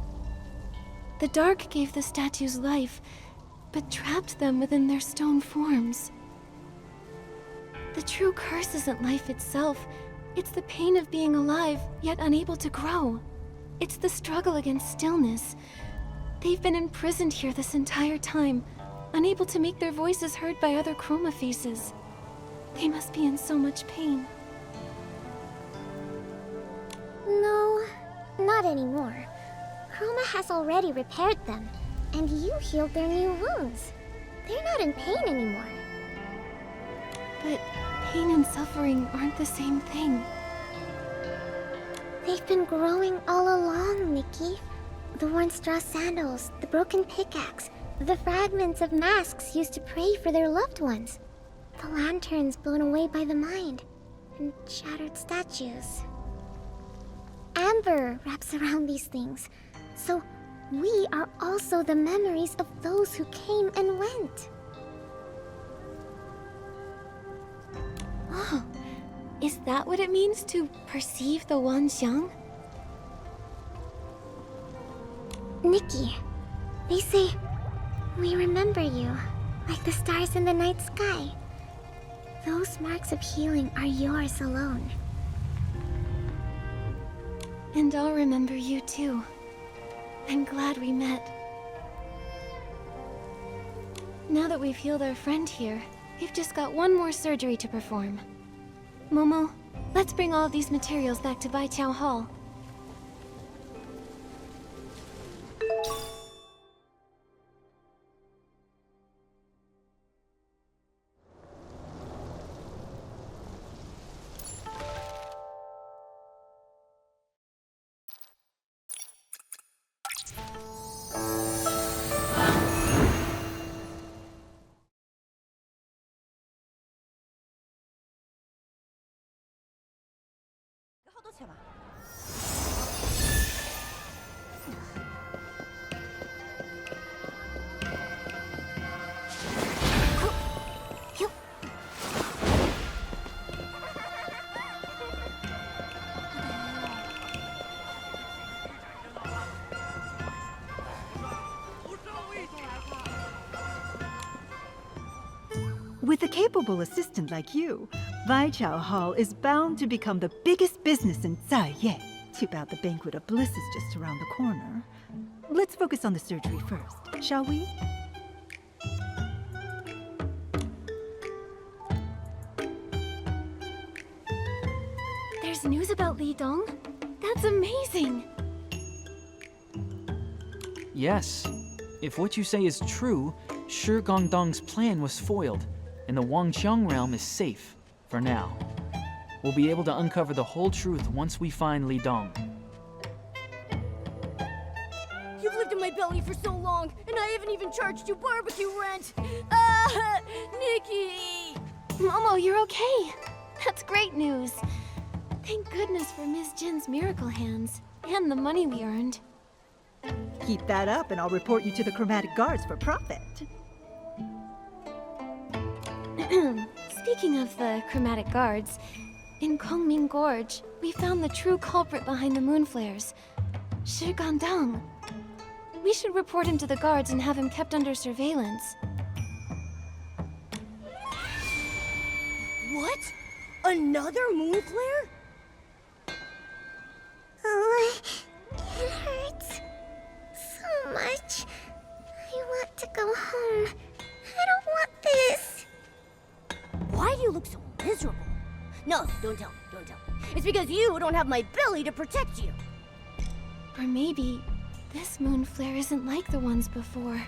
The dark gave the statues life, but trapped them within their stone forms. The true curse isn't life itself. It's the pain of being alive, yet unable to grow. It's the struggle against stillness. They've been imprisoned here this entire time, unable to make their voices heard by other chroma faces. They must be in so much pain. No, not anymore. Chroma has already repaired them, and you healed their new wounds. They're not in pain anymore. But pain and suffering aren't the same thing. They've been growing all along, Nikki. The worn straw sandals, the broken pickaxe, the fragments of masks used to pray for their loved ones, the lanterns blown away by the mind, and shattered statues. Amber wraps around these things, so we are also the memories of those who came and went. Oh, is that what it means to perceive the Wanxiang? Nikki, they say, we remember you, like the stars in the night sky. Those marks of healing are yours alone. And I'll remember you too. I'm glad we met. Now that we've healed our friend here, we've just got one more surgery to perform. Momo, let's bring all of these materials back to Baiqiao Hall. With a capable assistant like you, Baiqiao Hall is bound to become the biggest business in Zaiye. Too bad the Banquet of Bliss is just around the corner. Let's focus on the surgery first, shall we? There's news about Li Dong? That's amazing! Yes. If what you say is true, Shi Gongdong's plan was foiled, and the Wanxiang realm is safe, for now. We'll be able to uncover the whole truth once we find Li Dong. You've lived in my belly for so long, and I haven't even charged you barbecue rent! Nikki! Momo, you're okay! That's great news! Thank goodness for Miss Jin's miracle hands, and the money we earned. Keep that up and I'll report you to the Chromatic Guards for profit. Speaking of the Chromatic Guards, in Kongming Gorge, we found the true culprit behind the moon flares, Shi Gongdong. We should report him to the guards and have him kept under surveillance. What? Another moon flare? Oh, it hurts so much. I want to go home. I don't want this. Why do you look so miserable? No, don't tell, don't tell. It's because you don't have my belly to protect you. Or maybe this moon flare isn't like the ones before.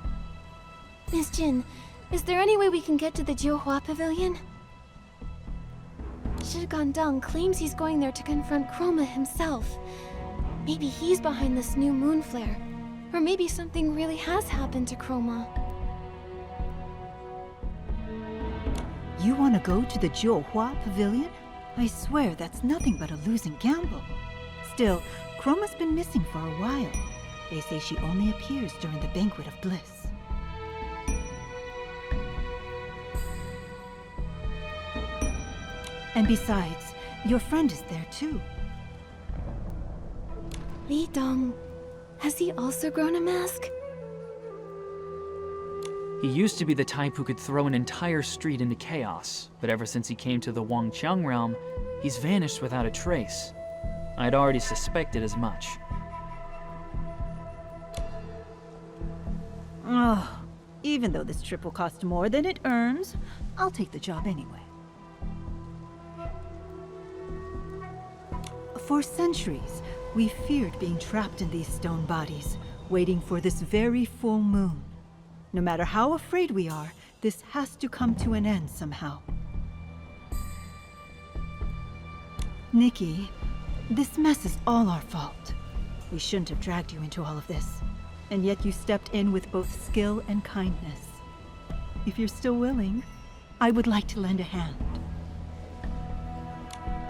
Miss Jin, is there any way we can get to the Jiuhua Pavilion? Shi Gongdong claims he's going there to confront Chroma himself. Maybe he's behind this new moon flare. Or maybe something really has happened to Chroma. You want to go to the Jiuhua Pavilion? I swear that's nothing but a losing gamble. Still, Chroma's been missing for a while. They say she only appears during the Banquet of Bliss. And besides, your friend is there too. Li Dong, has he also grown a mask? He used to be the type who could throw an entire street into chaos, but ever since he came to the Wanxiang realm, he's vanished without a trace. I'd already suspected as much. Oh, even though this trip will cost more than it earns, I'll take the job anyway. For centuries, we feared being trapped in these stone bodies, waiting for this very full moon. No matter how afraid we are, this has to come to an end somehow. Nikki, this mess is all our fault. We shouldn't have dragged you into all of this. And yet you stepped in with both skill and kindness. If you're still willing, I would like to lend a hand.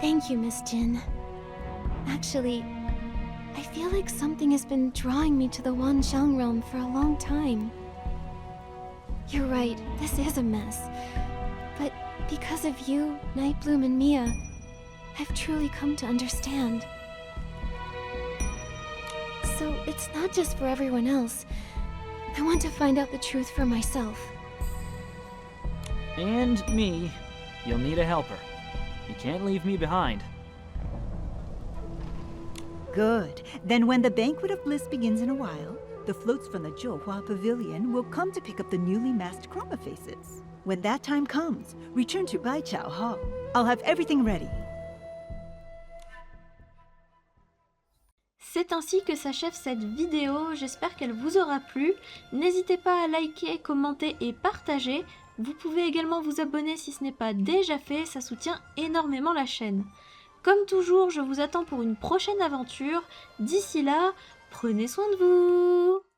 Thank you, Miss Jin. Actually, I feel like something has been drawing me to the Wanxiang realm for a long time. You're right, this is a mess. But because of you, Nightbloom, and Mia, I've truly come to understand. So it's not just for everyone else. I want to find out the truth for myself. And me. You'll need a helper. You can't leave me behind. Good. Then when the Banquet of Bliss begins in a while, the floats from the Zhouhua Pavilion will come to pick up the newly masked chroma faces. When that time comes, return to Baiqiao Hall. I'll have everything ready. C'est ainsi que s'achève cette vidéo, j'espère qu'elle vous aura plu. N'hésitez pas à liker, commenter et partager. Vous pouvez également vous abonner si ce n'est pas déjà fait, ça soutient énormément la chaîne. Comme toujours, je vous attends pour une prochaine aventure. D'ici là, prenez soin de vous!